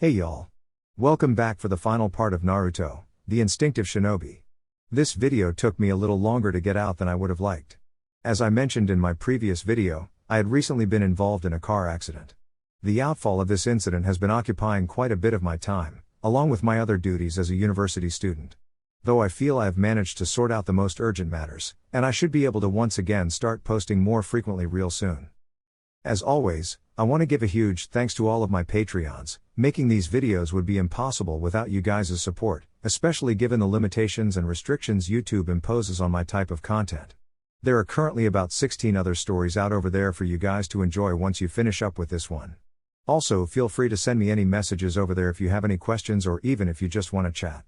Hey y'all. Welcome back for the final part of Naruto, the Instinctive Shinobi. This video took me a little longer to get out than I would have liked. As I mentioned in my previous video, I had recently been involved in a car accident. The outfall of this incident has been occupying quite a bit of my time, along with my other duties as a university student. Though I feel I have managed to sort out the most urgent matters, and I should be able to once again start posting more frequently real soon. As always, I want to give a huge thanks to all of my Patreons. Making these videos would be impossible without you guys' support, especially given the limitations and restrictions YouTube imposes on my type of content. There are currently about 16 other stories out over there for you guys to enjoy once you finish up with this one. Also, feel free to send me any messages over there if you have any questions or even if you just want to chat.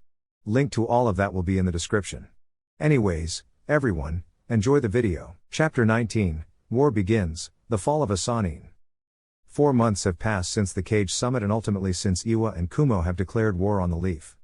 Link to all of that will be in the description. Anyways, everyone, enjoy the video. Chapter 19, War Begins, The Fall of a Sannin. 4 months have passed since the Cage Summit and ultimately since Iwa and Kumo have declared war on the Leaf.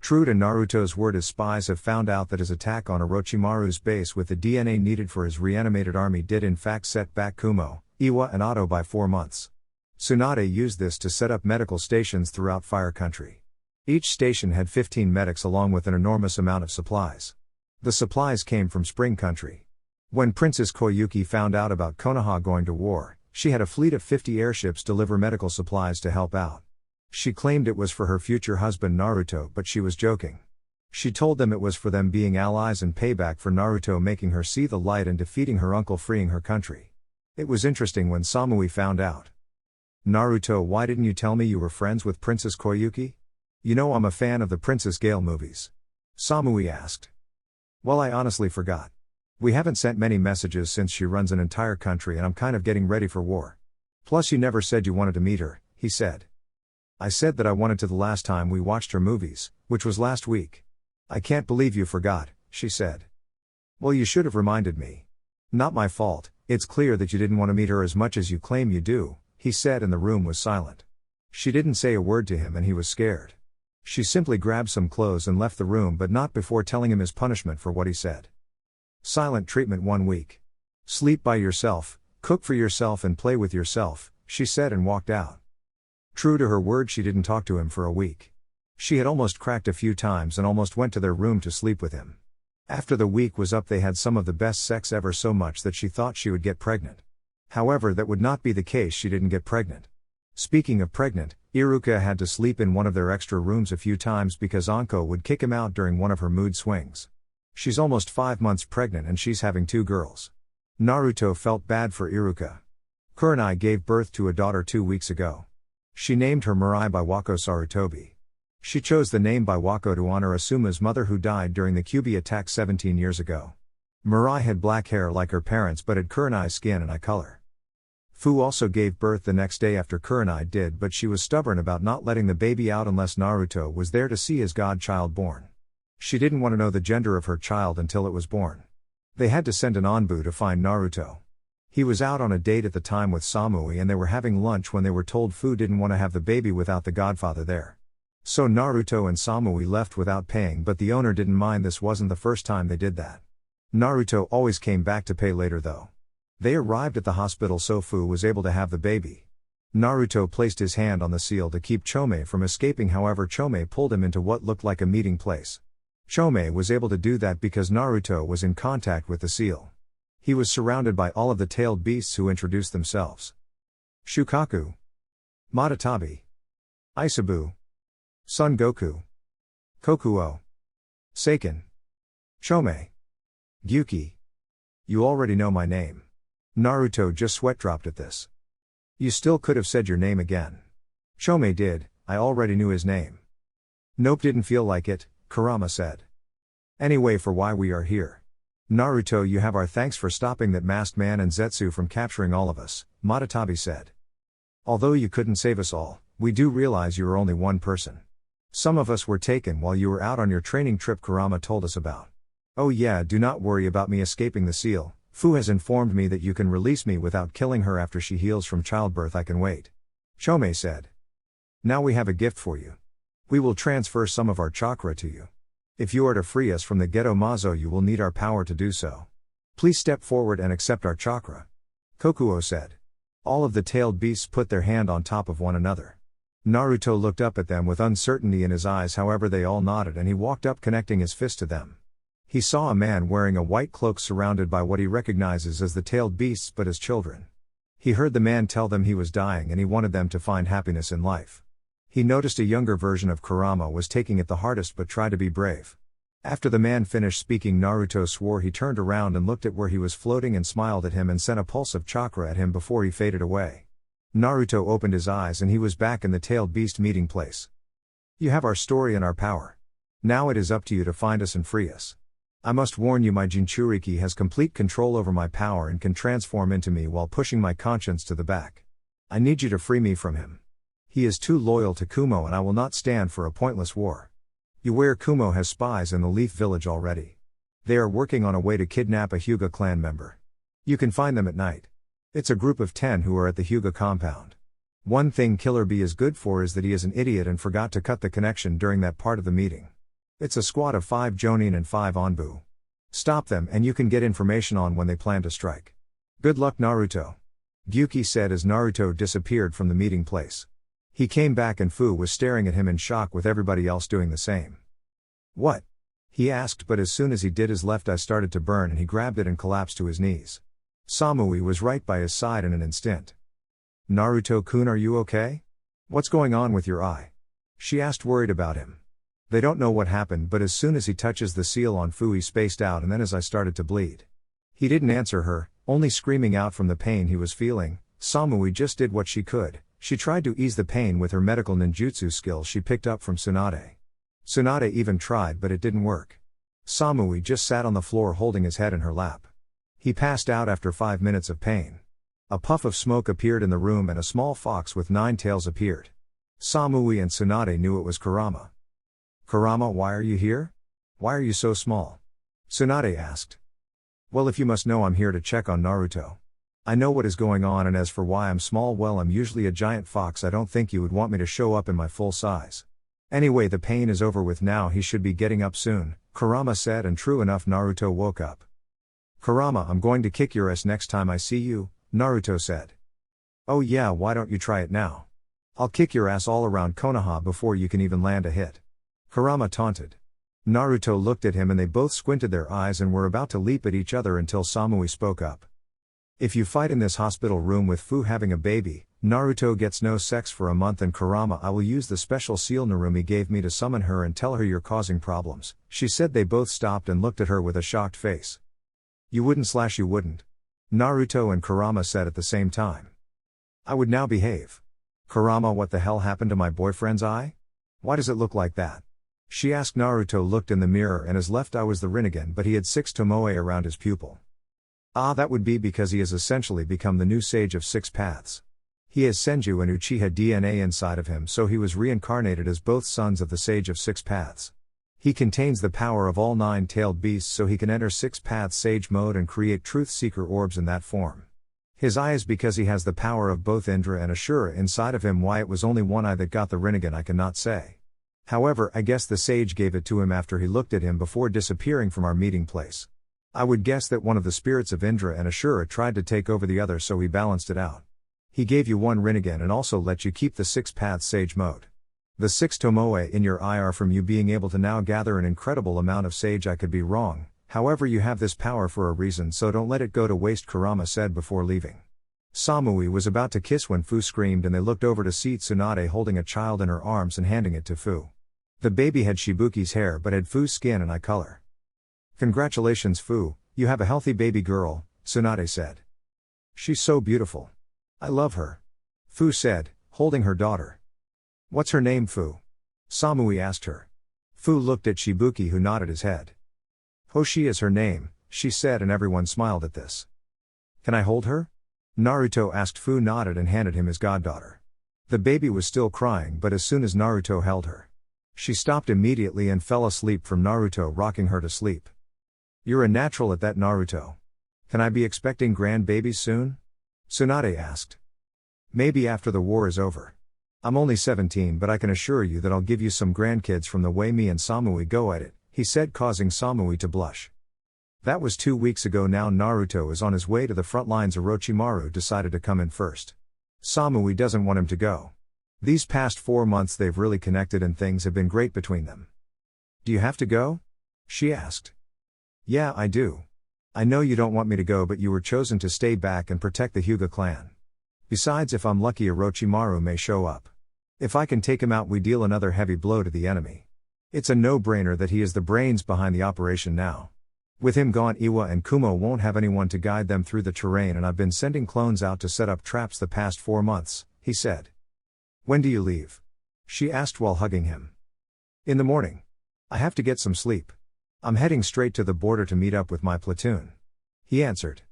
True to Naruto's word, his spies have found out that his attack on Orochimaru's base with the DNA needed for his reanimated army did in fact set back Kumo, Iwa and Oto by 4 months. Tsunade used this to set up medical stations throughout Fire Country. Each station had 15 medics along with an enormous amount of supplies. The supplies came from Spring Country. When Princess Koyuki found out about Konoha going to war, she had a fleet of 50 airships deliver medical supplies to help out. She claimed it was for her future husband Naruto, but she was joking. She told them it was for them being allies and payback for Naruto making her see the light and defeating her uncle, freeing her country. It was interesting when Samui found out. "Naruto, why didn't you tell me you were friends with Princess Koyuki? You know I'm a fan of the Princess Gale movies." Samui asked. "Well, I honestly forgot. We haven't sent many messages since she runs an entire country and I'm kind of getting ready for war. Plus you never said you wanted to meet her," he said. "I said that I wanted to the last time we watched her movies, which was last week." "I can't believe you forgot," she said. "Well, you should have reminded me." "Not my fault, it's clear that you didn't want to meet her as much as you claim you do," he said, and the room was silent. She didn't say a word to him and he was scared. She simply grabbed some clothes and left the room, but not before telling him his punishment for what he said. "Silent treatment 1 week. Sleep by yourself, cook for yourself and play with yourself," she said and walked out. True to her word, she didn't talk to him for a week. She had almost cracked a few times and almost went to their room to sleep with him. After the week was up, they had some of the best sex ever, so much that she thought she would get pregnant. However, that would not be the case. She didn't get pregnant. Speaking of pregnant, Iruka had to sleep in one of their extra rooms a few times because Anko would kick him out during one of her mood swings. She's almost 5 months pregnant and she's having 2 girls. Naruto felt bad for Iruka. Kurenai gave birth to a daughter 2 weeks ago. She named her Mirai by Wako Sarutobi. She chose the name by Wako to honor Asuma's mother who died during the Kyuubi attack 17 years ago. Mirai had black hair like her parents but had Kurenai's skin and eye color. Fu also gave birth the next day after Kurenai did, but she was stubborn about not letting the baby out unless Naruto was there to see his godchild born. She didn't want to know the gender of her child until it was born. They had to send an Anbu to find Naruto. He was out on a date at the time with Samui and they were having lunch when they were told Fu didn't want to have the baby without the godfather there. So Naruto and Samui left without paying, but the owner didn't mind. This wasn't the first time they did that. Naruto always came back to pay later though. They arrived at the hospital so Fu was able to have the baby. Naruto placed his hand on the seal to keep Chome from escaping, however Chome pulled him into what looked like a meeting place. Chome was able to do that because Naruto was in contact with the seal. He was surrounded by all of the tailed beasts who introduced themselves. Shukaku, Matatabi, Isabu, Son Goku, Kokuo, Seiken, Chome, Gyuki. "You already know my name." Naruto just sweat dropped at this. "You still could have said your name again." Chome did, "I already knew his name." "Nope, didn't feel like it," Kurama said. "Anyway, for why we are here. Naruto, you have our thanks for stopping that masked man and Zetsu from capturing all of us," Matatabi said. "Although you couldn't save us all, we do realize you are only one person. Some of us were taken while you were out on your training trip Kurama told us about. Oh yeah, do not worry about me escaping the seal. Fu has informed me that you can release me without killing her after she heals from childbirth. I can wait," Chome said. "Now we have a gift for you. We will transfer some of our chakra to you. If you are to free us from the Ghetto Mazo, you will need our power to do so. Please step forward and accept our chakra," Kokuo said. All of the tailed beasts put their hand on top of one another. Naruto looked up at them with uncertainty in his eyes, however they all nodded, and he walked up connecting his fist to them. He saw a man wearing a white cloak surrounded by what he recognizes as the tailed beasts but as children. He heard the man tell them he was dying and he wanted them to find happiness in life. He noticed a younger version of Kurama was taking it the hardest but tried to be brave. After the man finished speaking, Naruto swore he turned around and looked at where he was floating and smiled at him and sent a pulse of chakra at him before he faded away. Naruto opened his eyes and he was back in the tailed beast meeting place. You have our story and our power. Now it is up to you to find us and free us. I must warn you, my Jinchuriki has complete control over my power and can transform into me while pushing my conscience to the back. I need you to free me from him. He is too loyal to Kumo and I will not stand for a pointless war. Beware, Kumo has spies in the Leaf Village already. They are working on a way to kidnap a Hyuga clan member. You can find them at night. It's a group of 10 who are at the Hyuga compound. One thing Killer Bee is good for is that he is an idiot and forgot to cut the connection during that part of the meeting. It's a squad of 5 Jonin and 5 Anbu. Stop them and you can get information on when they plan to strike. Good luck, Naruto. Gyuki said as Naruto disappeared from the meeting place. He came back and Fu was staring at him in shock with everybody else doing the same. What? He asked, but as soon as he did his left eye started to burn and he grabbed it and collapsed to his knees. Samui was right by his side in an instant. Naruto-kun, are you okay? What's going on with your eye? She asked, worried about him. They don't know what happened, but as soon as he touches the seal on Fu he spaced out and then his eye started to bleed. He didn't answer her, only screaming out from the pain he was feeling. Samui just did what she could. She tried to ease the pain with her medical ninjutsu skills she picked up from Tsunade. Tsunade even tried, but it didn't work. Samui just sat on the floor holding his head in her lap. He passed out after 5 minutes of pain. A puff of smoke appeared in the room and a small fox with 9 tails appeared. Samui and Tsunade knew it was Kurama. Kurama, why are you here? Why are you so small? Tsunade asked. Well, if you must know, I'm here to check on Naruto. I know what is going on, and as for why I'm small, well, I'm usually a giant fox. I don't think you would want me to show up in my full size. Anyway, the pain is over with now, he should be getting up soon, Kurama said, and true enough, Naruto woke up. Kurama, I'm going to kick your ass next time I see you, Naruto said. Oh yeah, why don't you try it now? I'll kick your ass all around Konoha before you can even land a hit. Kurama taunted. Naruto looked at him and they both squinted their eyes and were about to leap at each other until Samui spoke up. If you fight in this hospital room with Fu having a baby, Naruto gets no sex for a month, and Kurama, I will use the special seal Narumi gave me to summon her and tell her you're causing problems, she said. They both stopped and looked at her with a shocked face. You wouldn't. You wouldn't. Naruto and Kurama said at the same time. I would now behave. Kurama, what the hell happened to my boyfriend's eye? Why does it look like that? She asked. Naruto looked in the mirror and his left eye was the Rinnegan, but he had 6 tomoe around his pupil. Ah, that would be because he has essentially become the new sage of 6 paths. He has Senju and Uchiha DNA inside of him, so he was reincarnated as both sons of the sage of 6 paths. He contains the power of all 9-tailed beasts, so he can enter 6 paths sage mode and create truth seeker orbs in that form. His eye is because he has the power of both Indra and Ashura inside of him. Why it was only one eye that got the Rinnegan I cannot say. However, I guess the sage gave it to him after he looked at him before disappearing from our meeting place. I would guess that one of the spirits of Indra and Ashura tried to take over the other, so he balanced it out. He gave you 1 Rinnegan and also let you keep the 6 paths sage mode. The 6 tomoe in your eye are from you being able to now gather an incredible amount of sage. I could be wrong, however you have this power for a reason, so don't let it go to waste, Kurama said before leaving. Samui was about to kiss when Fu screamed and they looked over to see Tsunade holding a child in her arms and handing it to Fu. The baby had Shibuki's hair but had Fu's skin and eye color. Congratulations, Fu, you have a healthy baby girl, Tsunade said. She's so beautiful. I love her. Fu said, holding her daughter. What's her name, Fu? Samui asked her. Fu looked at Shibuki, who nodded his head. Hoshi is her name, she said, and everyone smiled at this. Can I hold her? Naruto asked. Fu nodded and handed him his goddaughter. The baby was still crying, but as soon as Naruto held her, she stopped immediately and fell asleep from Naruto rocking her to sleep. You're a natural at that, Naruto. Can I be expecting grandbabies soon? Tsunade asked. Maybe after the war is over. I'm only 17, but I can assure you that I'll give you some grandkids from the way me and Samui go at it, he said, causing Samui to blush. That was 2 weeks ago. Now Naruto is on his way to the front lines. Orochimaru decided to come in first. Samui doesn't want him to go. These past 4 months they've really connected and things have been great between them. Do you have to go? She asked. Yeah, I do. I know you don't want me to go, but you were chosen to stay back and protect the Hyuga clan. Besides, if I'm lucky, Orochimaru may show up. If I can take him out, we deal another heavy blow to the enemy. It's a no-brainer that he is the brains behind the operation now. With him gone, Iwa and Kumo won't have anyone to guide them through the terrain, and I've been sending clones out to set up traps the past 4 months, he said. When do you leave? She asked while hugging him. In the morning. I have to get some sleep. I'm heading straight to the border to meet up with my platoon. He answered.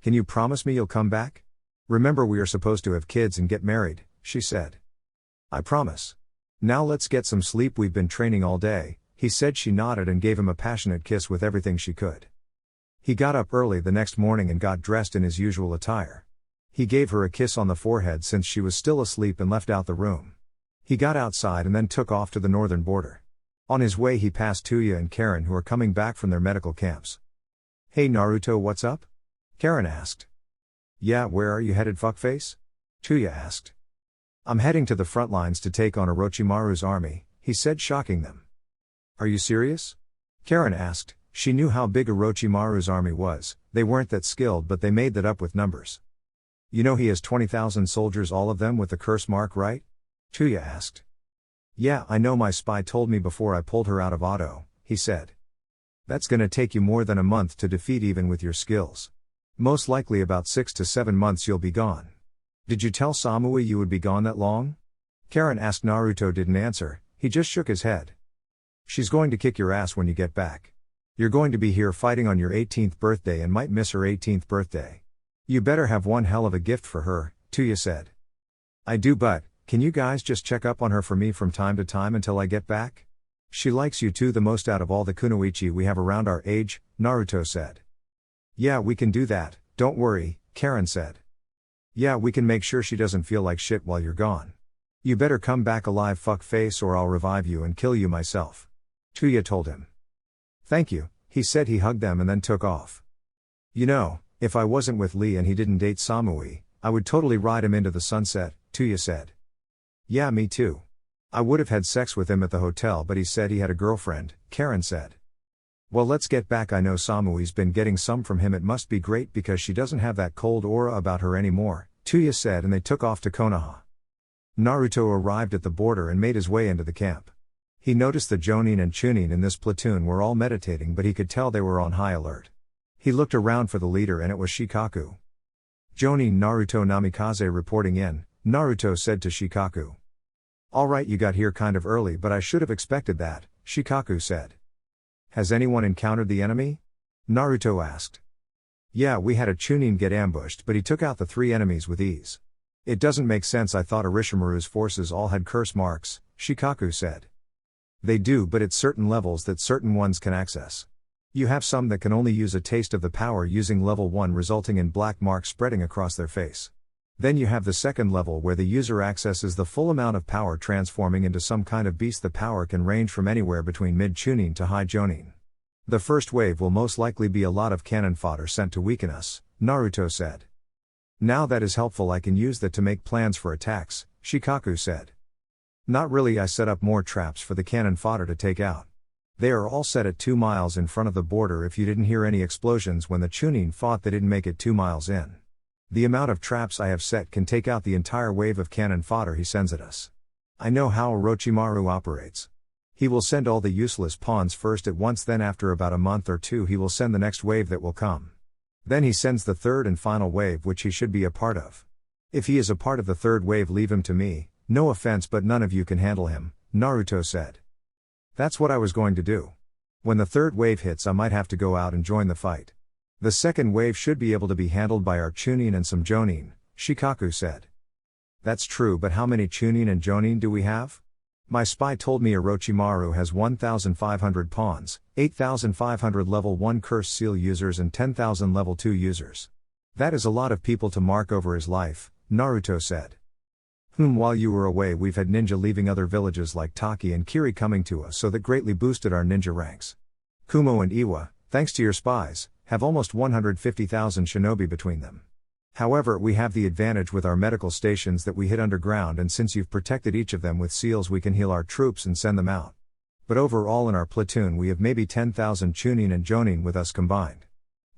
Can you promise me you'll come back? Remember, we are supposed to have kids and get married, she said. I promise. Now let's get some sleep, we've been training all day, he said. She nodded and gave him a passionate kiss with everything she could. He got up early the next morning and got dressed in his usual attire. He gave her a kiss on the forehead since she was still asleep and left out the room. He got outside and then took off to the northern border. On his way he passed Tuya and Karen, who are coming back from their medical camps. Hey Naruto, what's up? Karen asked. Yeah, where are you headed, fuckface? Tuya asked. I'm heading to the front lines to take on Orochimaru's army, he said, shocking them. Are you serious? Karen asked. She knew how big Orochimaru's army was. They weren't that skilled, but they made that up with numbers. You know he has 20,000 soldiers, all of them with the curse mark, right? Tuya asked. Yeah, I know, my spy told me before I pulled her out of Auto, he said. That's gonna take you more than a month to defeat even with your skills. Most likely about 6 to 7 months you'll be gone. Did you tell Samui you would be gone that long? Karen asked. Naruto didn't answer, he just shook his head. She's going to kick your ass when you get back. You're going to be here fighting on your 18th birthday and might miss her 18th birthday. You better have one hell of a gift for her, Tuya said. I do, but can you guys just check up on her for me from time to time until I get back? She likes you two the most out of all the kunoichi we have around our age, Naruto said. Yeah, we can do that, don't worry, Karen said. Yeah, we can make sure she doesn't feel like shit while you're gone. You better come back alive, fuckface, or I'll revive you and kill you myself. Tuya told him. Thank you, he said. He hugged them and then took off. You know, if I wasn't with Lee and he didn't date Samui, I would totally ride him into the sunset, Tuya said. Yeah, me too. I would have had sex with him at the hotel, but he said he had a girlfriend, Karen said. Well, let's get back. I know Samui's been getting some from him. It must be great because she doesn't have that cold aura about her anymore, Tuya said, and they took off to Konoha. Naruto arrived at the border and made his way into the camp. He noticed the Jonin and Chunin in this platoon were all meditating, but he could tell they were on high alert. He looked around for the leader and it was Shikaku. Jonin, Naruto. Namikaze reporting in, Naruto said to Shikaku. Alright, you got here kind of early, but I should have expected that, Shikaku said. Has anyone encountered the enemy? Naruto asked. Yeah, we had a Chunin get ambushed, but he took out the 3 enemies with ease. It doesn't make sense. I thought Orochimaru's forces all had curse marks, Shikaku said. They do, but it's certain levels that certain ones can access. You have some that can only use a taste of the power using level 1, resulting in black marks spreading across their face. Then you have the second level where the user accesses the full amount of power, transforming into some kind of beast. The power can range from anywhere between mid-Chunin to high Jonin. The first wave will most likely be a lot of cannon fodder sent to weaken us, Naruto said. Now that is helpful. I can use that to make plans for attacks, Shikaku said. Not really. I set up more traps for the cannon fodder to take out. They are all set at 2 miles in front of the border. If you didn't hear any explosions when the Chunin fought, they didn't make it 2 miles in. The amount of traps I have set can take out the entire wave of cannon fodder he sends at us. I know how Orochimaru operates. He will send all the useless pawns first at once, then after about a month or 2 he will send the next wave that will come. Then he sends the third and final wave, which he should be a part of. If he is a part of the third wave, leave him to me. No offense, but none of you can handle him, Naruto said. That's what I was going to do. When the third wave hits, I might have to go out and join the fight. The second wave should be able to be handled by our Chunin and some Jonin, Shikaku said. That's true, but how many Chunin and Jonin do we have? My spy told me Orochimaru has 1,500 pawns, 8,500 level 1 curse seal users and 10,000 level 2 users. That is a lot of people to mark over his life, Naruto said. While you were away, we've had ninja leaving other villages like Taki and Kiri coming to us, so that greatly boosted our ninja ranks. Kumo and Iwa, thanks to your spies, have almost 150,000 shinobi between them. However, we have the advantage with our medical stations that we hit underground, and since you've protected each of them with seals, we can heal our troops and send them out. But overall in our platoon we have maybe 10,000 Chunin and Jonin with us combined.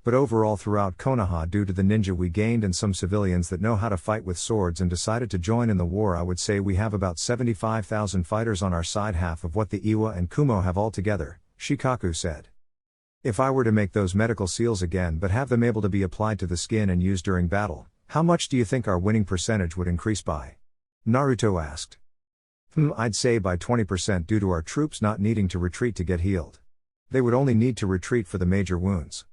But overall throughout Konoha, due to the ninja we gained and some civilians that know how to fight with swords and decided to join in the war, I would say we have about 75,000 fighters on our side, half of what the Iwa and Kumo have altogether, Shikaku said. If I were to make those medical seals again but have them able to be applied to the skin and used during battle, how much do you think our winning percentage would increase by? Naruto asked. I'd say by 20% due to our troops not needing to retreat to get healed. They would only need to retreat for the major wounds.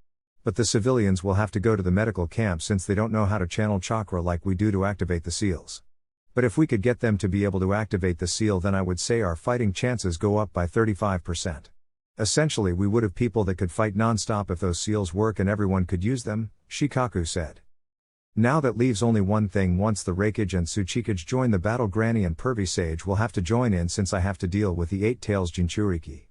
But the civilians will have to go to the medical camp since they don't know how to channel chakra like we do to activate the seals. But if we could get them to be able to activate the seal, then I would say our fighting chances go up by 35%. Essentially we would have people that could fight non-stop if those seals work and everyone could use them, Shikaku said. Now that leaves only one thing. Once the Raikage and Tsuchikage join the battle, Granny and Pervy Sage will have to join in since I have to deal with the 8 Tails Jinchuriki.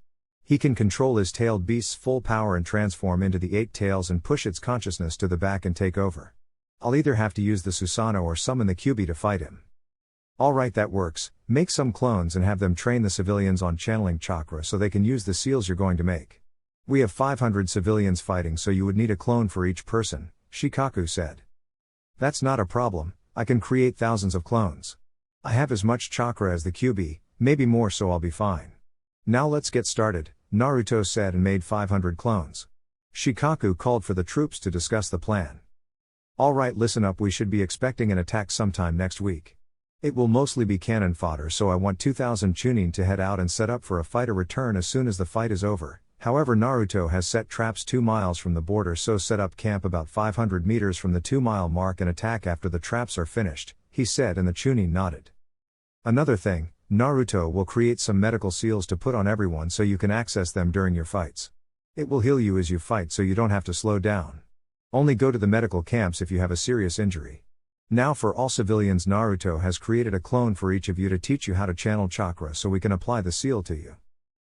He can control his tailed beast's full power and transform into the 8 Tails and push its consciousness to the back and take over. I'll either have to use the Susanoo or summon the Kyuubi to fight him. Alright, that works. Make some clones and have them train the civilians on channeling chakra so they can use the seals you're going to make. We have 500 civilians fighting, so you would need a clone for each person, Shikaku said. That's not a problem, I can create thousands of clones. I have as much chakra as the Kyuubi, maybe more, so I'll be fine. Now let's get started, Naruto said and made 500 clones. Shikaku called for the troops to discuss the plan. Alright, listen up, we should be expecting an attack sometime next week. It will mostly be cannon fodder, so I want 2,000 Chunin to head out and set up for a fight or return as soon as the fight is over. However, Naruto has set traps 2 miles from the border, so set up camp about 500 meters from the 2-mile mark and attack after the traps are finished, he said, and the Chunin nodded. Another thing, Naruto will create some medical seals to put on everyone so you can access them during your fights. It will heal you as you fight so you don't have to slow down. Only go to the medical camps if you have a serious injury. Now for all civilians, Naruto has created a clone for each of you to teach you how to channel chakra so we can apply the seal to you.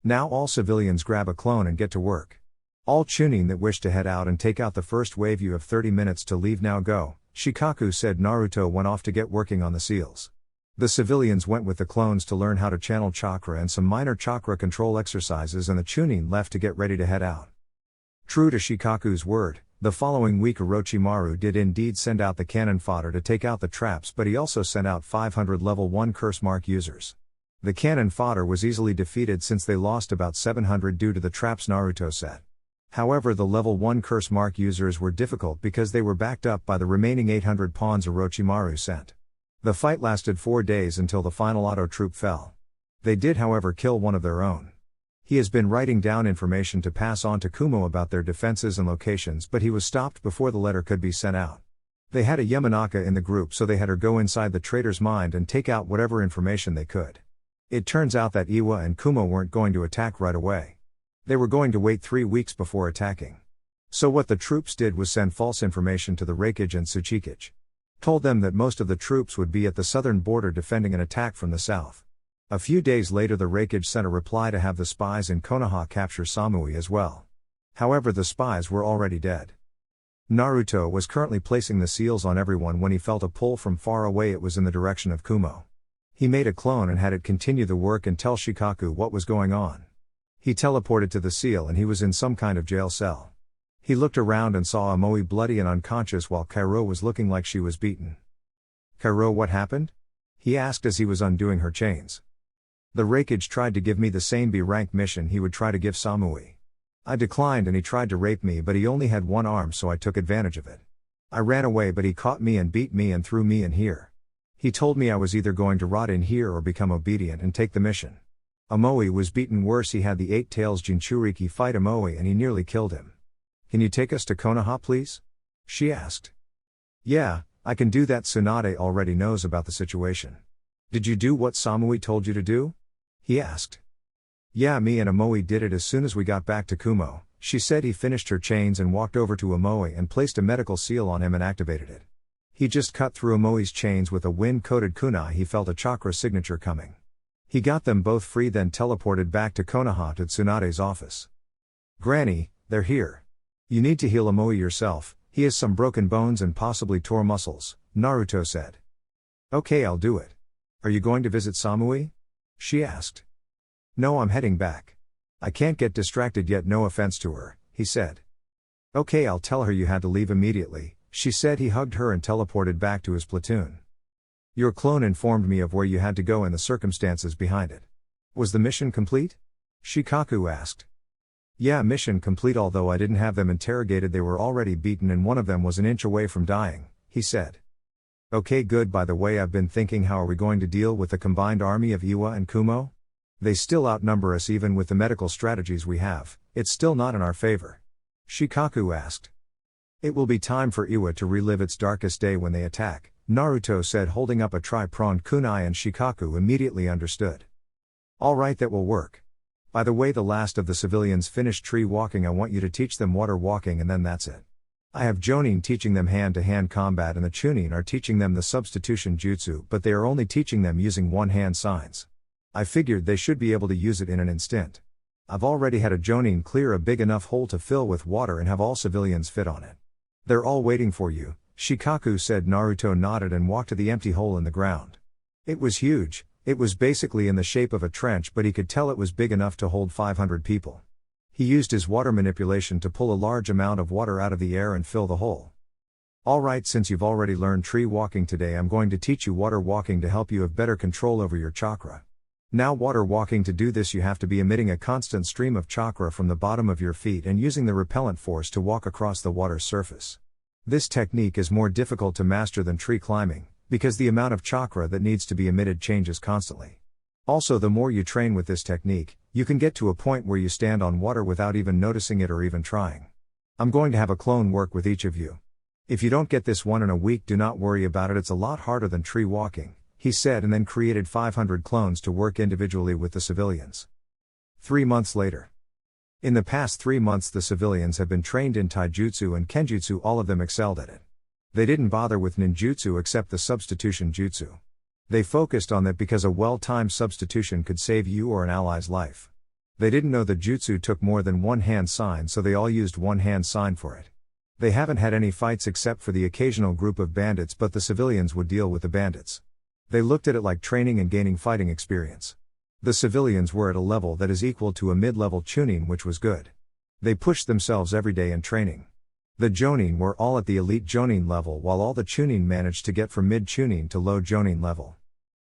Now all civilians grab a clone and get to work. All Chunin that wish to head out and take out the first wave, you have 30 minutes to leave, now go, Shikaku said. Naruto went off to get working on the seals. The civilians went with the clones to learn how to channel chakra and some minor chakra control exercises, and the Chunin left to get ready to head out. True to Shikaku's word, the following week Orochimaru did indeed send out the cannon fodder to take out the traps, but he also sent out 500 level 1 curse mark users. The cannon fodder was easily defeated since they lost about 700 due to the traps Naruto set. However, the level 1 curse mark users were difficult because they were backed up by the remaining 800 pawns Orochimaru sent. The fight lasted 4 days until the final auto troop fell. They did, however, kill one of their own. He has been writing down information to pass on to Kumo about their defenses and locations, but he was stopped before the letter could be sent out. They had a Yamanaka in the group, so they had her go inside the traitor's mind and take out whatever information they could. It turns out that Iwa and Kumo weren't going to attack right away. They were going to wait 3 weeks before attacking. So what the troops did was send false information to the Raikage and Tsuchikage. Told them that most of the troops would be at the southern border defending an attack from the south. A few days later the Raikage sent a reply to have the spies in Konoha capture Samui as well. However, the spies were already dead. Naruto was currently placing the seals on everyone when he felt a pull from far away. It was in the direction of Kumo. He made a clone and had it continue the work and tell Shikaku what was going on. He teleported to the seal and he was in some kind of jail cell. He looked around and saw Amoe bloody and unconscious while Kairo was looking like she was beaten. "Kairo, what happened?" he asked as he was undoing her chains. "The Raikage tried to give me the same B-rank mission he would try to give Samui. I declined and he tried to rape me, but he only had one arm, so I took advantage of it. I ran away, but he caught me and beat me and threw me in here. He told me I was either going to rot in here or become obedient and take the mission. Amoe was beaten worse. He had the 8 Tails Jinchuriki fight Amoe and he nearly killed him. Can you take us to Konoha, please?" she asked. "Yeah, I can do that. Tsunade already knows about the situation." "Did you do what Samui told you to do?" he asked. "Yeah, me and Amoe did it as soon as we got back to Kumo," she said. He finished her chains and walked over to Amoe and placed a medical seal on him and activated it. He just cut through Amoe's chains with a wind-coated kunai. He felt a chakra signature coming. He got them both free, then teleported back to Konoha to Tsunade's office. "Granny, they're here. You need to heal Amoe yourself," He has some broken bones and possibly tore muscles, Naruto said. Okay, I'll do it. Are you going to visit Samui? She asked. No, I'm heading back. I can't get distracted yet, no offense to her, he said. Okay, I'll tell her you had to leave immediately, she said. He hugged her and teleported back to his platoon. Your clone informed me of where you had to go and the circumstances behind it. Was the mission complete? Shikaku asked. Yeah, mission complete, although I didn't have them interrogated, they were already beaten and one of them was an inch away from dying, he said. Okay, good. By the way, I've been thinking, how are we going to deal with the combined army of Iwa and Kumo? They still outnumber us even with the medical strategies we have, it's still not in our favor. Shikaku asked. It will be time for Iwa to relive its darkest day when they attack, Naruto said, holding up a tri-pronged kunai, and Shikaku immediately understood. Alright, that will work. By the way, the last of the civilians finished tree walking. I want you to teach them water walking and then that's it. I have Jonin teaching them hand-to-hand combat and the Chunin are teaching them the substitution jutsu, but they are only teaching them using one-hand signs. I figured they should be able to use it in an instant. I've already had a Jonin clear a big enough hole to fill with water and have all civilians fit on it. They're all waiting for you, Shikaku said. Naruto nodded and walked to the empty hole in the ground. It was huge, it was basically in the shape of a trench, but he could tell it was big enough to hold 500 people. He used his water manipulation to pull a large amount of water out of the air and fill the hole. Alright, since you've already learned tree walking today, I'm going to teach you water walking to help you have better control over your chakra. Now, water walking, to do this you have to be emitting a constant stream of chakra from the bottom of your feet and using the repellent force to walk across the water's surface. This technique is more difficult to master than tree climbing, because the amount of chakra that needs to be emitted changes constantly. Also, the more you train with this technique, you can get to a point where you stand on water without even noticing it or even trying. I'm going to have a clone work with each of you. If you don't get this one in a week, do not worry about it, it's a lot harder than tree walking, he said, and then created 500 clones to work individually with the civilians. 3 months later. In the past 3 months the civilians have been trained in taijutsu and kenjutsu, all of them excelled at it. They didn't bother with ninjutsu except the substitution jutsu. They focused on that because a well-timed substitution could save you or an ally's life. They didn't know the jutsu took more than one hand sign, so they all used one hand sign for it. They haven't had any fights except for the occasional group of bandits, but the civilians would deal with the bandits. They looked at it like training and gaining fighting experience. The civilians were at a level that is equal to a mid-level Chunin, which was good. They pushed themselves every day in training. The Jonin were all at the elite Jonin level, while all the Chunin managed to get from mid-Chunin to low Jonin level.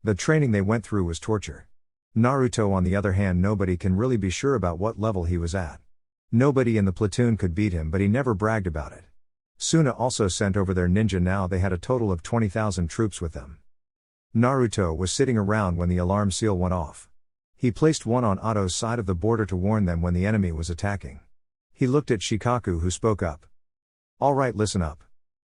The training they went through was torture. Naruto, on the other hand, nobody can really be sure about what level he was at. Nobody in the platoon could beat him, but he never bragged about it. Suna also sent over their ninja. Now they had a total of 20,000 troops with them. Naruto was sitting around when the alarm seal went off. He placed one on Otto's side of the border to warn them when the enemy was attacking. He looked at Shikaku, who spoke up. Alright, listen up.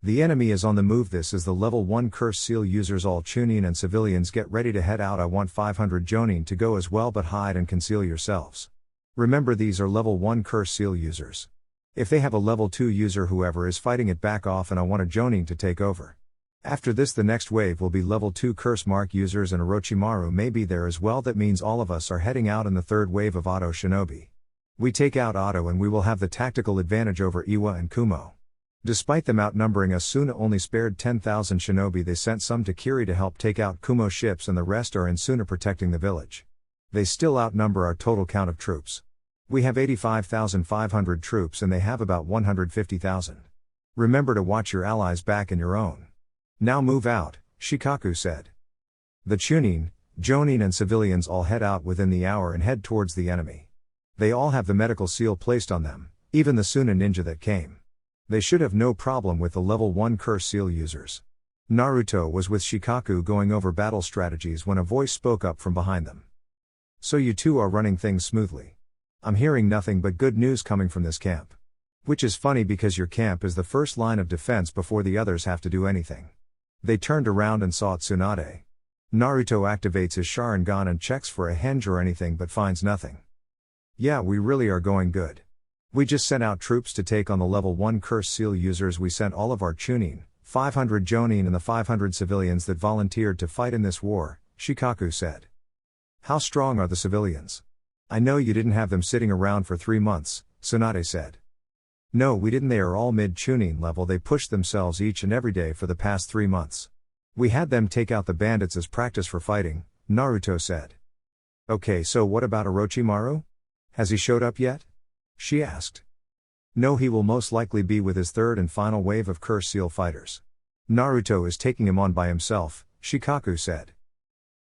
The enemy is on the move. This is the level 1 curse seal users. All Chunin and civilians get ready to head out. I want 500 Jonin to go as well, but hide and conceal yourselves. Remember, these are level 1 curse seal users. If they have a level 2 user, whoever is fighting it, back off, and I want a Jonin to take over. After this, the next wave will be level 2 curse mark users, and Orochimaru may be there as well. That means all of us are heading out in the third wave of Otto Shinobi. We take out Otto and we will have the tactical advantage over Iwa and Kumo. Despite them outnumbering us, Suna only spared 10,000 shinobi. They sent some to Kiri to help take out Kumo ships, and the rest are in Suna protecting the village. They still outnumber our total count of troops. We have 85,500 troops and they have about 150,000. Remember to watch your allies back and your own. Now move out, Shikaku said. The Chunin, Jonin and civilians all head out within the hour and head towards the enemy. They all have the medical seal placed on them, even the Suna ninja that came. They should have no problem with the level 1 curse seal users. Naruto was with Shikaku going over battle strategies when a voice spoke up from behind them. So you two are running things smoothly. I'm hearing nothing but good news coming from this camp. Which is funny because your camp is the first line of defense before the others have to do anything. They turned around and saw Tsunade. Naruto activates his Sharingan and checks for a henge or anything but finds nothing. Yeah, we really are going good. We just sent out troops to take on the level 1 curse seal users. We sent all of our Chunin, 500 Jonin and the 500 civilians that volunteered to fight in this war, Shikaku said. How strong are the civilians? I know you didn't have them sitting around for 3 months, Tsunade said. No, we didn't. They are all mid-tuning level. They pushed themselves each and every day for the past 3 months. We had them take out the bandits as practice for fighting, Naruto said. Okay, so what about Orochimaru? Has he showed up yet? She asked. No, he will most likely be with his third and final wave of Curse Seal fighters. Naruto is taking him on by himself, Shikaku said.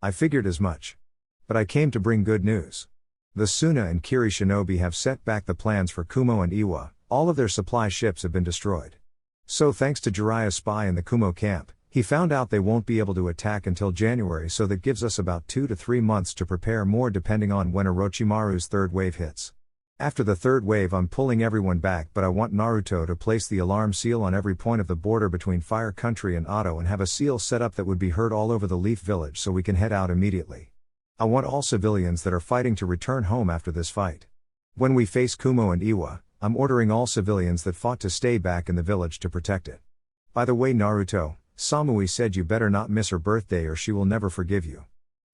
I figured as much. But I came to bring good news. The Suna and Kiri Shinobi have set back the plans for Kumo and Iwa. All of their supply ships have been destroyed. So thanks to Jiraiya's spy in the Kumo camp, he found out they won't be able to attack until January, so that gives us about 2 to 3 months to prepare more depending on when Orochimaru's third wave hits. After the third wave I'm pulling everyone back, but I want Naruto to place the alarm seal on every point of the border between Fire Country and Oto and have a seal set up that would be heard all over the Leaf Village so we can head out immediately. I want all civilians that are fighting to return home after this fight. When we face Kumo and Iwa, I'm ordering all civilians that fought to stay back in the village to protect it. By the way, Naruto, Samui said you better not miss her birthday or she will never forgive you.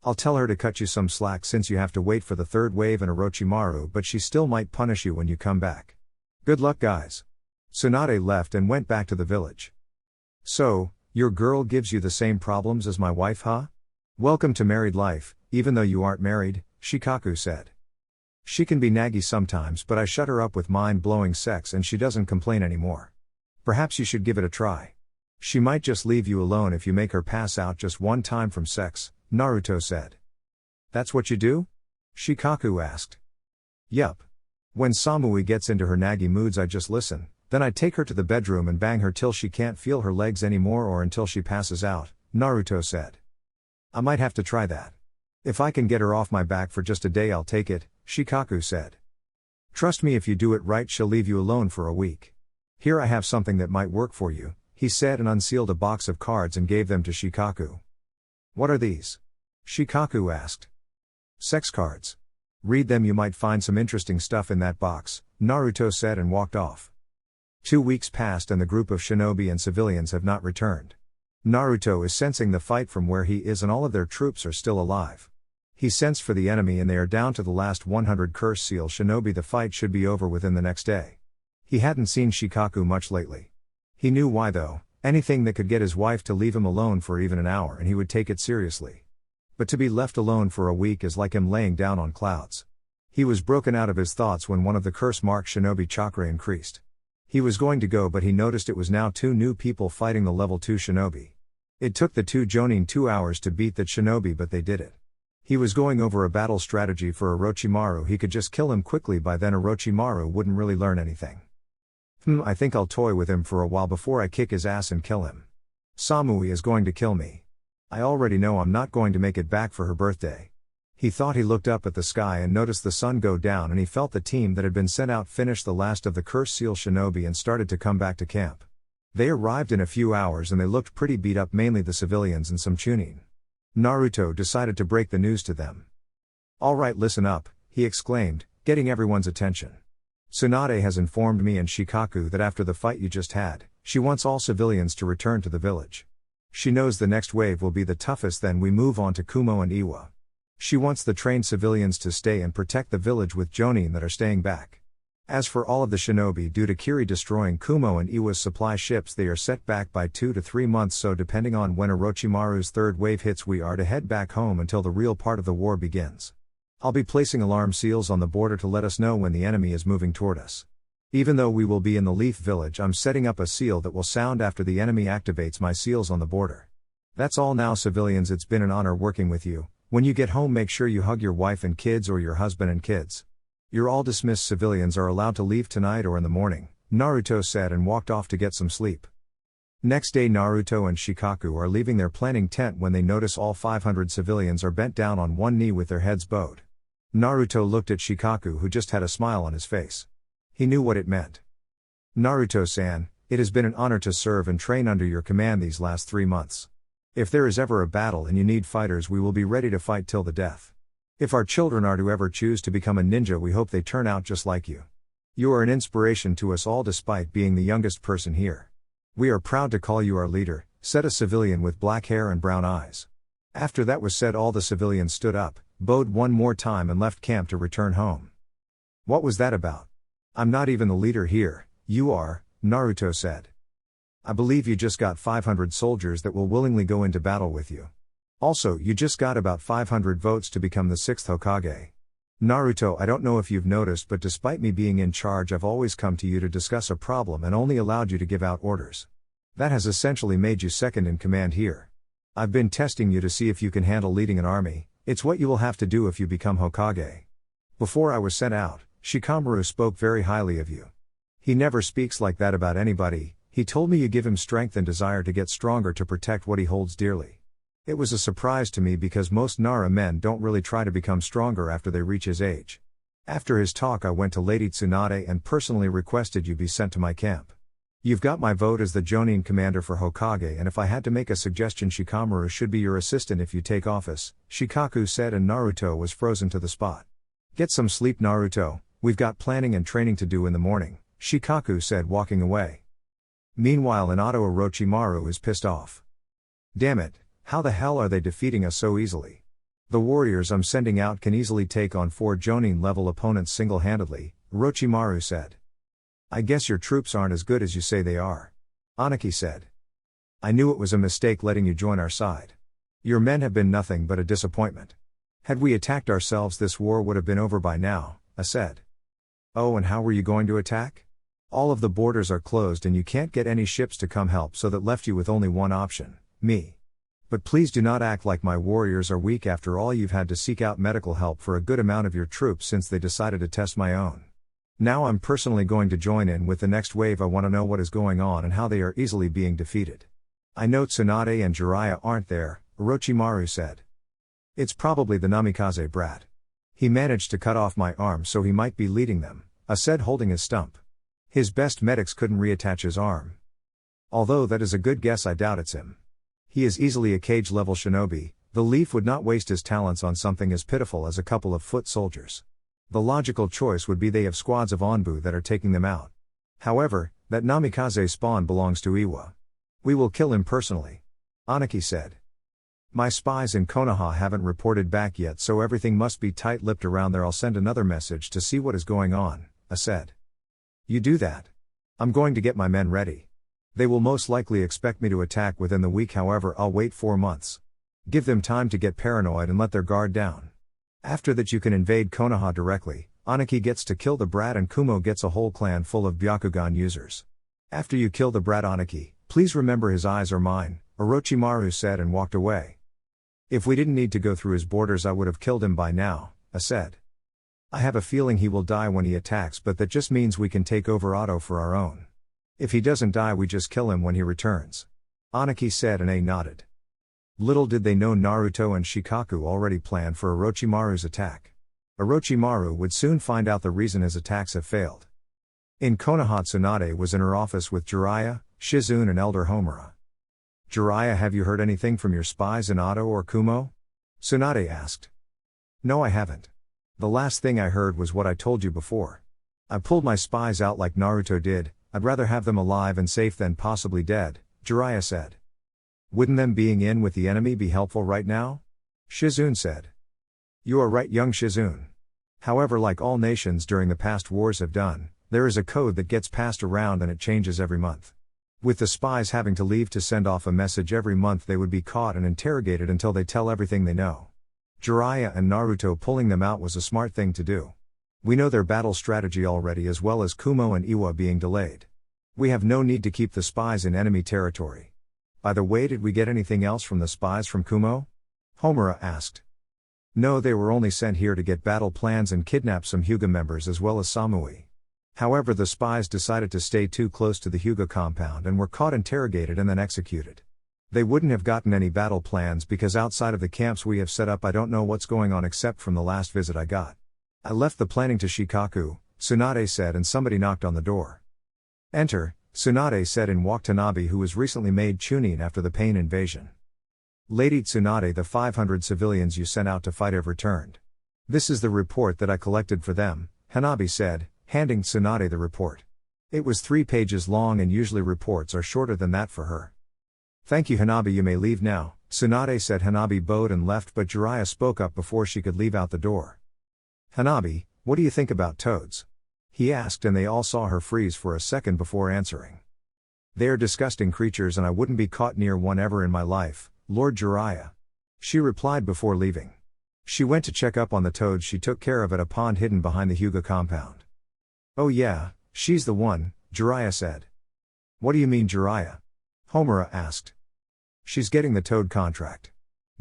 I'll tell her to cut you some slack since you have to wait for the third wave and Orochimaru, but she still might punish you when you come back. Good luck, guys. Tsunade left and went back to the village. So, your girl gives you the same problems as my wife, huh? Welcome to married life, even though you aren't married, Shikaku said. She can be naggy sometimes, but I shut her up with mind-blowing sex and she doesn't complain anymore. Perhaps you should give it a try. She might just leave you alone if you make her pass out just one time from sex, Naruto said. That's what you do? Shikaku asked. Yup. When Samui gets into her naggy moods I just listen, then I take her to the bedroom and bang her till she can't feel her legs anymore or until she passes out, Naruto said. I might have to try that. If I can get her off my back for just a day I'll take it, Shikaku said. Trust me, if you do it right she'll leave you alone for a week. Here I have something that might work for you, he said and unsealed a box of cards and gave them to Shikaku. What are these? Shikaku asked. Sex cards. Read them, you might find some interesting stuff in that box, Naruto said and walked off. 2 weeks passed and the group of shinobi and civilians have not returned. Naruto is sensing the fight from where he is and all of their troops are still alive. He sensed for the enemy and they are down to the last 100 Curse Seal shinobi. The fight should be over within the next day. He hadn't seen Shikaku much lately. He knew why though. Anything that could get his wife to leave him alone for even an hour and he would take it seriously. But to be left alone for a week is like him laying down on clouds. He was broken out of his thoughts when one of the curse-marked shinobi chakra increased. He was going to go, but he noticed it was now 2 new people fighting the level 2 shinobi. It took the 2 jonin 2 hours to beat that shinobi, but they did it. He was going over a battle strategy for Orochimaru. He could just kill him quickly, by then Orochimaru wouldn't really learn anything. I think I'll toy with him for a while before I kick his ass and kill him. Samui is going to kill me. I already know I'm not going to make it back for her birthday. He thought. He looked up at the sky and noticed the sun go down, and he felt the team that had been sent out finish the last of the Curse Seal shinobi and started to come back to camp. They arrived in a few hours and they looked pretty beat up, mainly the civilians and some chunin. Naruto decided to break the news to them. Alright, listen up, he exclaimed, getting everyone's attention. Tsunade has informed me and Shikaku that after the fight you just had, she wants all civilians to return to the village. She knows the next wave will be the toughest, then we move on to Kumo and Iwa. She wants the trained civilians to stay and protect the village with jonin that are staying back. As for all of the shinobi, due to Kiri destroying Kumo and Iwa's supply ships, they are set back by 2 to 3 months, so depending on when Orochimaru's third wave hits we are to head back home until the real part of the war begins. I'll be placing alarm seals on the border to let us know when the enemy is moving toward us. Even though we will be in the Leaf Village, I'm setting up a seal that will sound after the enemy activates my seals on the border. That's all now, civilians. It's been an honor working with you. When you get home, make sure you hug your wife and kids, or your husband and kids. You're all dismissed. Civilians are allowed to leave tonight or in the morning, Naruto said and walked off to get some sleep. Next day, Naruto and Shikaku are leaving their planning tent when they notice all 500 civilians are bent down on one knee with their heads bowed. Naruto looked at Shikaku, who just had a smile on his face. He knew what it meant. Naruto-san, it has been an honor to serve and train under your command these last 3 months. If there is ever a battle and you need fighters, we will be ready to fight till the death. If our children are to ever choose to become a ninja, we hope they turn out just like you. You are an inspiration to us all despite being the youngest person here. We are proud to call you our leader, said a civilian with black hair and brown eyes. After that was said, all the civilians stood up, bowed one more time and left camp to return home. What was that about? I'm not even the leader here, You are, Naruto said. I believe you just got 500 soldiers that will willingly go into battle with you. Also, you just got about 500 votes to become the 6th Hokage. Naruto, I don't know if you've noticed, but despite me being in charge, I've always come to you to discuss a problem and only allowed you to give out orders. That has essentially made you second in command here. I've been testing you to see if you can handle leading an army. It's what you will have to do if you become Hokage. Before I was sent out, Shikamaru spoke very highly of you. He never speaks like that about anybody. He told me you give him strength and desire to get stronger to protect what he holds dearly. It was a surprise to me because most Nara men don't really try to become stronger after they reach his age. After his talk, I went to Lady Tsunade and personally requested you be sent to my camp. You've got my vote as the Jonin commander for Hokage, and if I had to make a suggestion, Shikamaru should be your assistant if you take office, Shikaku said, and Naruto was frozen to the spot. Get some sleep, Naruto, we've got planning and training to do in the morning, Shikaku said, walking away. Meanwhile, Minato Orochimaru is pissed off. Damn it, how the hell are they defeating us so easily? The warriors I'm sending out can easily take on 4 Jonin level opponents single-handedly, Orochimaru said. I guess your troops aren't as good as you say they are. Aniki said. I knew it was a mistake letting you join our side. Your men have been nothing but a disappointment. Had we attacked ourselves, this war would have been over by now, I said. Oh, and how were you going to attack? All of the borders are closed and you can't get any ships to come help, so that left you with only one option, me. But please do not act like my warriors are weak. After all, you've had to seek out medical help for a good amount of your troops since they decided to test my own. Now I'm personally going to join in with the next wave. I want to know what is going on and how they are easily being defeated. I know Tsunade and Jiraiya aren't there, Orochimaru said. It's probably the Namikaze brat. He managed to cut off my arm, so he might be leading them, I said, holding his stump. His best medics couldn't reattach his arm. Although that is a good guess, I doubt it's him. He is easily a cage-level shinobi. The Leaf would not waste his talents on something as pitiful as a couple of foot soldiers. The logical choice would be they have squads of Onbu that are taking them out. However, that Namikaze spawn belongs to Iwa. We will kill him personally, Aniki said. My spies in Konoha haven't reported back yet, so everything must be tight-lipped around there. I'll send another message to see what is going on, I said. You do that. I'm going to get my men ready. They will most likely expect me to attack within the week, however I'll wait 4 months. Give them time to get paranoid and let their guard down. After that you can invade Konoha directly. Aniki gets to kill the brat and Kumo gets a whole clan full of Byakugan users. After you kill the brat Aniki, please remember his eyes are mine, Orochimaru said, and walked away. If we didn't need to go through his borders, I would have killed him by now, I said. I have a feeling he will die when he attacks, but that just means we can take over Otto for our own. If he doesn't die, we just kill him when he returns, Aniki said, and A nodded. Little did they know Naruto and Shikaku already planned for Orochimaru's attack. Orochimaru would soon find out the reason his attacks have failed. In Konoha, Tsunade was in her office with Jiraiya, Shizune and Elder Homura. Jiraiya, have you heard anything from your spies in Otto or Kumo? Tsunade asked. No, I haven't. The last thing I heard was what I told you before. I pulled my spies out like Naruto did. I'd rather have them alive and safe than possibly dead, Jiraiya said. Wouldn't them being in with the enemy be helpful right now? Shizune said. You are right, young Shizune. However, like all nations during the past wars have done, there is a code that gets passed around and it changes every month. With the spies having to leave to send off a message every month, they would be caught and interrogated until they tell everything they know. Jiraiya and Naruto pulling them out was a smart thing to do. We know their battle strategy already, as well as Kumo and Iwa being delayed. We have no need to keep the spies in enemy territory. By the way, did we get anything else from the spies from Kumo? Homura asked. No, they were only sent here to get battle plans and kidnap some Hyuga members as well as Samui. However, the spies decided to stay too close to the Hyuga compound and were caught, interrogated and then executed. They wouldn't have gotten any battle plans because outside of the camps we have set up, I don't know what's going on except from the last visit I got. I left the planning to Shikaku, Tsunade said, and somebody knocked on the door. Enter, Tsunade said, and walked Hanabi, who was recently made Chunin after the Pain invasion. Lady Tsunade, the 500 civilians you sent out to fight have returned. This is the report that I collected for them, Hanabi said, handing Tsunade the report. It was 3 pages long and usually reports are shorter than that for her. Thank you, Hanabi, you may leave now, Tsunade said. Hanabi bowed and left, but Jiraiya spoke up before she could leave out the door. Hanabi, what do you think about toads? he asked, and they all saw her freeze for a second before answering. They are disgusting creatures and I wouldn't be caught near one ever in my life, Lord Jiraiya. She replied before leaving. She went to check up on the toads she took care of at a pond hidden behind the Hyuga compound. Oh yeah, she's the one, Jiraiya said. What do you mean Jiraiya? Homura asked. She's getting the toad contract.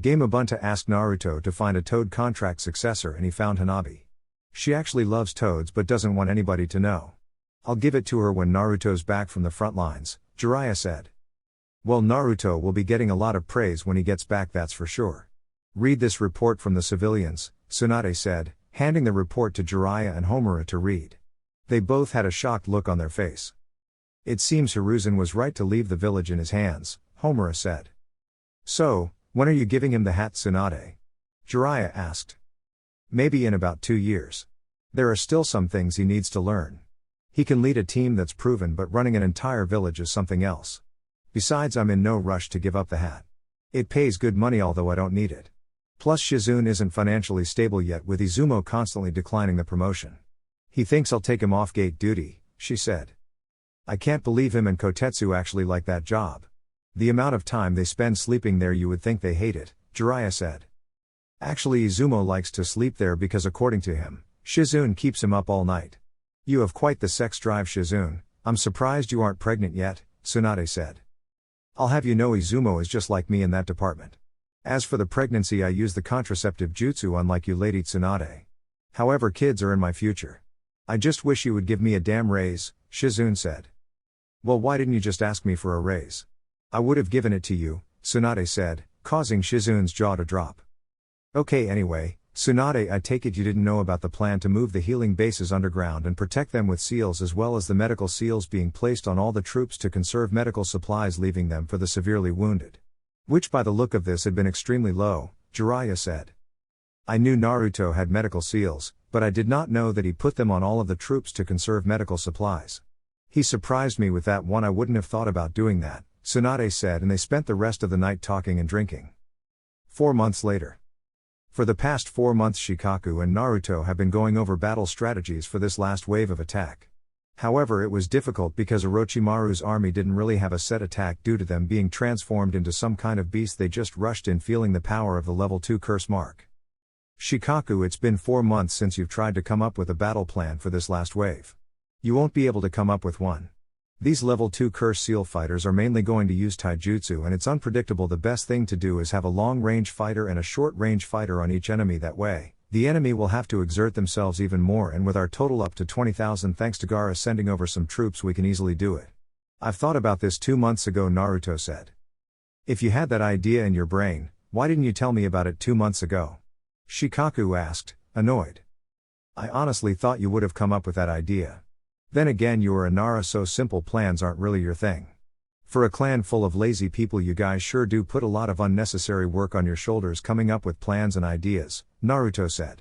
Gamabunta asked Naruto to find a toad contract successor and he found Hanabi. She actually loves toads but doesn't want anybody to know. I'll give it to her when Naruto's back from the front lines, Jiraiya said. Well, Naruto will be getting a lot of praise when he gets back, that's for sure. Read this report from the civilians, Tsunade said, handing the report to Jiraiya and Homura to read. They both had a shocked look on their face. It seems Hiruzen was right to leave the village in his hands, Homura said. So, when are you giving him the hat, Tsunade? Jiraiya asked. Maybe in about 2 years. There are still some things he needs to learn. He can lead a team that's proven, but running an entire village is something else. Besides, I'm in no rush to give up the hat. It pays good money, although I don't need it. Plus Shizune isn't financially stable yet, with Izumo constantly declining the promotion. He thinks I'll take him off gate duty, she said. I can't believe him and Kotetsu actually like that job. The amount of time they spend sleeping there, you would think they hate it, Jiraiya said. Actually, Izumo likes to sleep there because according to him, Shizune keeps him up all night. You have quite the sex drive, Shizune. I'm surprised you aren't pregnant yet, Tsunade said. I'll have you know Izumo is just like me in that department. As for the pregnancy, I use the contraceptive jutsu unlike you, Lady Tsunade. However, kids are in my future. I just wish you would give me a damn raise, Shizune said. Well, why didn't you just ask me for a raise? I would have given it to you, Tsunade said, causing Shizune's jaw to drop. Okay, anyway, Tsunade, I take it you didn't know about the plan to move the healing bases underground and protect them with seals, as well as the medical seals being placed on all the troops to conserve medical supplies, leaving them for the severely wounded. Which by the look of this had been extremely low, Jiraiya said. I knew Naruto had medical seals, but I did not know that he put them on all of the troops to conserve medical supplies. He surprised me with that one. I wouldn't have thought about doing that, Tsunade said, and they spent the rest of the night talking and drinking. 4 months later. For the past 4 months, Shikaku and Naruto have been going over battle strategies for this last wave of attack. However, it was difficult because Orochimaru's army didn't really have a set attack due to them being transformed into some kind of beast. They just rushed in feeling the power of the level 2 curse mark. Shikaku, it's been 4 months since you've tried to come up with a battle plan for this last wave. You won't be able to come up with one. These level 2 curse seal fighters are mainly going to use taijutsu and it's unpredictable. The best thing to do is have a long-range fighter and a short-range fighter on each enemy. That way, the enemy will have to exert themselves even more, and with our total up to 20,000 thanks to Gaara sending over some troops, we can easily do it. I've thought about this 2 months ago, Naruto said. If you had that idea in your brain, why didn't you tell me about it 2 months ago? Shikaku asked, annoyed. I honestly thought you would have come up with that idea. Then again, you are a Nara, so simple plans aren't really your thing. For a clan full of lazy people, you guys sure do put a lot of unnecessary work on your shoulders coming up with plans and ideas, Naruto said.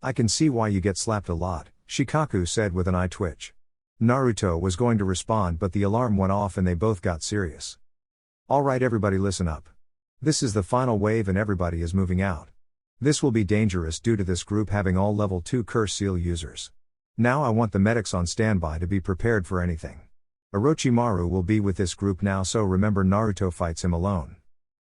I can see why you get slapped a lot, Shikaku said with an eye twitch. Naruto was going to respond, but the alarm went off and they both got serious. Alright, everybody listen up. This is the final wave and everybody is moving out. This will be dangerous due to this group having all level 2 curse seal users. Now I want the medics on standby to be prepared for anything. Orochimaru will be with this group now, so remember Naruto fights him alone.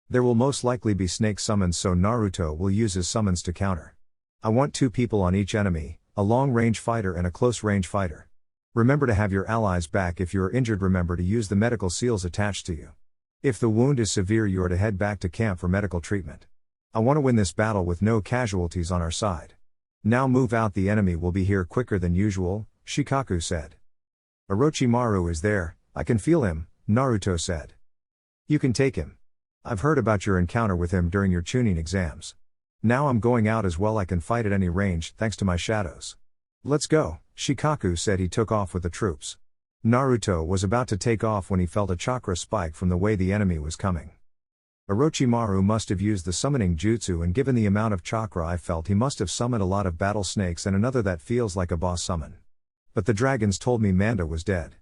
There will most likely be snake summons, so Naruto will use his summons to counter. I want 2 people on each enemy, a long-range fighter and a close-range fighter. Remember to have your allies back. If you are injured, remember to use the medical seals attached to you. If the wound is severe, you are to head back to camp for medical treatment. I want to win this battle with no casualties on our side. Now move out, the enemy will be here quicker than usual, Shikaku said. Orochimaru is there, I can feel him, Naruto said. You can take him. I've heard about your encounter with him during your Chunin exams. Now I'm going out as well. I can fight at any range thanks to my shadows. Let's go, Shikaku said. He took off with the troops. Naruto was about to take off when he felt a chakra spike from the way the enemy was coming. Orochimaru must have used the summoning jutsu, and given the amount of chakra I felt, he must have summoned a lot of battle snakes and another that feels like a boss summon. But the dragons told me Manda was dead.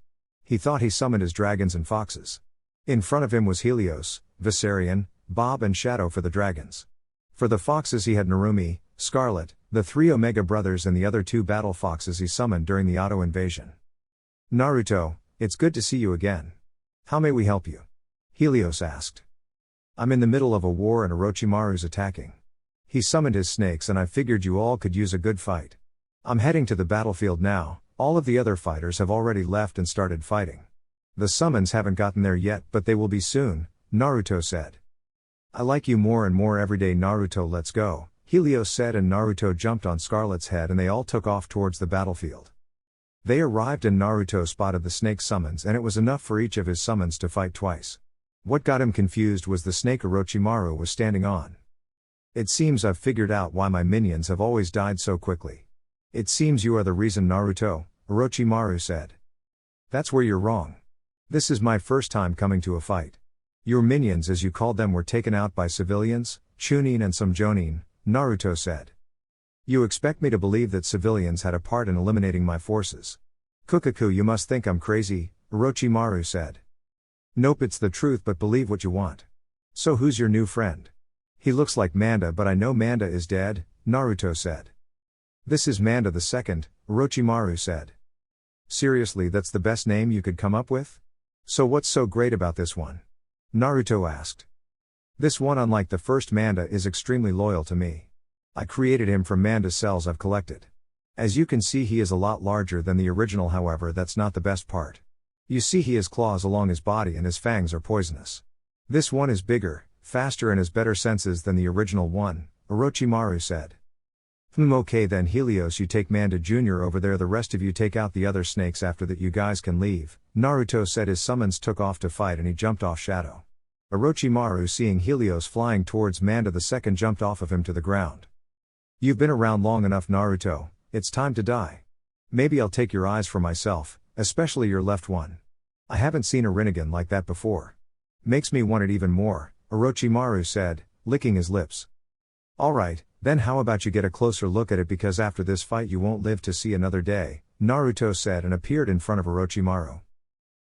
He thought he summoned his dragons and foxes. In front of him was Helios, Viserion, Bob and Shadow for the dragons. For the foxes he had Narumi, Scarlet, the 3 Omega brothers and the other 2 battle foxes he summoned during the Auto invasion. Naruto, it's good to see you again. How may we help you? Helios asked. I'm in the middle of a war and Orochimaru's attacking. He summoned his snakes and I figured you all could use a good fight. I'm heading to the battlefield now. All of the other fighters have already left and started fighting. The summons haven't gotten there yet, but they will be soon, Naruto said. I like you more and more every day, Naruto. Let's go, Helios said, and Naruto jumped on Scarlet's head and they all took off towards the battlefield. They arrived and Naruto spotted the snake summons, and it was enough for each of his summons to fight twice. What got him confused was the snake Orochimaru was standing on. It seems I've figured out why my minions have always died so quickly. It seems you are the reason, Naruto, Orochimaru said. That's where you're wrong. This is my first time coming to a fight. Your minions, as you called them, were taken out by civilians, Chunin and some Jonin, Naruto said. You expect me to believe that civilians had a part in eliminating my forces? Kukaku, you must think I'm crazy, Orochimaru said. Nope, it's the truth, but believe what you want. So who's your new friend? He looks like Manda, but I know Manda is dead, Naruto said. This is Manda the Second, Orochimaru said. Seriously, that's the best name you could come up with? So what's so great about this one? Naruto asked. This one, unlike the first Manda, is extremely loyal to me. I created him from Manda cells I've collected. As you can see, he is a lot larger than the original, however that's not the best part. You see, he has claws along his body and his fangs are poisonous. This one is bigger, faster and has better senses than the original one, Orochimaru said. Okay then, Helios, you take Manda Jr. over there, the rest of you take out the other snakes. After that you guys can leave, Naruto said. His summons took off to fight and he jumped off Shadow. Orochimaru, seeing Helios flying towards Manda the Second, jumped off of him to the ground. You've been around long enough, Naruto, it's time to die. Maybe I'll take your eyes for myself, especially your left one. I haven't seen a Rinnegan like that before. Makes me want it even more, Orochimaru said, licking his lips. Alright, then how about you get a closer look at it, because after this fight you won't live to see another day, Naruto said, and appeared in front of Orochimaru.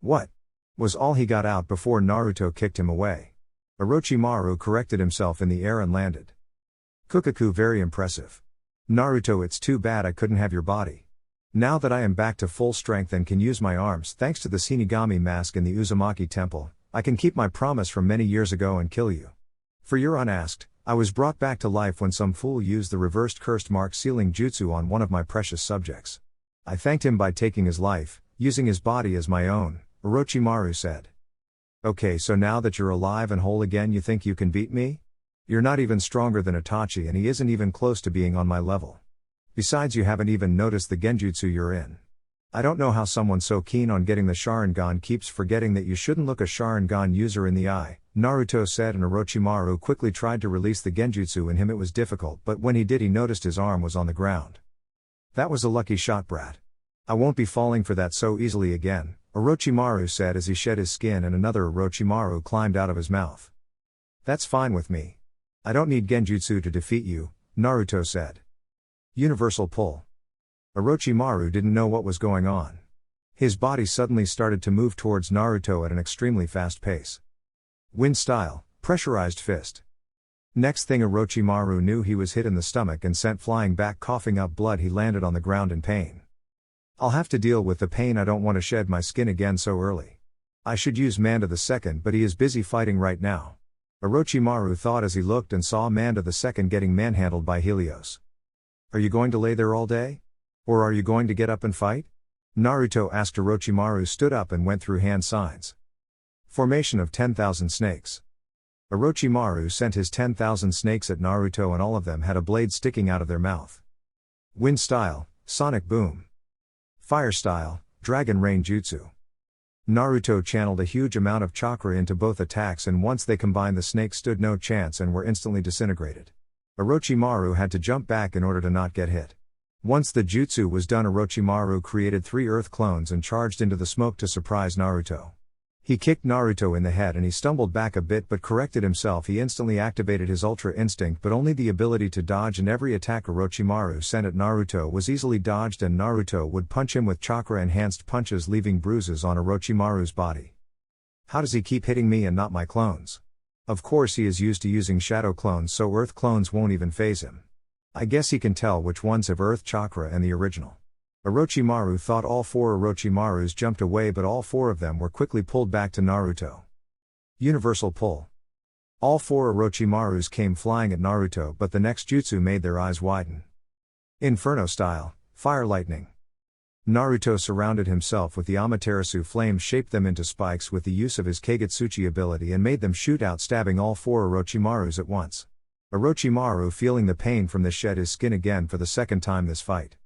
What? Was all he got out before Naruto kicked him away. Orochimaru corrected himself in the air and landed. Kukaku, very impressive. Naruto, it's too bad I couldn't have your body. Now that I am back to full strength and can use my arms thanks to the Shinigami mask in the Uzumaki temple, I can keep my promise from many years ago and kill you. For your unasked, I was brought back to life when some fool used the reversed cursed mark sealing jutsu on one of my precious subjects. I thanked him by taking his life, using his body as my own, Orochimaru said. Okay, so now that you're alive and whole again, you think you can beat me? You're not even stronger than Itachi, and he isn't even close to being on my level. Besides, you haven't even noticed the genjutsu you're in. I don't know how someone so keen on getting the Sharingan keeps forgetting that you shouldn't look a Sharingan user in the eye, Naruto said, and Orochimaru quickly tried to release the genjutsu in him. It was difficult, but when he did, he noticed his arm was on the ground. That was a lucky shot, brat. I won't be falling for that so easily again, Orochimaru said as he shed his skin and another Orochimaru climbed out of his mouth. That's fine with me. I don't need genjutsu to defeat you, Naruto said. Universal pull. Orochimaru didn't know what was going on. His body suddenly started to move towards Naruto at an extremely fast pace. Wind style, pressurized fist. Next thing Orochimaru knew, he was hit in the stomach and sent flying back, coughing up blood. He landed on the ground in pain. I'll have to deal with the pain. I don't want to shed my skin again so early. I should use Manda the Second, but he is busy fighting right now, Orochimaru thought as he looked and saw Manda the Second getting manhandled by Helios. Are you going to lay there all day? Or are you going to get up and fight? Naruto asked. Orochimaru stood up and went through hand signs. Formation of 10,000 snakes. Orochimaru sent his 10,000 snakes at Naruto, and all of them had a blade sticking out of their mouth. Wind style, sonic boom. Fire style, dragon rain jutsu. Naruto channeled a huge amount of chakra into both attacks, and once they combined, the snakes stood no chance and were instantly disintegrated. Orochimaru had to jump back in order to not get hit. Once the jutsu was done, Orochimaru created 3 earth clones and charged into the smoke to surprise Naruto. He kicked Naruto in the head and he stumbled back a bit but corrected himself. He instantly activated his Ultra Instinct, but only the ability to dodge, and every attack Orochimaru sent at Naruto was easily dodged, and Naruto would punch him with chakra-enhanced punches, leaving bruises on Orochimaru's body. How does he keep hitting me and not my clones? Of course, he is used to using shadow clones, so earth clones won't even faze him. I guess he can tell which ones have Earth Chakra and the original. Orochimaru thought all 4 Orochimarus jumped away, but all 4 of them were quickly pulled back to Naruto. Universal Pull. All 4 Orochimarus came flying at Naruto, but the next jutsu made their eyes widen. Inferno Style, Fire Lightning. Naruto surrounded himself with the Amaterasu flame, shaped them into spikes with the use of his Kagetsuchi ability, and made them shoot out, stabbing all 4 Orochimarus at once. Orochimaru, feeling the pain from this, shed his skin again for the second time this fight.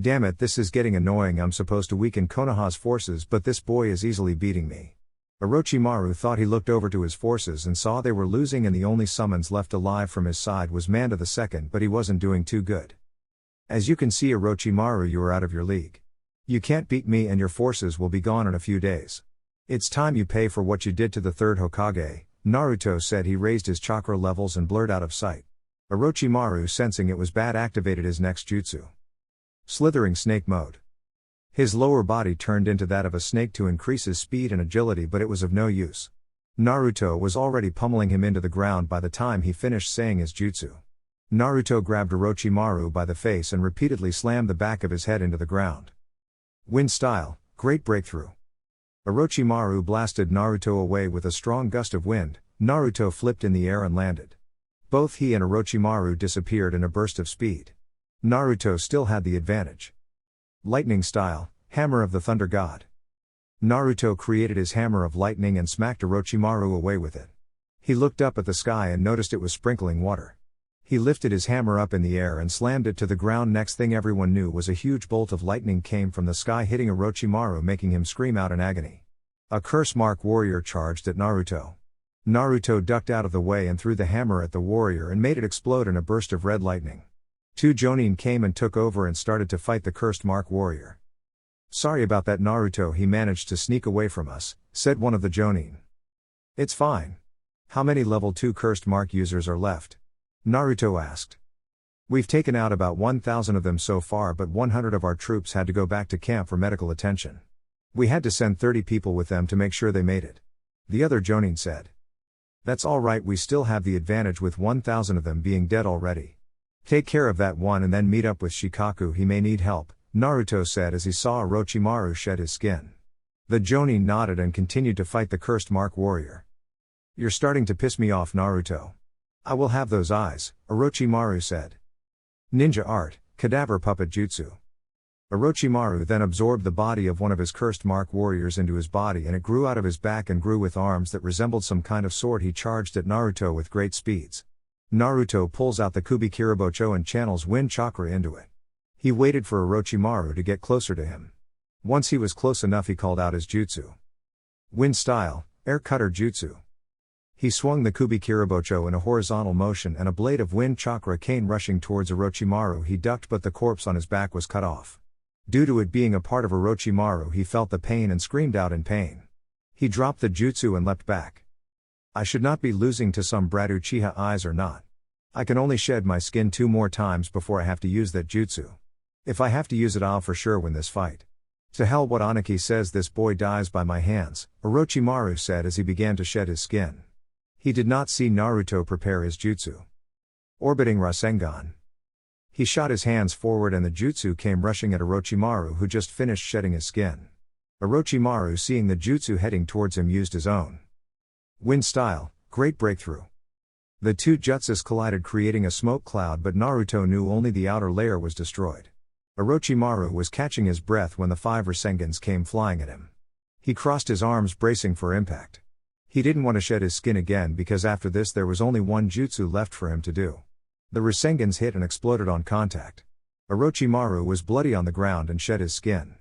Damn it, this is getting annoying. I'm supposed to weaken Konoha's forces, but this boy is easily beating me. Orochimaru thought. He looked over to his forces and saw they were losing, and the only summons left alive from his side was Manda II, but he wasn't doing too good. As you can see, Orochimaru, you are out of your league. You can't beat me, and your forces will be gone in a few days. It's time you pay for what you did to the 3rd Hokage, Naruto said. He raised his chakra levels and blurred out of sight. Orochimaru, sensing it was bad, activated his next jutsu. Slithering Snake Mode. His lower body turned into that of a snake to increase his speed and agility, but it was of no use. Naruto was already pummeling him into the ground by the time he finished saying his jutsu. Naruto grabbed Orochimaru by the face and repeatedly slammed the back of his head into the ground. Wind Style, Great Breakthrough. Orochimaru blasted Naruto away with a strong gust of wind. Naruto flipped in the air and landed. Both he and Orochimaru disappeared in a burst of speed. Naruto still had the advantage. Lightning Style, Hammer of the Thunder God. Naruto created his hammer of lightning and smacked Orochimaru away with it. He looked up at the sky and noticed it was sprinkling water. He lifted his hammer up in the air and slammed it to the ground. Next thing everyone knew was a huge bolt of lightning came from the sky, hitting Orochimaru, making him scream out in agony. A curse mark warrior charged at Naruto. Naruto ducked out of the way and threw the hammer at the warrior and made it explode in a burst of red lightning. 2 Jonin came and took over and started to fight the cursed mark warrior. Sorry about that, Naruto, he managed to sneak away from us, said one of the Jonin. It's fine. How many level 2 cursed mark users are left? Naruto asked. We've taken out about 1,000 of them so far, but 100 of our troops had to go back to camp for medical attention. We had to send 30 people with them to make sure they made it. The other Jonin said. That's alright, we still have the advantage with 1,000 of them being dead already. Take care of that one and then meet up with Shikaku, he may need help, Naruto said as he saw Orochimaru shed his skin. The Jonin nodded and continued to fight the cursed mark warrior. You're starting to piss me off, Naruto. I will have those eyes, Orochimaru said. Ninja Art, Cadaver Puppet Jutsu. Orochimaru then absorbed the body of one of his cursed mark warriors into his body, and it grew out of his back and grew with arms that resembled some kind of sword. He charged at Naruto with great speeds. Naruto pulls out the Kubikirabocho and channels wind chakra into it. He waited for Orochimaru to get closer to him. Once he was close enough, he called out his jutsu. Wind Style, Air Cutter Jutsu. He swung the Kubikirabocho in a horizontal motion and a blade of wind chakra came rushing towards Orochimaru. He ducked, but the corpse on his back was cut off. Due to it being a part of Orochimaru, he felt the pain and screamed out in pain. He dropped the jutsu and leapt back. I should not be losing to some brat Uchiha, eyes or not. I can only shed my skin 2 more times before I have to use that jutsu. If I have to use it, I'll for sure win this fight. To hell what Aniki says, this boy dies by my hands, Orochimaru said as he began to shed his skin. He did not see Naruto prepare his jutsu. Orbiting Rasengan. He shot his hands forward and the jutsu came rushing at Orochimaru, who just finished shedding his skin. Orochimaru, seeing the jutsu heading towards him, used his own. Wind Style, Great Breakthrough. The 2 jutsus collided, creating a smoke cloud, but Naruto knew only the outer layer was destroyed. Orochimaru was catching his breath when the 5 Rasengans came flying at him. He crossed his arms, bracing for impact. He didn't want to shed his skin again because after this there was only one jutsu left for him to do. The Rasengans hit and exploded on contact. Orochimaru was bloody on the ground and shed his skin.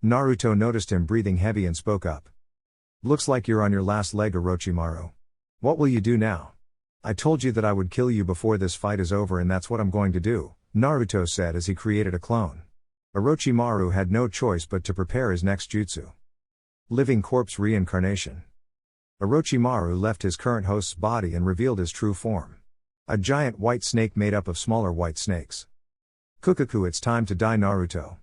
Naruto noticed him breathing heavy and spoke up. Looks like you're on your last leg, Orochimaru. What will you do now? I told you that I would kill you before this fight is over, and that's what I'm going to do, Naruto said as he created a clone. Orochimaru had no choice but to prepare his next jutsu. Living Corpse Reincarnation. Orochimaru left his current host's body and revealed his true form. A giant white snake made up of smaller white snakes. Kukaku, it's time to die, Naruto.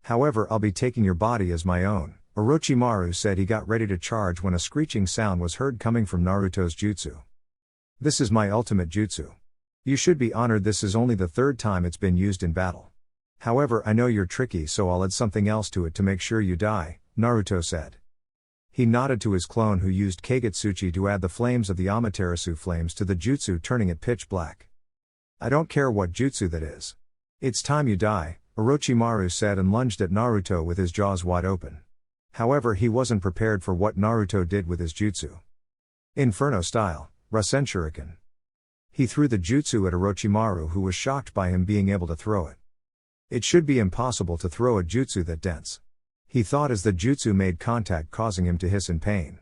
However, I'll be taking your body as my own, Orochimaru said. He got ready to charge when a screeching sound was heard coming from Naruto's jutsu. This is my ultimate jutsu. You should be honored, this is only the third time it's been used in battle. However, I know you're tricky, so I'll add something else to it to make sure you die, Naruto said. He nodded to his clone who used Kagetsuchi to add the flames of the Amaterasu flames to the jutsu, turning it pitch black. I don't care what jutsu that is. It's time you die, Orochimaru said and lunged at Naruto with his jaws wide open. However, he wasn't prepared for what Naruto did with his jutsu. Inferno style, Rasen Shuriken. He threw the jutsu at Orochimaru, who was shocked by him being able to throw it. It should be impossible to throw a jutsu that dense. He thought as the jutsu made contact, causing him to hiss in pain.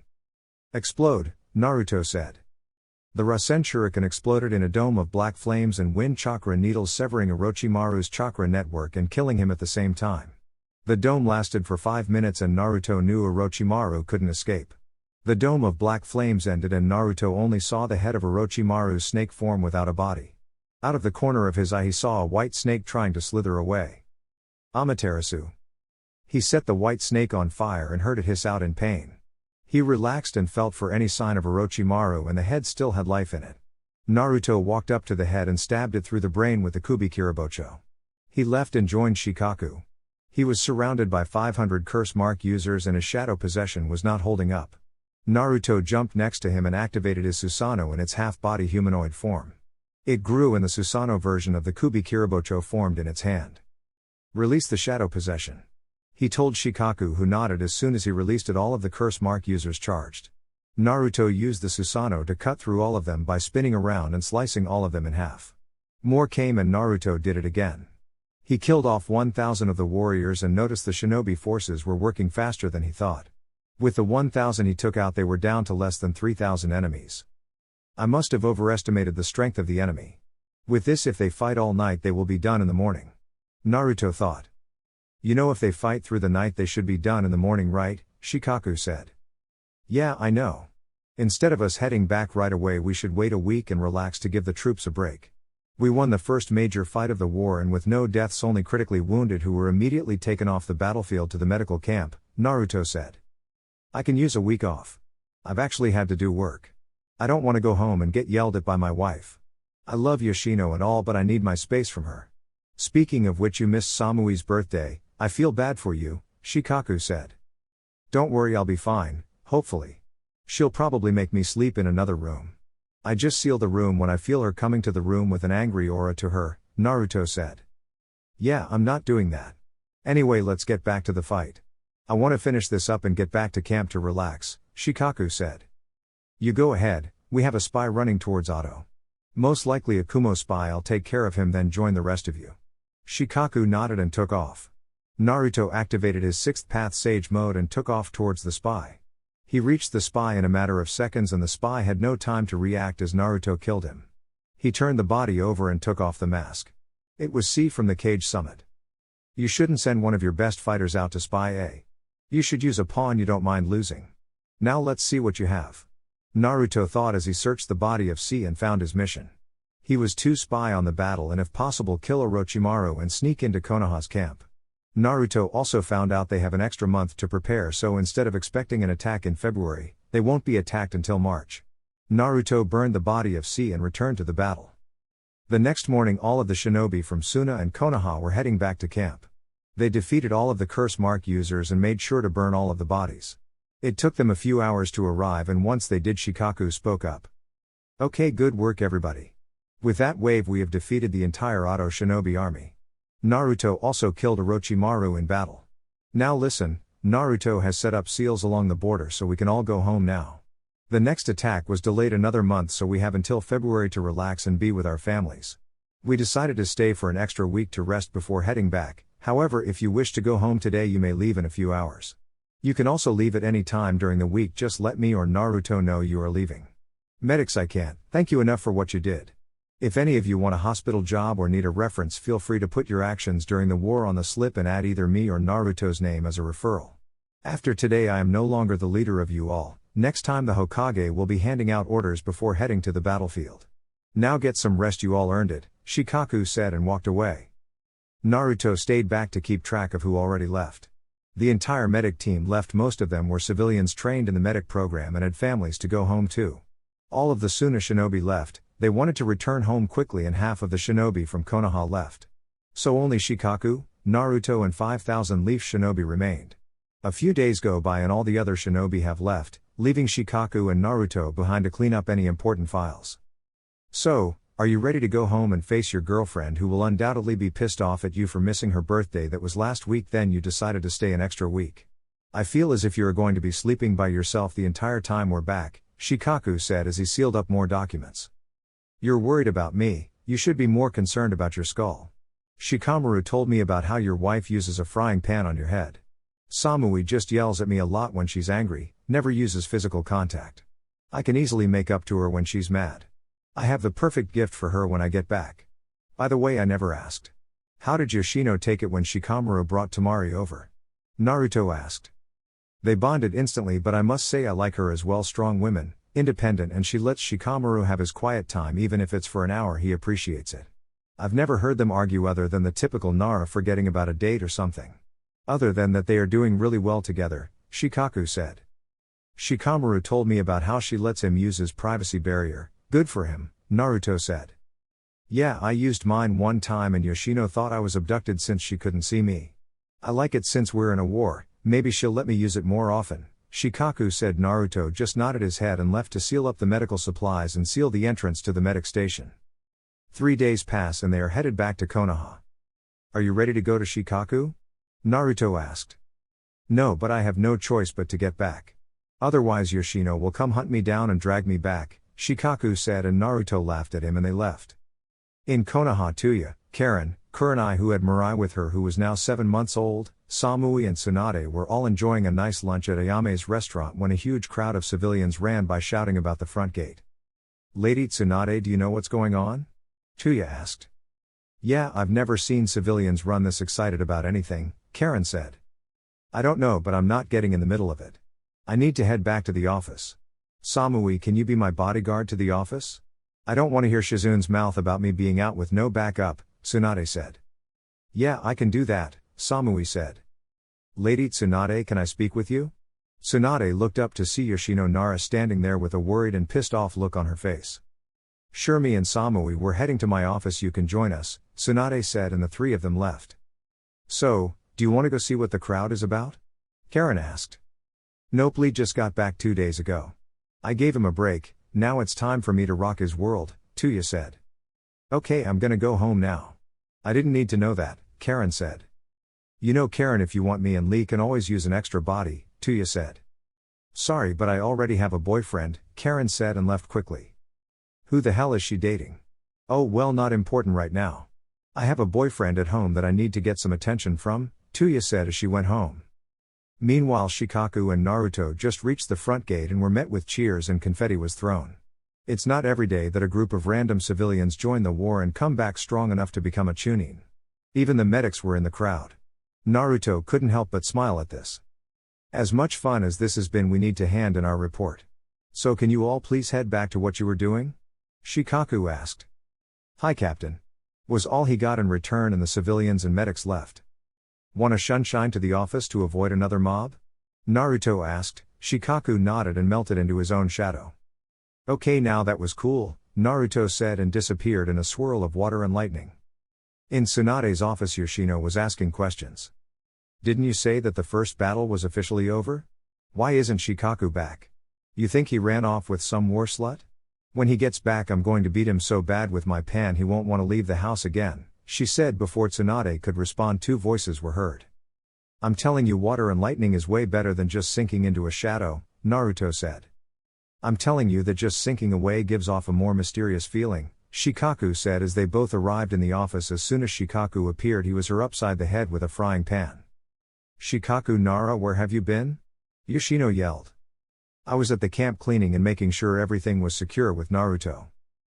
Explode, Naruto said. The Rasen Shuriken exploded in a dome of black flames and wind chakra needles, severing Orochimaru's chakra network and killing him at the same time. The dome lasted for 5 minutes and Naruto knew Orochimaru couldn't escape. The dome of black flames ended and Naruto only saw the head of Orochimaru's snake form without a body. Out of the corner of his eye he saw a white snake trying to slither away. Amaterasu. He set the white snake on fire and heard it hiss out in pain. He relaxed and felt for any sign of Orochimaru, and the head still had life in it. Naruto walked up to the head and stabbed it through the brain with the Kubikirabocho. He left and joined Shikaku. He was surrounded by 500 curse mark users and his shadow possession was not holding up. Naruto jumped next to him and activated his Susanoo in its half-body humanoid form. It grew and the Susanoo version of the Kubikirabocho formed in its hand. Release the shadow possession. He told Shikaku, who nodded as soon as he released it. All of the curse mark users charged. Naruto used the Susanoo to cut through all of them by spinning around and slicing all of them in half. More came and Naruto did it again. He killed off 1,000 of the warriors and noticed the shinobi forces were working faster than he thought. With the 1,000 he took out, they were down to less than 3,000 enemies. I must have overestimated the strength of the enemy. With this, if they fight all night they will be done in the morning. Naruto thought. You know, if they fight through the night they should be done in the morning, right? Shikaku said. Yeah, I know. Instead of us heading back right away we should wait a week and relax to give the troops a break. We won the first major fight of the war and with no deaths, only critically wounded who were immediately taken off the battlefield to the medical camp, Naruto said. I can use a week off. I've actually had to do work. I don't want to go home and get yelled at by my wife. I love Yoshino and all, but I need my space from her. Speaking of which, you missed Samui's birthday. I feel bad for you, Shikaku said. Don't worry, I'll be fine, hopefully. She'll probably make me sleep in another room. I just seal the room when I feel her coming to the room with an angry aura to her, Naruto said. Yeah, I'm not doing that. Anyway, let's get back to the fight. I want to finish this up and get back to camp to relax, Shikaku said. You go ahead, we have a spy running towards Oto. Most likely a Kumo spy, I'll take care of him then join the rest of you. Shikaku nodded and took off. Naruto activated his 6th path Sage mode and took off towards the spy. He reached the spy in a matter of seconds and the spy had no time to react as Naruto killed him. He turned the body over and took off the mask. It was C from the Cage Summit. You shouldn't send one of your best fighters out to spy A. You should use a pawn you don't mind losing. Now let's see what you have. Naruto thought as he searched the body of C and found his mission. He was to spy on the battle and if possible kill Orochimaru and sneak into Konoha's camp. Naruto also found out they have an extra month to prepare, so instead of expecting an attack in February, they won't be attacked until March. Naruto burned the body of C and returned to the battle. The next morning all of the shinobi from Suna and Konoha were heading back to camp. They defeated all of the curse mark users and made sure to burn all of the bodies. It took them a few hours to arrive and once they did, Shikaku spoke up. Okay, good work everybody. With that wave we have defeated the entire Oto shinobi army. Naruto also killed Orochimaru in battle. Now listen, Naruto has set up seals along the border so we can all go home now. The next attack was delayed another month, so we have until February to relax and be with our families. We decided to stay for an extra week to rest before heading back. However, if you wish to go home today you may leave in a few hours. You can also leave at any time during the week, just let me or Naruto know you are leaving. Medics, I can't thank you enough for what you did. If any of you want a hospital job or need a reference, feel free to put your actions during the war on the slip and add either me or Naruto's name as a referral. After today I am no longer the leader of you all. Next time the Hokage will be handing out orders before heading to the battlefield. Now get some rest, you all earned it, Shikaku said and walked away. Naruto stayed back to keep track of who already left. The entire medic team left. Most of them were civilians trained in the medic program and had families to go home to. All of the Suna shinobi left, they wanted to return home quickly and half of the shinobi from Konoha left. So only Shikaku, Naruto and 5,000 Leaf Shinobi remained. A few days go by and all the other shinobi have left, leaving Shikaku and Naruto behind to clean up any important files. So, are you ready to go home and face your girlfriend who will undoubtedly be pissed off at you for missing her birthday that was last week? Then you decided to stay an extra week. I feel as if you are going to be sleeping by yourself the entire time we're back, Shikaku said as he sealed up more documents. You're worried about me, you should be more concerned about your skull. Shikamaru told me about how your wife uses a frying pan on your head. Samui just yells at me a lot when she's angry, never uses physical contact. I can easily make up to her when she's mad. I have the perfect gift for her when I get back. By the way, I never asked. How did Yoshino take it when Shikamaru brought Temari over? Naruto asked. They bonded instantly, but I must say I like her as well. Strong women, independent, and she lets Shikamaru have his quiet time even if it's for an hour. He appreciates it. I've never heard them argue other than the typical Nara forgetting about a date or something. Other than that, they are doing really well together, Shikaku said. Shikamaru told me about how she lets him use his privacy barrier. Good for him, Naruto said. Yeah, I used mine one time and Yoshino thought I was abducted since she couldn't see me. I like it since we're in a war, maybe she'll let me use it more often, Shikaku said. Naruto just nodded his head and left to seal up the medical supplies and seal the entrance to the medic station. 3 days pass and they are headed back to Konoha. Are you ready to go to Shikaku? Naruto asked. No, but I have no choice but to get back. Otherwise Yoshino will come hunt me down and drag me back, Shikaku said, and Naruto laughed at him and they left. In Konoha, Tuya, Karen, Kurenai, who had Mirai with her who was now 7 months old, Samui and Tsunade were all enjoying a nice lunch at Ayame's restaurant when a huge crowd of civilians ran by shouting about the front gate. Lady Tsunade, do you know what's going on? Tuya asked. Yeah, I've never seen civilians run this excited about anything, Karen said. I don't know, but I'm not getting in the middle of it. I need to head back to the office. Samui, can you be my bodyguard to the office? I don't want to hear Shizune's mouth about me being out with no backup, Tsunade said. Yeah, I can do that, Samui said. Lady Tsunade, can I speak with you? Tsunade looked up to see Yoshino Nara standing there with a worried and pissed off look on her face. Sure, me and Samui were heading to my office. You can join us, Tsunade said, and the three of them left. So, do you want to go see what the crowd is about? Karen asked. Nope, Lee just got back 2 days ago. I gave him a break, now it's time for me to rock his world, Tuya said. Okay, I'm gonna go home now. I didn't need to know that, Karen said. You know, Karen, if you want, me and Lee can always use an extra body, Tuya said. Sorry, but I already have a boyfriend, Karen said and left quickly. Who the hell is she dating? Oh well, not important right now. I have a boyfriend at home that I need to get some attention from, Tuya said as she went home. Meanwhile, Shikaku and Naruto just reached the front gate and were met with cheers and confetti was thrown. It's not every day that a group of random civilians join the war and come back strong enough to become a chunin. Even the medics were in the crowd. Naruto couldn't help but smile at this. As much fun as this has been, we need to hand in our report. So can you all please head back to what you were doing? Shikaku asked. Hi, Captain. Was all he got in return, and the civilians and medics left. Want a shunshine to the office to avoid another mob? Naruto asked. Shikaku nodded and melted into his own shadow. Okay, now that was cool, Naruto said and disappeared in a swirl of water and lightning. In Tsunade's office, Yoshino was asking questions. Didn't you say that the first battle was officially over? Why isn't Shikaku back? You think he ran off with some war slut? When he gets back, I'm going to beat him so bad with my pan he won't want to leave the house again, she said. Before Tsunade could respond, two voices were heard. I'm telling you, water and lightning is way better than just sinking into a shadow, Naruto said. I'm telling you that just sinking away gives off a more mysterious feeling, Shikaku said as they both arrived in the office. As soon as Shikaku appeared, he was her upside the head with a frying pan. Shikaku, Nara, where have you been? Yoshino yelled. I was at the camp cleaning and making sure everything was secure with Naruto.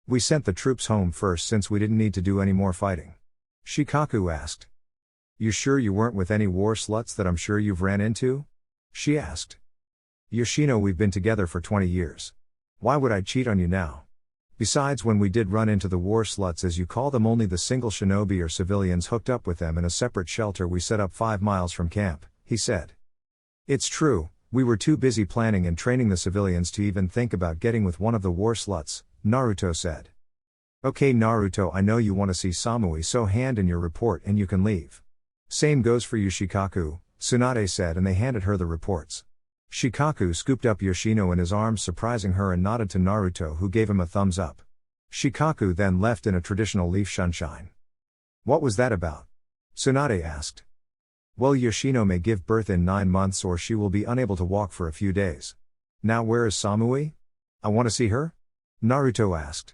We sent the troops home first since we didn't need to do any more fighting. Shikaku asked. You sure you weren't with any war sluts that I'm sure you've ran into? She asked. Yoshino, we've been together for 20 years. Why would I cheat on you now? Besides, when we did run into the war sluts, as you call them, only the single shinobi or civilians hooked up with them in a separate shelter we set up 5 miles from camp, he said. It's true, we were too busy planning and training the civilians to even think about getting with one of the war sluts, Naruto said. Okay Naruto, I know you want to see Samui, so hand in your report and you can leave. Same goes for you Shikaku, Tsunade said, and they handed her the reports. Shikaku scooped up Yoshino in his arms, surprising her, and nodded to Naruto, who gave him a thumbs up. Shikaku then left in a traditional leaf sunshine. What was that about? Tsunade asked. Well, Yoshino may give birth in 9 months, or she will be unable to walk for a few days. Now where is Samui? I want to see her? Naruto asked.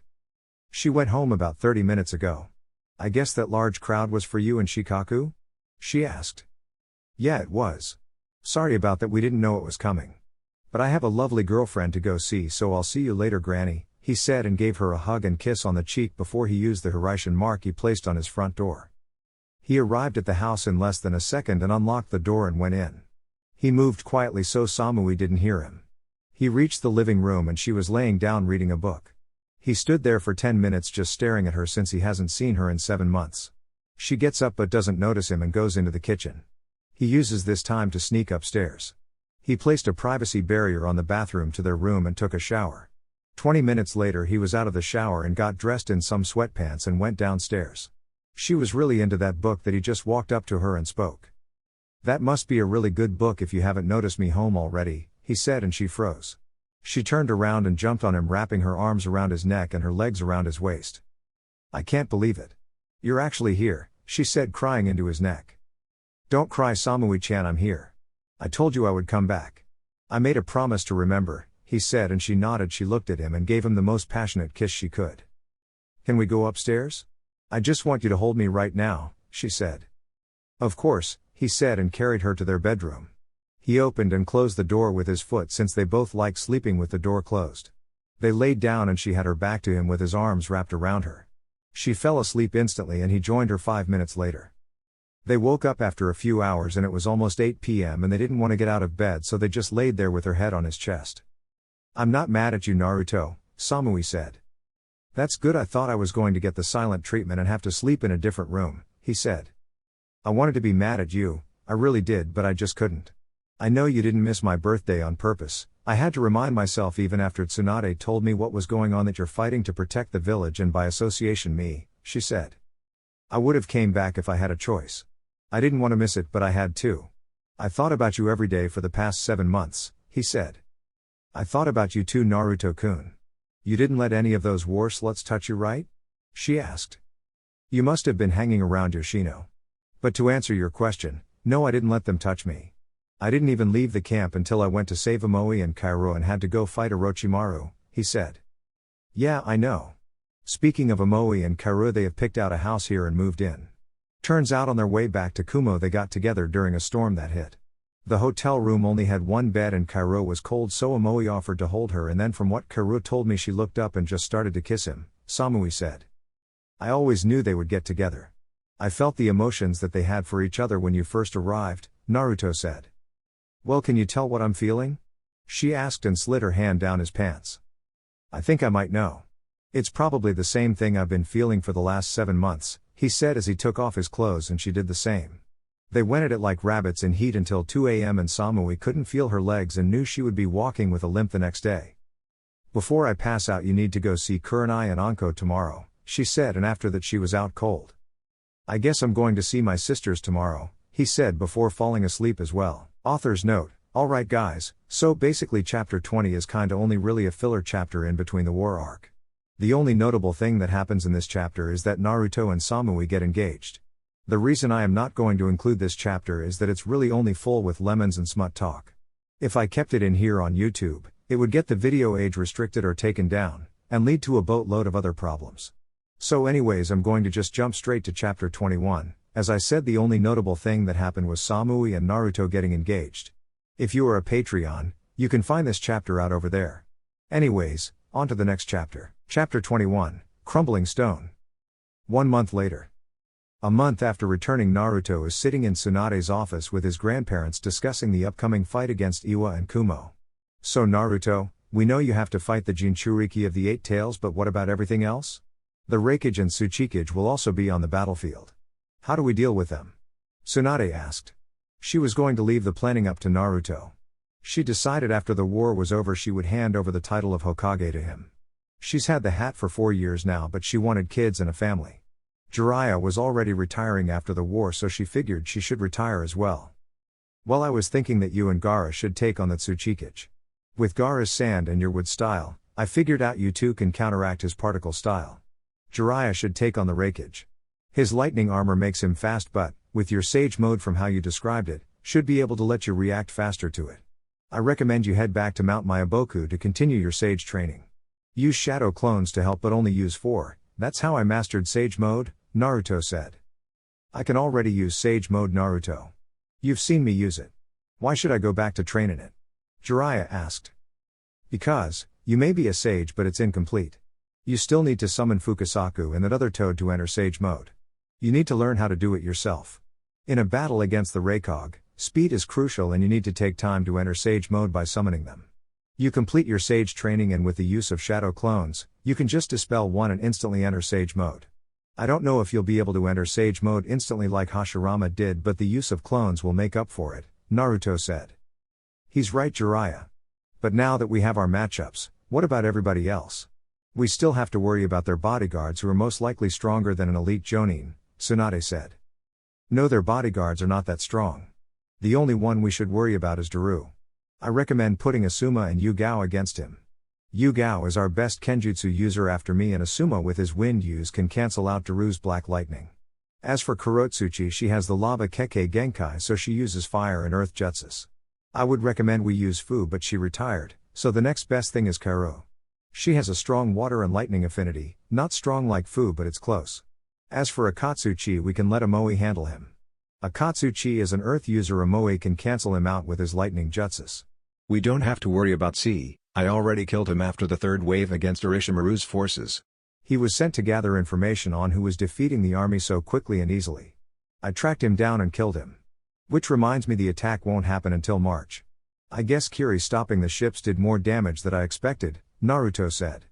She went home about 30 minutes ago. I guess that large crowd was for you and Shikaku? She asked. Yeah, it was. Sorry about that, we didn't know it was coming. But I have a lovely girlfriend to go see, so I'll see you later, Granny, he said, and gave her a hug and kiss on the cheek before he used the Hiraishin mark he placed on his front door. He arrived at the house in less than a second and unlocked the door and went in. He moved quietly so Samui didn't hear him. He reached the living room and she was laying down reading a book. He stood there for 10 minutes just staring at her since he hasn't seen her in 7 months. She gets up but doesn't notice him and goes into the kitchen. He uses this time to sneak upstairs. He placed a privacy barrier on the bathroom to their room and took a shower. 20 minutes later he was out of the shower and got dressed in some sweatpants and went downstairs. She was really into that book that he just walked up to her and spoke. That must be a really good book if you haven't noticed me home already, he said, and she froze. She turned around and jumped on him, wrapping her arms around his neck and her legs around his waist. I can't believe it. You're actually here, she said, crying into his neck. Don't cry Samui-chan, I'm here. I told you I would come back. I made a promise to remember, he said, and she nodded. She looked at him and gave him the most passionate kiss she could. Can we go upstairs? I just want you to hold me right now, she said. Of course, he said, and carried her to their bedroom. He opened and closed the door with his foot since they both like sleeping with the door closed. They laid down and she had her back to him with his arms wrapped around her. She fell asleep instantly and he joined her 5 minutes later. They woke up after a few hours and it was almost 8 p.m. and they didn't want to get out of bed, so they just laid there with her head on his chest. I'm not mad at you, Naruto, Samui said. That's good, I thought I was going to get the silent treatment and have to sleep in a different room, he said. I wanted to be mad at you, I really did, but I just couldn't. I know you didn't miss my birthday on purpose. I had to remind myself even after Tsunade told me what was going on that you're fighting to protect the village and by association me, she said. I would have came back if I had a choice. I didn't want to miss it, but I had to. I thought about you every day for the past 7 months, he said. I thought about you too, Naruto-kun. You didn't let any of those war sluts touch you, right? She asked. You must have been hanging around Yoshino. But to answer your question, no, I didn't let them touch me. I didn't even leave the camp until I went to save Omoi and Kairo and had to go fight Orochimaru, he said. Yeah, I know. Speaking of Omoi and Kairo, they have picked out a house here and moved in. Turns out on their way back to Kumo they got together during a storm that hit. The hotel room only had one bed and Kairo was cold, so Omoi offered to hold her, and then from what Kairo told me she looked up and just started to kiss him, Samui said. I always knew they would get together. I felt the emotions that they had for each other when you first arrived, Naruto said. Well, can you tell what I'm feeling? She asked and slid her hand down his pants. I think I might know. It's probably the same thing I've been feeling for the last 7 months, he said as he took off his clothes, and she did the same. They went at it like rabbits in heat until 2 a.m. and Samui couldn't feel her legs and knew she would be walking with a limp the next day. Before I pass out you need to go see Kurenai and Anko tomorrow, she said, and after that she was out cold. I guess I'm going to see my sisters tomorrow, he said before falling asleep as well. Author's note, alright guys, so basically chapter 20 is kinda only really a filler chapter in between the war arc. The only notable thing that happens in this chapter is that Naruto and Samui get engaged. The reason I am not going to include this chapter is that it's really only full with lemons and smut talk. If I kept it in here on YouTube, it would get the video age restricted or taken down, and lead to a boatload of other problems. So anyways, I'm going to just jump straight to chapter 21. As I said, the only notable thing that happened was Samui and Naruto getting engaged. If you are a Patreon, you can find this chapter out over there. Anyways, on to the next chapter. Chapter 21, Crumbling Stone. 1 month later. A month after returning, Naruto is sitting in Tsunade's office with his grandparents discussing the upcoming fight against Iwa and Kumo. So Naruto, we know you have to fight the Jinchuriki of the 8 Tails, but what about everything else? The Raikage and Tsuchikage will also be on the battlefield. How do we deal with them? Tsunade asked. She was going to leave the planning up to Naruto. She decided after the war was over she would hand over the title of Hokage to him. She's had the hat for 4 years now, but she wanted kids and a family. Jiraiya was already retiring after the war, so she figured she should retire as well. Well, I was thinking that you and Gaara should take on the Tsuchikage. With Gaara's sand and your wood style, I figured out you two can counteract his particle style. Jiraiya should take on the Raikage. His lightning armor makes him fast, but, with your Sage mode from how you described it, should be able to let you react faster to it. I recommend you head back to Mount Myaboku to continue your Sage training. Use shadow clones to help, but only use 4, that's how I mastered Sage mode, Naruto said. I can already use Sage mode, Naruto. You've seen me use it. Why should I go back to train in it? Jiraiya asked. Because, you may be a Sage but it's incomplete. You still need to summon Fukasaku and that other toad to enter Sage mode. You need to learn how to do it yourself. In a battle against the Raikage, speed is crucial and you need to take time to enter Sage mode by summoning them. You complete your Sage training and with the use of shadow clones, you can just dispel one and instantly enter Sage mode. I don't know if you'll be able to enter Sage mode instantly like Hashirama did, but the use of clones will make up for it, Naruto said. He's right, Jiraiya. But now that we have our matchups, what about everybody else? We still have to worry about their bodyguards, who are most likely stronger than an elite Jonin, Tsunade said. No, their bodyguards are not that strong. The only one we should worry about is Daru. I recommend putting Asuma and Yugao against him. Yugao is our best Kenjutsu user after me, and Asuma with his wind use can cancel out Daru's black lightning. As for Kurotsuchi, she has the lava Kekkei Genkai, so she uses fire and earth jutsus. I would recommend we use Fu, but she retired, so the next best thing is Karo. She has a strong water and lightning affinity, not strong like Fu but it's close. As for Akatsuchi, we can let Amoe handle him. Akatsuchi is an earth user, Amoe can cancel him out with his lightning jutsus. We don't have to worry about C, I already killed him after the third wave against Orochimaru's forces. He was sent to gather information on who was defeating the army so quickly and easily. I tracked him down and killed him. Which reminds me, the attack won't happen until March. I guess Kiri stopping the ships did more damage than I expected, Naruto said.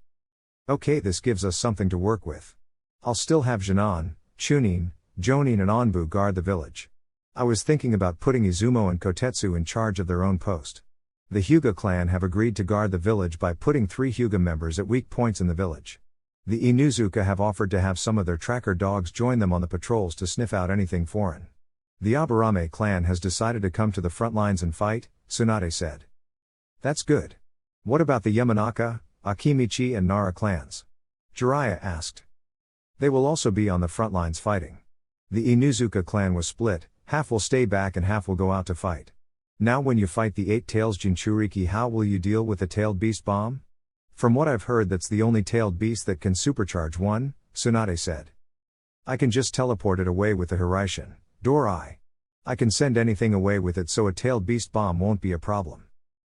Okay, this gives us something to work with. I'll still have Jinan, Chunin, Jonin and Anbu guard the village. I was thinking about putting Izumo and Kotetsu in charge of their own post. The Hyuga clan have agreed to guard the village by putting 3 Hyuga members at weak points in the village. The Inuzuka have offered to have some of their tracker dogs join them on the patrols to sniff out anything foreign. The Aburame clan has decided to come to the front lines and fight, Tsunade said. That's good. What about the Yamanaka, Akimichi and Nara clans? Jiraiya asked. They will also be on the front lines fighting. The Inuzuka clan was split, half will stay back and half will go out to fight. Now when you fight the 8 tails Jinchuriki, how will you deal with the tailed beast bomb? From what I've heard, that's the only tailed beast that can supercharge one, Tsunade said. I can just teleport it away with the Hiraishin, Dorai. I can send anything away with it, so a tailed beast bomb won't be a problem.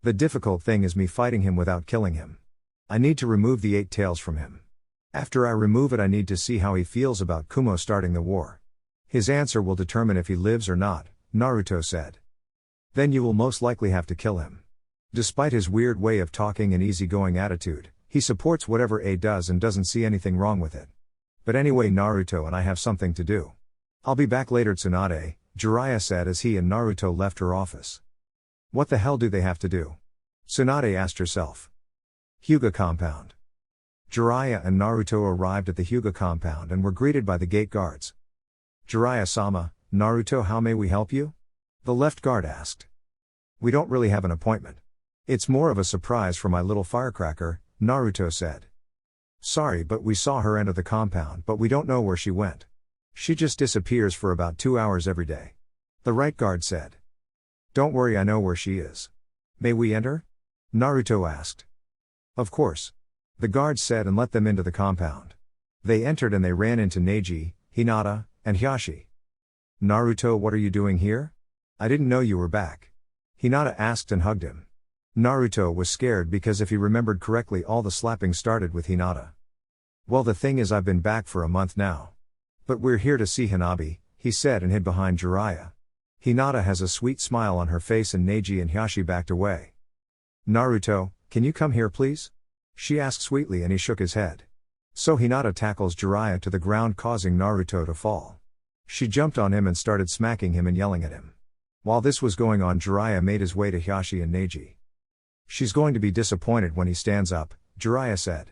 The difficult thing is me fighting him without killing him. I need to remove the 8 tails from him. After I remove it, I need to see how he feels about Kumo starting the war. His answer will determine if he lives or not, Naruto said. Then you will most likely have to kill him. Despite his weird way of talking and easygoing attitude, he supports whatever A does and doesn't see anything wrong with it. But anyway, Naruto and I have something to do. I'll be back later, Tsunade, Jiraiya said as he and Naruto left her office. What the hell do they have to do? Tsunade asked herself. Hyuga compound. Jiraiya and Naruto arrived at the Hyuga compound and were greeted by the gate guards. Jiraiya-sama, Naruto, how may we help you? The left guard asked. We don't really have an appointment. It's more of a surprise for my little firecracker, Naruto said. Sorry, but we saw her enter the compound, but we don't know where she went. She just disappears for about 2 hours every day. The right guard said. Don't worry, I know where she is. May we enter? Naruto asked. Of course. The guard said and let them into the compound. They entered and they ran into Neji, Hinata, and Hiashi. Naruto, what are you doing here? I didn't know you were back. Hinata asked and hugged him. Naruto was scared because if he remembered correctly, all the slapping started with Hinata. Well, the thing is, I've been back for a month now. But we're here to see Hanabi, he said and hid behind Jiraiya. Hinata has a sweet smile on her face and Neji and Hiashi backed away. Naruto, can you come here please? She asked sweetly and he shook his head. So Hinata tackles Jiraiya to the ground, causing Naruto to fall. She jumped on him and started smacking him and yelling at him. While this was going on, Jiraiya made his way to Hiashi and Neji. She's going to be disappointed when he stands up, Jiraiya said.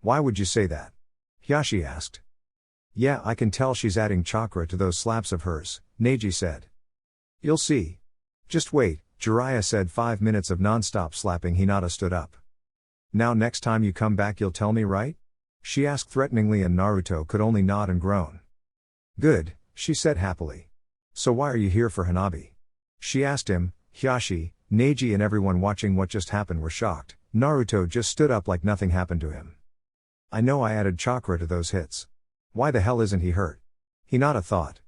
Why would you say that? Hiashi asked. Yeah, I can tell she's adding chakra to those slaps of hers, Neji said. You'll see. Just wait, Jiraiya said. 5 minutes of non-stop slapping. Hinata stood up. Now next time you come back you'll tell me, right? She asked threateningly, and Naruto could only nod and groan. Good, she said happily. So why are you here for Hanabi? She asked him. Hiashi, Neji and everyone watching what just happened were shocked. Naruto just stood up like nothing happened to him. I know I added chakra to those hits. Why the hell isn't he hurt? Hinata thought.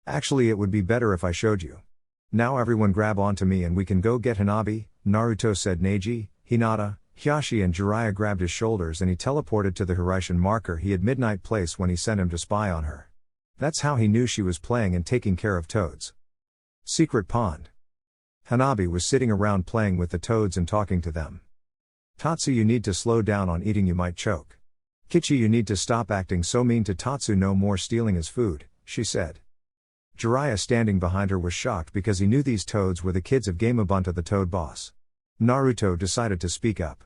Actually, it would be better if I showed you. Now everyone grab onto me and we can go get Hanabi, Naruto said. Neji, Hinata, Hiashi and Jiraiya grabbed his shoulders and he teleported to the Hiraishin marker he had Midnight Place when he sent him to spy on her. That's how he knew she was playing and taking care of toads. Secret pond. Hanabi was sitting around playing with the toads and talking to them. Tatsu, you need to slow down on eating, you might choke. Kichi, you need to stop acting so mean to Tatsu. No more stealing his food, she said. Jiraiya, standing behind her, was shocked because he knew these toads were the kids of Gamabunta, the toad boss. Naruto decided to speak up.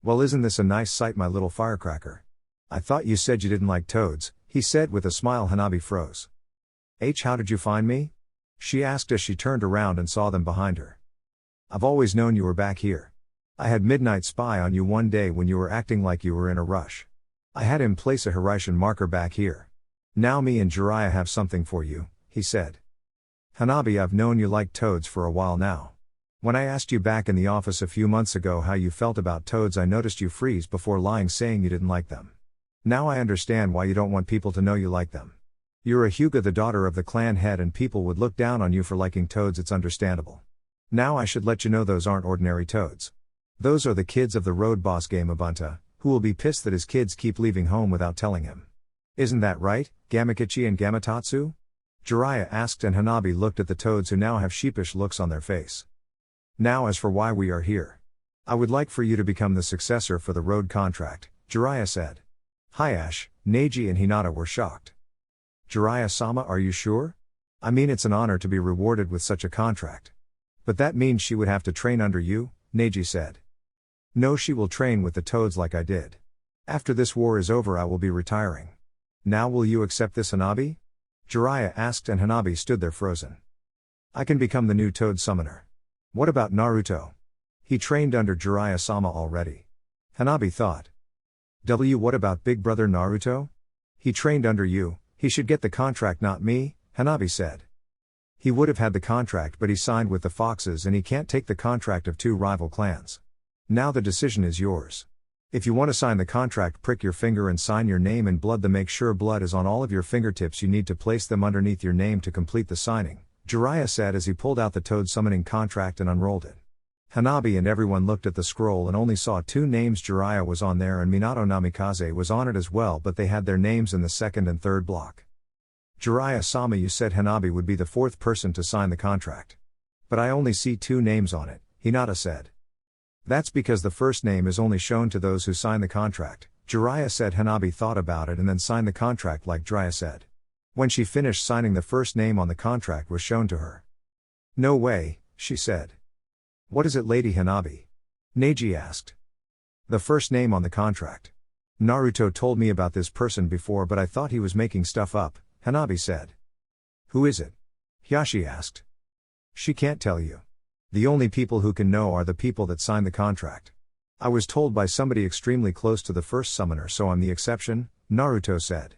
Well, isn't this a nice sight, my little firecracker? I thought you said you didn't like toads, he said with a smile. Hanabi froze. How did you find me? She asked as she turned around and saw them behind her. I've always known you were back here. I had Midnight spy on you one day when you were acting like you were in a rush. I had him place a Hiraishin marker back here. Now me and Jiraiya have something for you, he said. Hanabi, I've known you like toads for a while now. When I asked you back in the office a few months ago how you felt about toads, I noticed you freeze before lying, saying you didn't like them. Now I understand why you don't want people to know you like them. You're a Hyuga, the daughter of the clan head, and people would look down on you for liking toads. It's understandable. Now I should let you know those aren't ordinary toads. Those are the kids of the road boss Gamabunta, who will be pissed that his kids keep leaving home without telling him. Isn't that right, Gamakichi and Gamatatsu? Jiraiya asked, and Hanabi looked at the toads, who now have sheepish looks on their face. Now as for why we are here. I would like for you to become the successor for the road contract, Jiraiya said. Hayash, Neji and Hinata were shocked. Jiraiya-sama, are you sure? I mean, it's an honor to be rewarded with such a contract. But that means she would have to train under you, Neji said. No, she will train with the toads like I did. After this war is over I will be retiring. Now will you accept this, Hanabi? Jiraiya asked, and Hanabi stood there frozen. I can become the new toad summoner. What about Naruto? He trained under Jiraiya-sama already. Hanabi thought. What about big brother Naruto? He trained under you, he should get the contract, not me, Hanabi said. He would have had the contract, but he signed with the Foxes and he can't take the contract of two rival clans. Now the decision is yours. If you want to sign the contract, prick your finger and sign your name in blood. Make sure blood is on all of your fingertips. You need to place them underneath your name to complete the signing, Jiraiya said as he pulled out the toad summoning contract and unrolled it. Hanabi and everyone looked at the scroll and only saw two names. Jiraiya was on there and Minato Namikaze was on it as well, but they had their names in the second and third block. Jiraiya-sama, you said Hanabi would be the fourth person to sign the contract. But I only see two names on it, Hinata said. That's because the first name is only shown to those who sign the contract, Jiraiya said. Hanabi thought about it and then signed the contract like Jiraiya said. When she finished signing, the first name on the contract was shown to her. No way, she said. What is it, Lady Hanabi? Neji asked. The first name on the contract. Naruto told me about this person before, but I thought he was making stuff up, Hanabi said. Who is it? Hiashi asked. She can't tell you. The only people who can know are the people that signed the contract. I was told by somebody extremely close to the first summoner, so I'm the exception, Naruto said.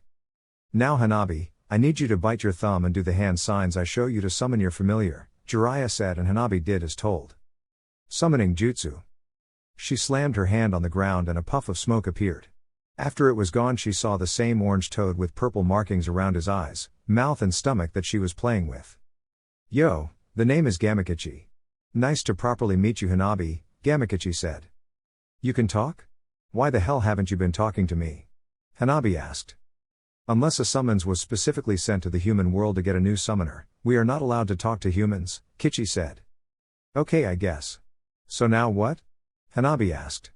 Now Hanabi, I need you to bite your thumb and do the hand signs I show you to summon your familiar, Jiraiya said, and Hanabi did as told. Summoning jutsu. She slammed her hand on the ground and a puff of smoke appeared. After it was gone, she saw the same orange toad with purple markings around his eyes, mouth and stomach that she was playing with. Yo, the name is Gamakichi. Nice to properly meet you, Hanabi, Gamakichi said. You can talk? Why the hell haven't you been talking to me? Hanabi asked. Unless a summons was specifically sent to the human world to get a new summoner, we are not allowed to talk to humans, Kichi said. Okay, I guess. So now what? Hanabi asked.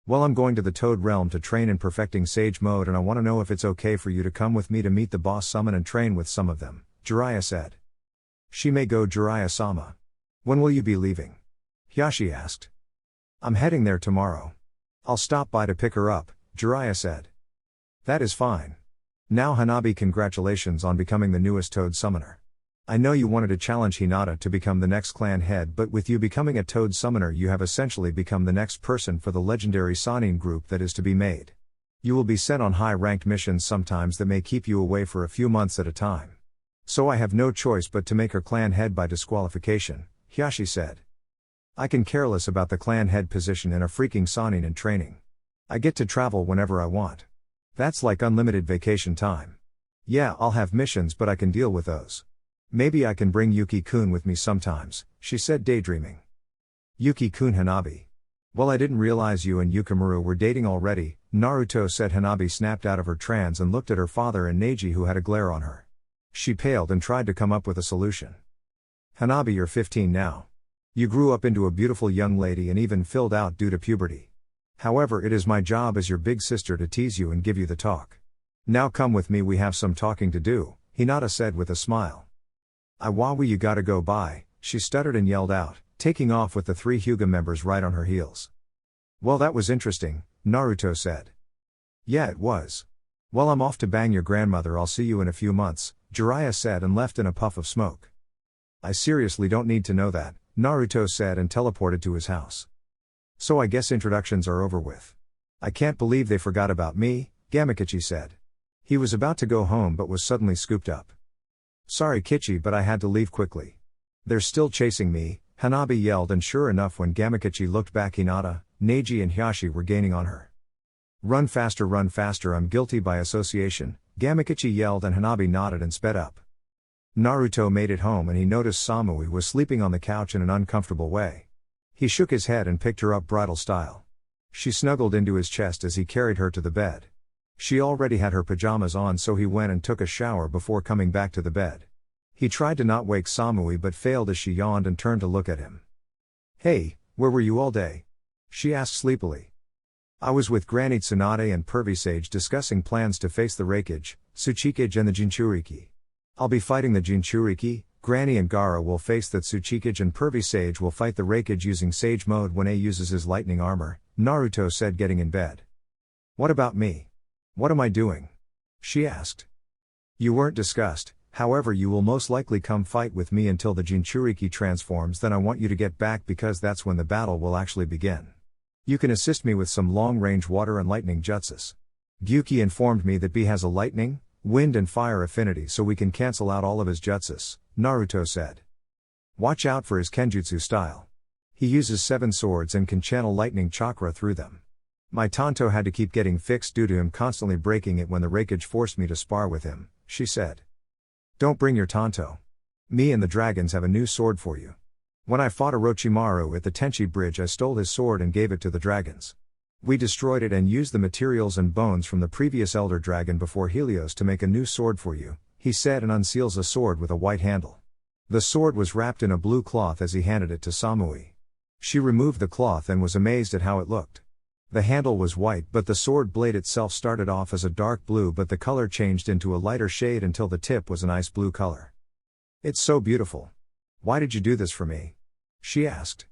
Well, I'm going to the Toad Realm to train in perfecting Sage Mode, and I want to know if it's okay for you to come with me to meet the boss summon and train with some of them, Jiraiya said. She may go, Jiraiya-sama. When will you be leaving? Hiashi asked. I'm heading there tomorrow. I'll stop by to pick her up, Jiraiya said. That is fine. Now Hanabi, congratulations on becoming the newest Toad summoner. I know you wanted to challenge Hinata to become the next clan head, but with you becoming a Toad summoner you have essentially become the next person for the legendary Sannin group that is to be made. You will be sent on high-ranked missions sometimes that may keep you away for a few months at a time. So I have no choice but to make her clan head by disqualification, Hiashi said. I can care less about the clan head position in a freaking Sannin in training. I get to travel whenever I want. That's like unlimited vacation time. Yeah, I'll have missions but I can deal with those. Maybe I can bring Yuki-kun with me sometimes, she said, daydreaming. Yuki-kun? Hanabi. Well, I didn't realize you and Yukimura were dating already, Naruto said. Hanabi snapped out of her trance and looked at her father and Neji, who had a glare on her. She paled and tried to come up with a solution. Hanabi, you're 15 now. You grew up into a beautiful young lady and even filled out due to puberty. However, it is my job as your big sister to tease you and give you the talk. Now come with me, we have some talking to do, Hinata said with a smile. Iwawi, you gotta go by, she stuttered and yelled out, taking off with the 3 Hyuga members right on her heels. Well, that was interesting, Naruto said. Yeah, it was. Well, I'm off to bang your grandmother, I'll see you in a few months, Jiraiya said and left in a puff of smoke. I seriously don't need to know that, Naruto said and teleported to his house. So I guess introductions are over with. I can't believe they forgot about me, Gamikaze said. He was about to go home but was suddenly scooped up. Sorry Kichi, but I had to leave quickly. They're still chasing me, Hanabi yelled, and sure enough when Gamikaze looked back, Hinata, Neji and Hiashi were gaining on her. Run faster, I'm guilty by association, Gamikaze yelled, and Hanabi nodded and sped up. Naruto made it home and he noticed Samui was sleeping on the couch in an uncomfortable way. He shook his head and picked her up bridal style. She snuggled into his chest as he carried her to the bed. She already had her pajamas on, so he went and took a shower before coming back to the bed. He tried to not wake Samui but failed as she yawned and turned to look at him. Hey, where were you all day? She asked sleepily. I was with Granny Tsunade and Pervy Sage discussing plans to face the Raikage, Tsuchikage and the Jinchuriki. I'll be fighting the Jinchuriki, Granny and Gaara will face the Tsuchikage and Pervy Sage will fight the Raikage using Sage Mode when A uses his lightning armor, Naruto said, getting in bed. What about me? What am I doing? She asked. You weren't discussed, however you will most likely come fight with me until the Jinchuriki transforms, then I want you to get back because that's when the battle will actually begin. You can assist me with some long-range water and lightning jutsus. Gyuki informed me that B has a lightning, wind and fire affinity so we can cancel out all of his jutsus, Naruto said. Watch out for his kenjutsu style. He uses 7 swords and can channel lightning chakra through them. My Tanto had to keep getting fixed due to him constantly breaking it when the Raikage forced me to spar with him, she said. Don't bring your Tanto. Me and the dragons have a new sword for you. When I fought Orochimaru at the Tenchi Bridge, I stole his sword and gave it to the dragons. We destroyed it and used the materials and bones from the previous Elder Dragon before Helios to make a new sword for you, he said, and unseals a sword with a white handle. The sword was wrapped in a blue cloth as he handed it to Samui. She removed the cloth and was amazed at how it looked. The handle was white but the sword blade itself started off as a dark blue, but the color changed into a lighter shade until the tip was an ice blue color. It's so beautiful. Why did you do this for me? She asked.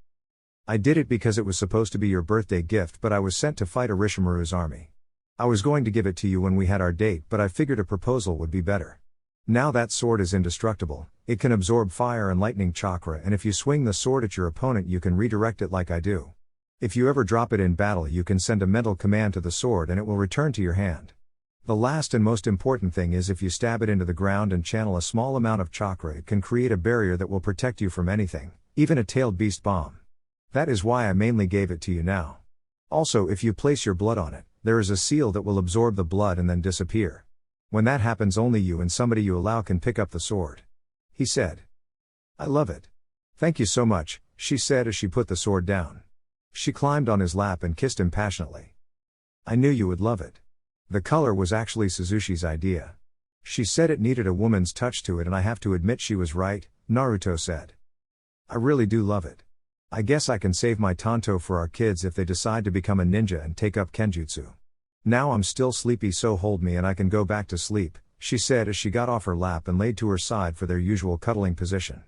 I did it because it was supposed to be your birthday gift, but I was sent to fight Orochimaru's army. I was going to give it to you when we had our date, but I figured a proposal would be better. Now that sword is indestructible, it can absorb fire and lightning chakra, and if you swing the sword at your opponent you can redirect it like I do. If you ever drop it in battle you can send a mental command to the sword and it will return to your hand. The last and most important thing is if you stab it into the ground and channel a small amount of chakra, it can create a barrier that will protect you from anything, even a tailed beast bomb. That is why I mainly gave it to you now. Also, if you place your blood on it, there is a seal that will absorb the blood and then disappear. When that happens only you and somebody you allow can pick up the sword. He said. I love it. Thank you so much, she said as she put the sword down. She climbed on his lap and kissed him passionately. I knew you would love it. The color was actually Suzushi's idea. She said it needed a woman's touch to it and I have to admit she was right, Naruto said. I really do love it. I guess I can save my Tanto for our kids if they decide to become a ninja and take up kenjutsu. Now I'm still sleepy, so hold me and I can go back to sleep, she said as she got off her lap and laid to her side for their usual cuddling position.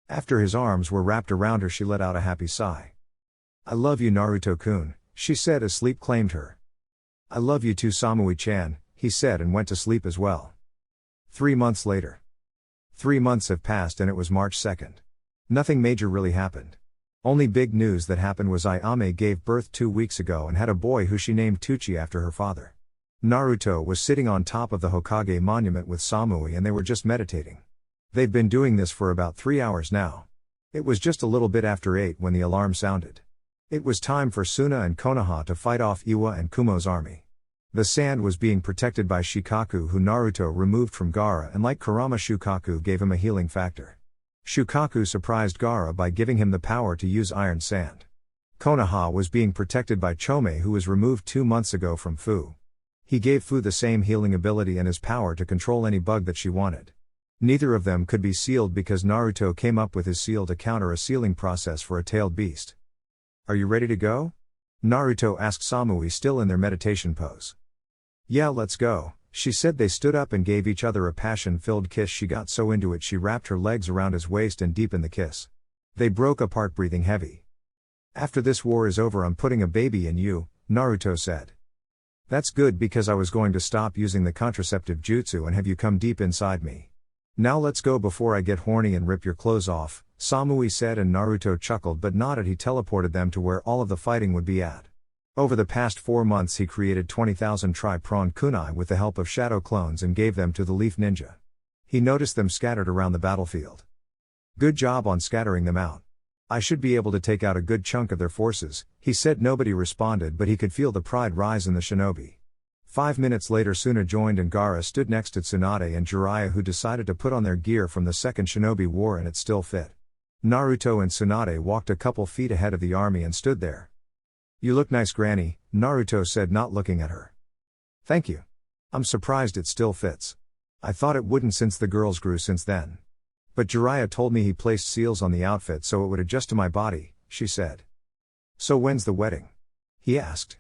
After his arms were wrapped around her she let out a happy sigh. I love you Naruto-kun, she said as sleep claimed her. I love you too, Samui-chan, he said and went to sleep as well. 3 months later. 3 months have passed and it was March 2nd. Nothing major really happened. Only big news that happened was Ayame gave birth 2 weeks ago and had a boy who she named Tuchi after her father. Naruto was sitting on top of the Hokage monument with Samui and they were just meditating. They've been doing this for about 3 hours now. It was just a little bit after 8 when the alarm sounded. It was time for Suna and Konoha to fight off Iwa and Kumo's army. The sand was being protected by Shikaku, who Naruto removed from Gaara, and like Kurama, Shukaku gave him a healing factor. Shukaku surprised Gaara by giving him the power to use iron sand. Konoha was being protected by Chome, who was removed 2 months ago from Fu. He gave Fu the same healing ability and his power to control any bug that she wanted. Neither of them could be sealed because Naruto came up with his seal to counter a sealing process for a tailed beast. Are you ready to go? Naruto asked Samui, still in their meditation pose. Yeah, let's go, she said. They stood up and gave each other a passion-filled kiss. She got so into it she wrapped her legs around his waist and deepened the kiss. They broke apart, breathing heavy. After this war is over, I'm putting a baby in you, Naruto said. That's good because I was going to stop using the contraceptive jutsu and have you come deep inside me. Now let's go before I get horny and rip your clothes off, Samui said, and Naruto chuckled but nodded. He teleported them to where all of the fighting would be at. Over the past 4 months he created 20,000 tri-prawn kunai with the help of shadow clones and gave them to the Leaf Ninja. He noticed them scattered around the battlefield. Good job on scattering them out. I should be able to take out a good chunk of their forces, he said. Nobody responded, but he could feel the pride rise in the shinobi. 5 minutes later Suna joined and Gaara stood next to Tsunade and Jiraiya, who decided to put on their gear from the Second Shinobi War and it still fit. Naruto and Tsunade walked a couple feet ahead of the army and stood there. You look nice, Granny, Naruto said, not looking at her. Thank you. I'm surprised it still fits. I thought it wouldn't since the girls grew since then. But Jiraiya told me he placed seals on the outfit so it would adjust to my body, she said. So when's the wedding? He asked.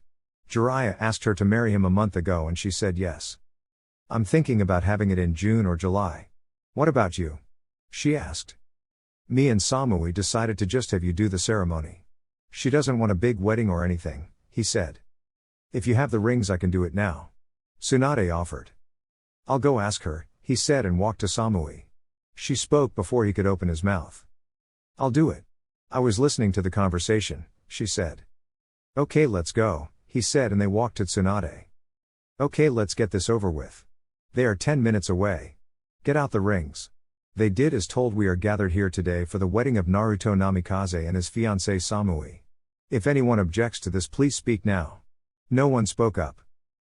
Jiraiya asked her to marry him a month ago and she said yes. I'm thinking about having it in June or July. What about you? She asked. Me and Samui decided to just have you do the ceremony. She doesn't want a big wedding or anything, he said. If you have the rings I can do it now. Tsunade offered. I'll go ask her, he said and walked to Samui. She spoke before he could open his mouth. I'll do it. I was listening to the conversation, she said. Okay, let's go, he said, and they walked to Tsunade. Okay, let's get this over with. They are 10 minutes away. Get out the rings. They did as told. We are gathered here today for the wedding of Naruto Namikaze and his fiancée Samui. If anyone objects to this, please speak now. No one spoke up.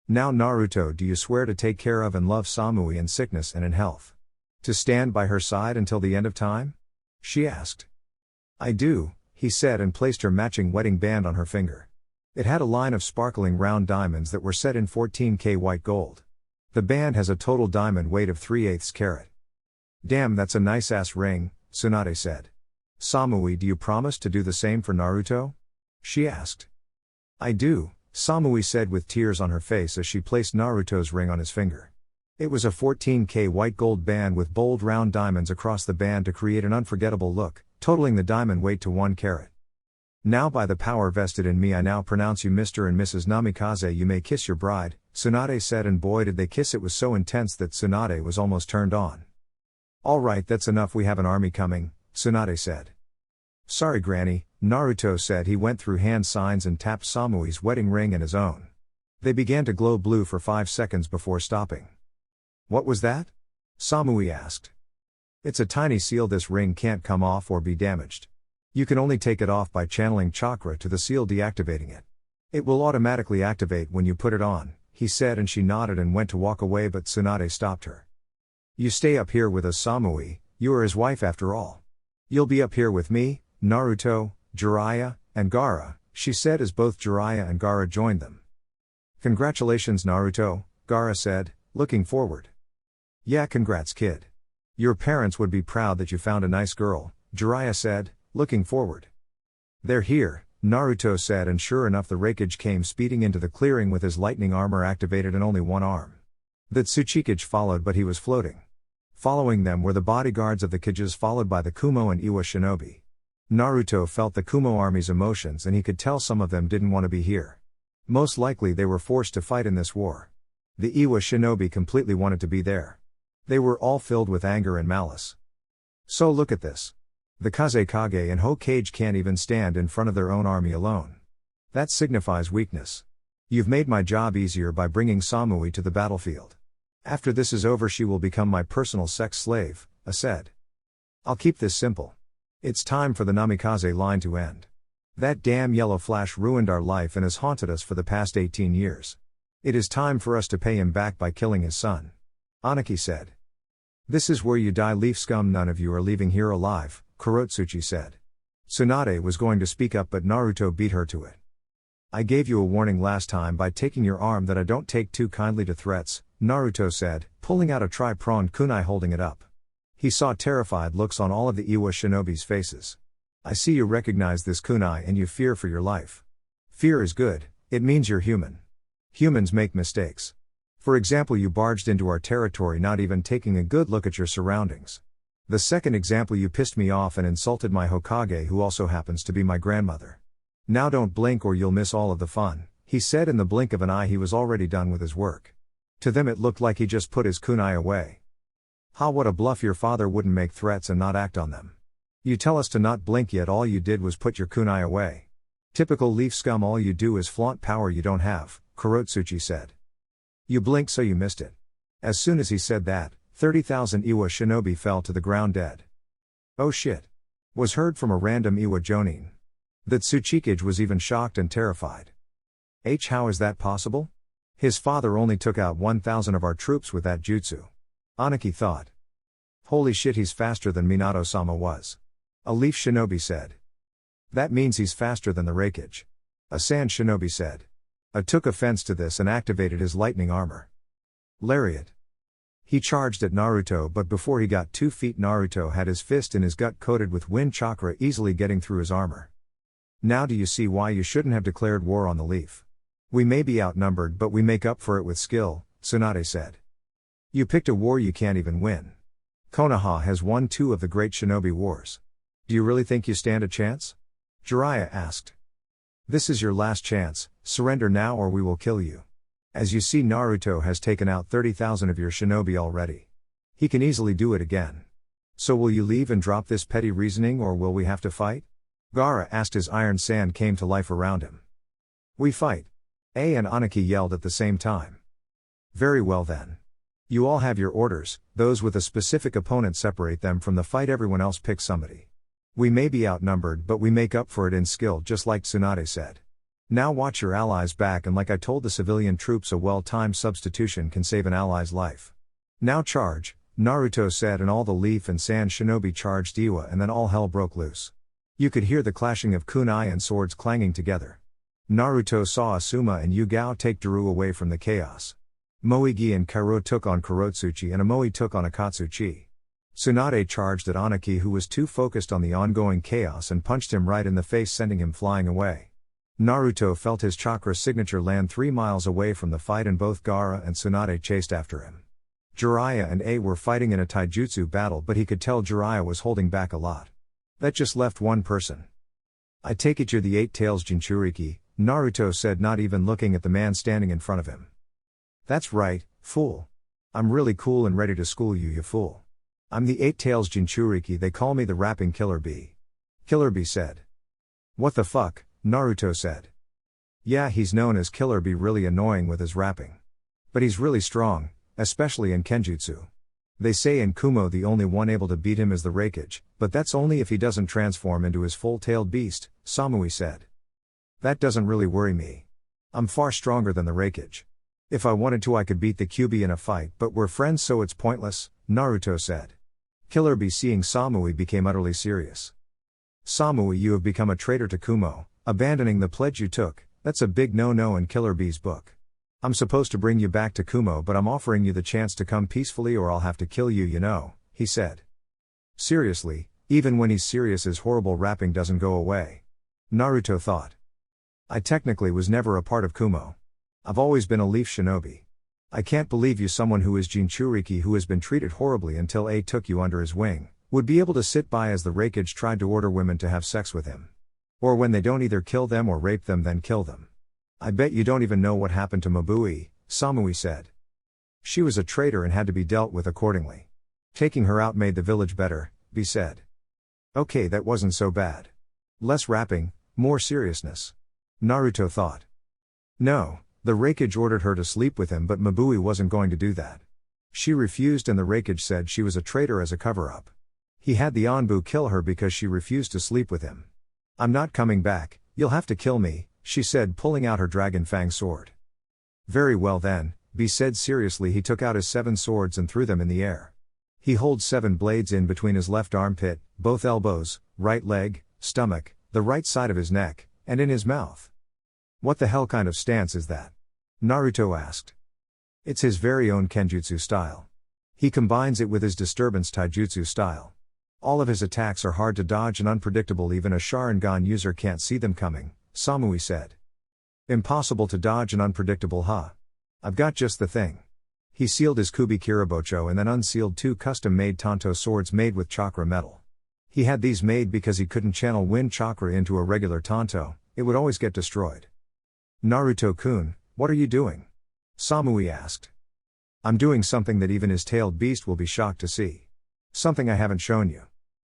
Now Naruto, do you swear to take care of and love Samui in sickness and in health? To stand by her side until the end of time? She asked. I do, he said, and placed her matching wedding band on her finger. It had a line of sparkling round diamonds that were set in 14K white gold. The band has a total diamond weight of 3/8 carat. Damn, that's a nice ass ring, Tsunade said. Samui, do you promise to do the same for Naruto? She asked. I do, Samui said with tears on her face as she placed Naruto's ring on his finger. It was a 14K white gold band with bold round diamonds across the band to create an unforgettable look, totaling the diamond weight to 1 carat. Now by the power vested in me I now pronounce you Mr. and Mrs. Namikaze. You may kiss your bride, Tsunade said, and boy did they kiss. It was so intense that Tsunade was almost turned on. Alright, that's enough, we have an army coming, Tsunade said. Sorry Granny, Naruto said. He went through hand signs and tapped Samui's wedding ring and his own. They began to glow blue for 5 seconds before stopping. What was that? Samui asked. It's a tiny seal. This ring can't come off or be damaged. You can only take it off by channeling chakra to the seal, deactivating it. It will automatically activate when you put it on, he said, and she nodded and went to walk away, but Tsunade stopped her. You stay up here with us, Samui, you are his wife after all. You'll be up here with me, Naruto, Jiraiya, and Gaara, she said as both Jiraiya and Gaara joined them. Congratulations Naruto, Gaara said, looking forward. Yeah, congrats kid. Your parents would be proud that you found a nice girl, Jiraiya said, looking forward. They're here, Naruto said, and sure enough the Raikage came speeding into the clearing with his lightning armor activated and only one arm. The Tsuchikage followed, but he was floating. Following them were the bodyguards of the Kages, followed by the Kumo and Iwa shinobi. Naruto felt the Kumo army's emotions and he could tell some of them didn't want to be here. Most likely they were forced to fight in this war. The Iwa shinobi completely wanted to be there. They were all filled with anger and malice. So look at this. The Kazekage and Hokage can't even stand in front of their own army alone. That signifies weakness. You've made my job easier by bringing Samui to the battlefield. After this is over she will become my personal sex slave, I said. I'll keep this simple. It's time for the Namikaze line to end. That damn yellow flash ruined our life and has haunted us for the past 18 years. It is time for us to pay him back by killing his son. Aniki said. This is where you die, leaf scum, none of you are leaving here alive, Kurotsuchi said. Tsunade was going to speak up but Naruto beat her to it. I gave you a warning last time by taking your arm that I don't take too kindly to threats, Naruto said, pulling out a tri-pronged kunai holding it up. He saw terrified looks on all of the Iwa shinobi's faces. I see you recognize this kunai and you fear for your life. Fear is good, it means you're human. Humans make mistakes. For example, you barged into our territory not even taking a good look at your surroundings. The second example, you pissed me off and insulted my Hokage who also happens to be my grandmother. Now don't blink or you'll miss all of the fun, he said. In the blink of an eye he was already done with his work. To them it looked like he just put his kunai away. Ha, what a bluff, your father wouldn't make threats and not act on them. You tell us to not blink yet all you did was put your kunai away. Typical leaf scum, all you do is flaunt power you don't have, Kurotsuchi said. You blinked so you missed it. As soon as he said that, 30,000 Iwa shinobi fell to the ground dead. Oh shit. Was heard from a random Iwa jonin. The Tsuchikage was even shocked and terrified. How is that possible? His father only took out 1,000 of our troops with that jutsu. Aniki thought. Holy shit, he's faster than Minato-sama was. A leaf shinobi said. That means he's faster than the Raikage. A sand shinobi said. I took offense to this and activated his lightning armor. Lariat. He charged at Naruto, but before he got 2 feet Naruto had his fist in his gut coated with wind chakra, easily getting through his armor. Now do you see why you shouldn't have declared war on the leaf? We may be outnumbered but we make up for it with skill, Tsunade said. You picked a war you can't even win. Konoha has won 2 of the great shinobi wars. Do you really think you stand a chance? Jiraiya asked. This is your last chance, surrender now or we will kill you. As you see, Naruto has taken out 30,000 of your shinobi already. He can easily do it again. So will you leave and drop this petty reasoning or will we have to fight? Gaara asked as iron sand came to life around him. We fight. A and Aniki yelled at the same time. Very well then. You all have your orders, those with a specific opponent separate them from the fight, everyone else pick somebody. We may be outnumbered but we make up for it in skill, just like Tsunade said. Now watch your allies back, and like I told the civilian troops, a well-timed substitution can save an ally's life. Now charge, Naruto said, and all the leaf and sand shinobi charged Iwa and then all hell broke loose. You could hear the clashing of kunai and swords clanging together. Naruto saw Asuma and Yugao take Daru away from the chaos. Moegi and Kairo took on Kurotsuchi and Amoi took on Akatsuchi. Tsunade charged at Aniki, who was too focused on the ongoing chaos, and punched him right in the face, sending him flying away. Naruto felt his chakra signature land 3 miles away from the fight and both Gaara and Tsunade chased after him. Jiraiya and A were fighting in a taijutsu battle, but he could tell Jiraiya was holding back a lot. That just left one person. I take it you're the 8-Tails Jinchuriki, Naruto said, not even looking at the man standing in front of him. That's right, fool. I'm really cool and ready to school you, you fool. I'm the 8-Tails Jinchuriki, they call me the rapping Killer Bee. Killer Bee said. What the fuck, Naruto said. Yeah, he's known as Killer Bee, really annoying with his rapping. But he's really strong, especially in Kenjutsu. They say in Kumo the only one able to beat him is the Raikage, but that's only if he doesn't transform into his full-tailed beast, Samui said. That doesn't really worry me. I'm far stronger than the Raikage. If I wanted to I could beat the Kyuubi in a fight, but we're friends so it's pointless, Naruto said. Killer Bee, seeing Samui, became utterly serious. Samui, you have become a traitor to Kumo, abandoning the pledge you took. That's a big no-no in Killer Bee's book. I'm supposed to bring you back to Kumo, but I'm offering you the chance to come peacefully or I'll have to kill you, you know, he said. Seriously, even when he's serious his horrible rapping doesn't go away. Naruto thought. I technically was never a part of Kumo. I've always been a leaf shinobi. I can't believe you, someone who is Jinchuriki who has been treated horribly until A took you under his wing, would be able to sit by as the Raikage tried to order women to have sex with him. Or when they don't either kill them or rape them then kill them. I bet you don't even know what happened to Mabui, Samui said. She was a traitor and had to be dealt with accordingly. Taking her out made the village better, B said. Okay, that wasn't so bad. Less rapping, more seriousness. Naruto thought. No, the Raikage ordered her to sleep with him, but Mabui wasn't going to do that. She refused and the Raikage said she was a traitor as a cover-up. He had the Anbu kill her because she refused to sleep with him. I'm not coming back, you'll have to kill me, she said, pulling out her Dragon Fang sword. Very well then, B said seriously. He took out his 7 swords and threw them in the air. He holds 7 blades in between his left armpit, both elbows, right leg, stomach, the right side of his neck, and in his mouth. What the hell kind of stance is that? Naruto asked. It's his very own Kenjutsu style. He combines it with his disturbance taijutsu style. All of his attacks are hard to dodge and unpredictable, even a Sharingan user can't see them coming, Samui said. Impossible to dodge and unpredictable, huh? I've got just the thing. He sealed his Kubi Kirabocho and then unsealed 2 custom-made Tanto swords made with chakra metal. He had these made because he couldn't channel wind chakra into a regular Tanto, it would always get destroyed. Naruto-kun, what are you doing? Samui asked. I'm doing something that even his tailed beast will be shocked to see. Something I haven't shown you.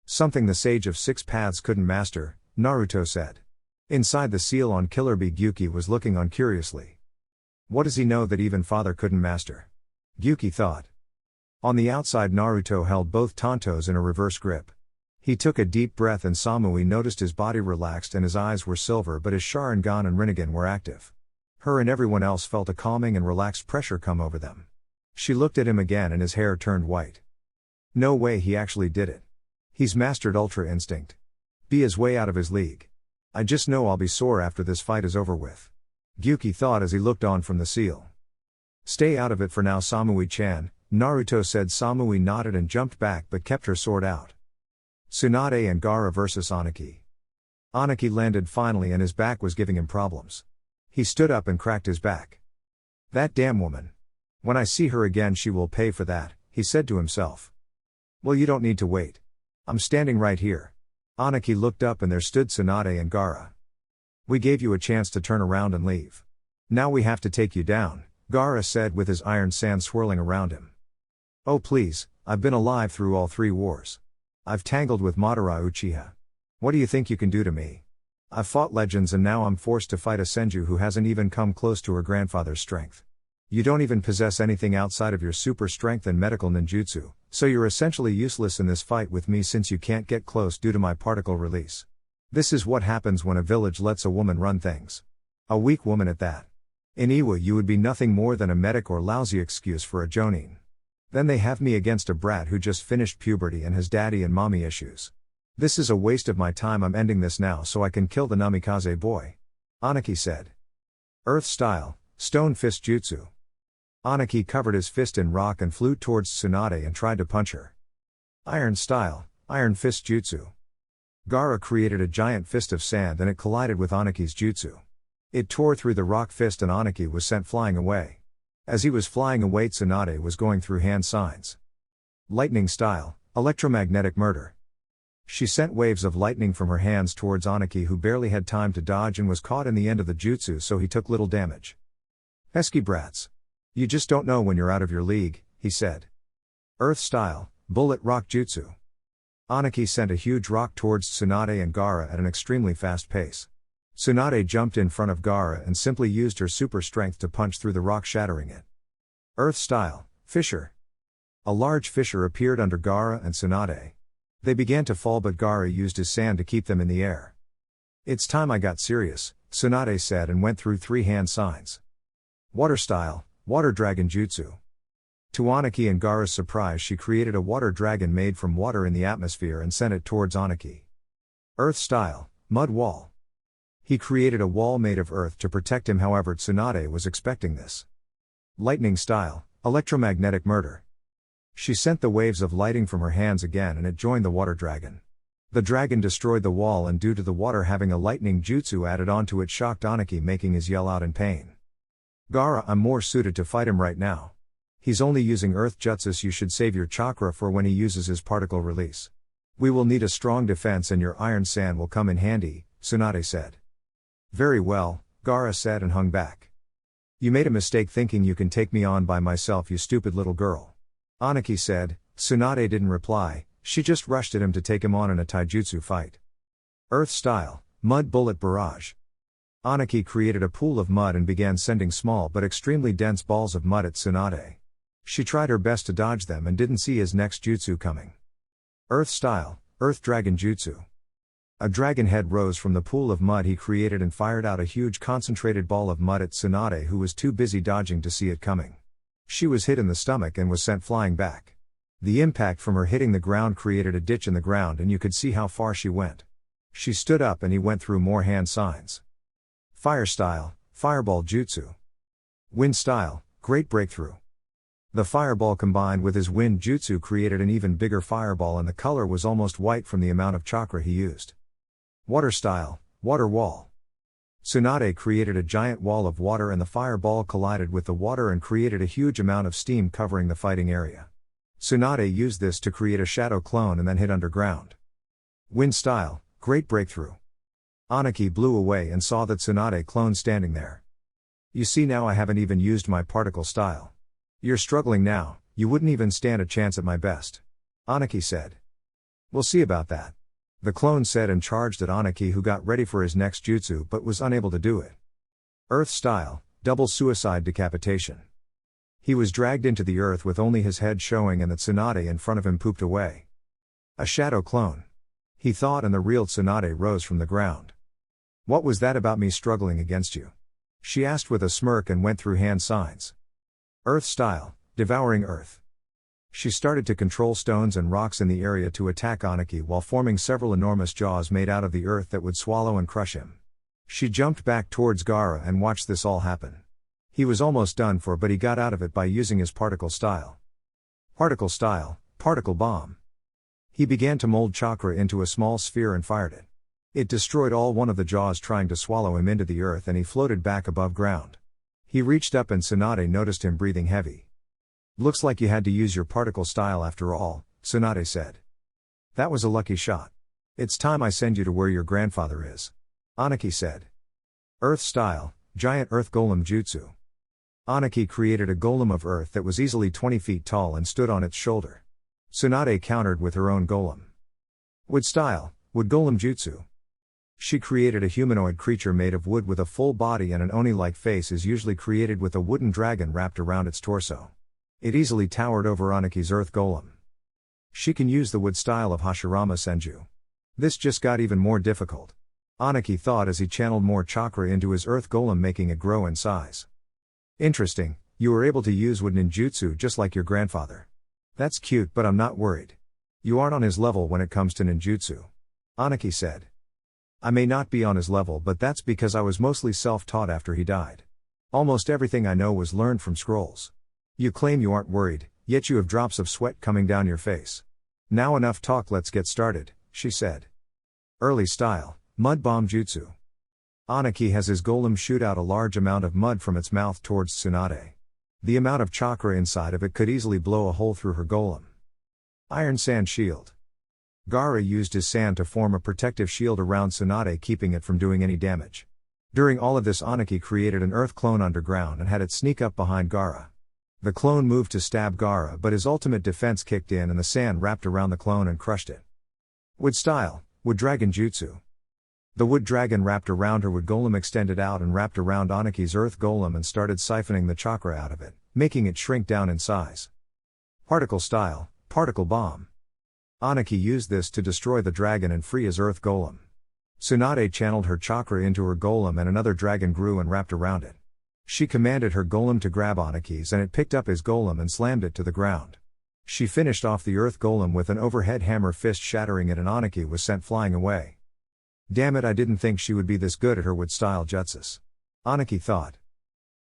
Something the Sage of 6 Paths couldn't master, Naruto said. Inside the seal on Killer Bee, Gyuki was looking on curiously. What does he know that even father couldn't master? Gyuki thought. On the outside, Naruto held both Tantos in a reverse grip. He took a deep breath and Samui noticed his body relaxed and his eyes were silver, but his Sharingan and Rinnegan were active. Her and everyone else felt a calming and relaxed pressure come over them. She looked at him again and his hair turned white. No way, he actually did it. He's mastered Ultra Instinct. B is way out of his league. I just know I'll be sore after this fight is over with. Gyuki thought as he looked on from the seal. Stay out of it for now, Samui-chan, Naruto said. Samui nodded and jumped back but kept her sword out. Tsunade and Gaara vs Aniki. Aniki landed finally and his back was giving him problems. He stood up and cracked his back. That damn woman. When I see her again she will pay for that, he said to himself. Well, you don't need to wait. I'm standing right here. Aniki looked up and there stood Tsunade and Gaara. We gave you a chance to turn around and leave. Now we have to take you down, Gaara said with his iron sand swirling around him. Oh please, I've been alive through all 3 wars. I've tangled with Madara Uchiha. What do you think you can do to me? I've fought legends and now I'm forced to fight a Senju who hasn't even come close to her grandfather's strength. You don't even possess anything outside of your super strength and medical ninjutsu, so you're essentially useless in this fight with me since you can't get close due to my particle release. This is what happens when a village lets a woman run things. A weak woman at that. In Iwa you would be nothing more than a medic or lousy excuse for a jonin. Then they have me against a brat who just finished puberty and has daddy and mommy issues. This is a waste of my time. I'm ending this now so I can kill the Namikaze boy. Aniki said. Earth style, stone fist jutsu. Aniki covered his fist in rock and flew towards Tsunade and tried to punch her. Iron style, iron fist jutsu. Gaara created a giant fist of sand and it collided with Aniki's jutsu. It tore through the rock fist and Aniki was sent flying away. As he was flying away, Tsunade was going through hand signs. Lightning style, electromagnetic murder. She sent waves of lightning from her hands towards Aniki, who barely had time to dodge and was caught in the end of the jutsu, so he took little damage. Pesky brats. You just don't know when you're out of your league, he said. Earth style, bullet rock jutsu. Aniki sent a huge rock towards Tsunade and Gaara at an extremely fast pace. Tsunade jumped in front of Gaara and simply used her super strength to punch through the rock, shattering it. Earth style, fissure. A large fissure appeared under Gaara and Tsunade. They began to fall, but Gaara used his sand to keep them in the air. It's time I got serious, Tsunade said and went through 3 hand signs. Water style, water dragon jutsu. To Aniki and Gaara's surprise, she created a water dragon made from water in the atmosphere and sent it towards Aniki. Earth style, mud wall. He created a wall made of earth to protect him, however Tsunade was expecting this. Lightning style, electromagnetic murder. She sent the waves of lighting from her hands again and it joined the water dragon. The dragon destroyed the wall and due to the water having a lightning jutsu added onto it shocked Aniki, making his yell out in pain. Gaara, I'm more suited to fight him right now. He's only using earth jutsus. You should save your chakra for when he uses his particle release. We will need a strong defense and your iron sand will come in handy, Tsunade said. Very well, Gaara said and hung back. You made a mistake thinking you can take me on by myself, you stupid little girl. Aniki said. Tsunade didn't reply, she just rushed at him to take him on in a taijutsu fight. Earth style, mud bullet barrage. Aniki created a pool of mud and began sending small but extremely dense balls of mud at Tsunade. She tried her best to dodge them and didn't see his next jutsu coming. Earth style, Earth Dragon Jutsu. A dragon head rose from the pool of mud he created and fired out a huge concentrated ball of mud at Tsunade, who was too busy dodging to see it coming. She was hit in the stomach and was sent flying back. The impact from her hitting the ground created a ditch in the ground and you could see how far she went. She stood up and he went through more hand signs. Fire style, Fireball Jutsu. Wind style, Great Breakthrough. The fireball combined with his wind jutsu created an even bigger fireball and the color was almost white from the amount of chakra he used. Water style, Water Wall. Tsunade created a giant wall of water and the fireball collided with the water and created a huge amount of steam covering the fighting area. Tsunade used this to create a shadow clone and then hid underground. Wind style, Great Breakthrough. Aniki blew away and saw that Tsunade clone standing there. You see, now I haven't even used my particle style. You're struggling now, you wouldn't even stand a chance at my best. Aniki said. We'll see about that. The clone said and charged at Aniki, who got ready for his next jutsu but was unable to do it. Earth style, Double Suicide Decapitation. He was dragged into the earth with only his head showing and the Tsunade in front of him pooped away. A shadow clone. He thought, and the real Tsunade rose from the ground. What was that about me struggling against you? She asked with a smirk and went through hand signs. Earth style, Devouring Earth. She started to control stones and rocks in the area to attack Aniki while forming several enormous jaws made out of the earth that would swallow and crush him. She jumped back towards Gaara and watched this all happen. He was almost done for, but he got out of it by using his particle style. Particle style, Particle Bomb. He began to mold chakra into a small sphere and fired it. It destroyed all one of the jaws trying to swallow him into the earth and he floated back above ground. He reached up and Tsunade noticed him breathing heavy. Looks like you had to use your particle style after all, Tsunade said. That was a lucky shot. It's time I send you to where your grandfather is. Aniki said. Earth style, Giant Earth Golem Jutsu. Aniki created a golem of earth that was easily 20 feet tall and stood on its shoulder. Tsunade countered with her own golem. Wood style, Wood Golem Jutsu. She created a humanoid creature made of wood with a full body and an oni-like face, is usually created with a wooden dragon wrapped around its torso. It easily towered over Aniki's earth golem. She can use the wood style of Hashirama Senju. This just got even more difficult. Aniki thought as he channeled more chakra into his earth golem, making it grow in size. Interesting, you were able to use wood ninjutsu just like your grandfather. That's cute, but I'm not worried. You aren't on his level when it comes to ninjutsu. Aniki said. I may not be on his level, but that's because I was mostly self-taught after he died. Almost everything I know was learned from scrolls. You claim you aren't worried, yet you have drops of sweat coming down your face. Now enough talk, let's get started, she said. Early style, Mud Bomb Jutsu. Aniki has his golem shoot out a large amount of mud from its mouth towards Tsunade. The amount of chakra inside of it could easily blow a hole through her golem. Iron Sand Shield. Gaara used his sand to form a protective shield around Tsunade, keeping it from doing any damage. During all of this, Aniki created an earth clone underground and had it sneak up behind Gaara. The clone moved to stab Gaara, but his ultimate defense kicked in and the sand wrapped around the clone and crushed it. Wood style, Wood Dragon Jutsu. The wood dragon wrapped around her wood golem extended out and wrapped around Aniki's earth golem and started siphoning the chakra out of it, making it shrink down in size. Particle style, Particle Bomb. Aniki used this to destroy the dragon and free his earth golem. Tsunade channeled her chakra into her golem and another dragon grew and wrapped around it. She commanded her golem to grab Aniki's and it picked up his golem and slammed it to the ground. She finished off the earth golem with an overhead hammer fist, shattering it, and Aniki was sent flying away. Damn it, I didn't think she would be this good at her wood-style jutsus. Aniki thought.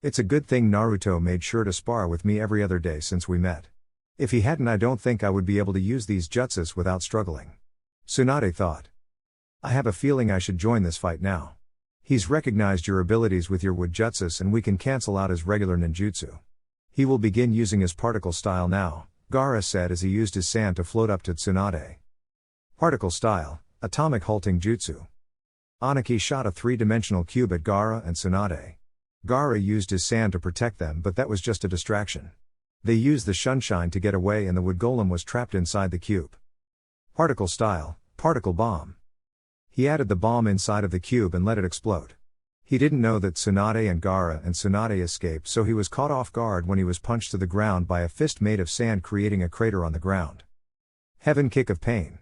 It's a good thing Naruto made sure to spar with me every other day since we met. If he hadn't, I don't think I would be able to use these jutsus without struggling. Tsunade thought. I have a feeling I should join this fight now. He's recognized your abilities with your wood jutsus and we can cancel out his regular ninjutsu. He will begin using his particle style now, Gaara said as he used his sand to float up to Tsunade. Particle style, Atomic Halting Jutsu. Aniki shot a three-dimensional cube at Gaara and Tsunade. Gaara used his sand to protect them, but that was just a distraction. They used the sunshine to get away and the wood golem was trapped inside the cube. Particle style, particle bomb. He added the bomb inside of the cube and let it explode. He didn't know that Tsunade and Tsunade escaped, so he was caught off guard when he was punched to the ground by a fist made of sand, creating a crater on the ground. Heaven kick of pain.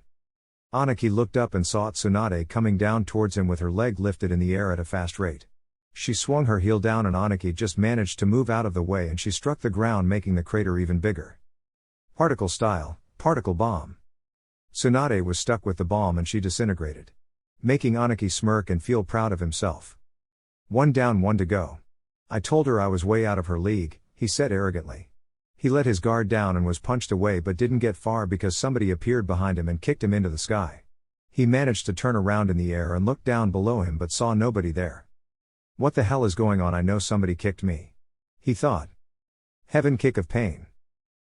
Aniki looked up and saw Tsunade coming down towards him with her leg lifted in the air at a fast rate. She swung her heel down and Aniki just managed to move out of the way and she struck the ground, making the crater even bigger. Particle style, particle bomb. Tsunade was stuck with the bomb and she disintegrated, making Aniki smirk and feel proud of himself. 1 down, 1 to go. I told her I was way out of her league, he said arrogantly. He let his guard down and was punched away but didn't get far because somebody appeared behind him and kicked him into the sky. He managed to turn around in the air and look down below him but saw nobody there. What the hell is going on? I know somebody kicked me, he thought. Heaven kick of pain.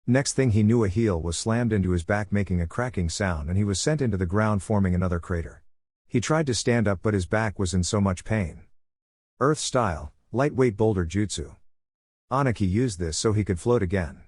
Next thing he knew, a heel was slammed into his back making a cracking sound and he was sent into the ground, forming another crater. He tried to stand up but his back was in so much pain. Earth style, lightweight boulder jutsu. Aniki used this so he could float again.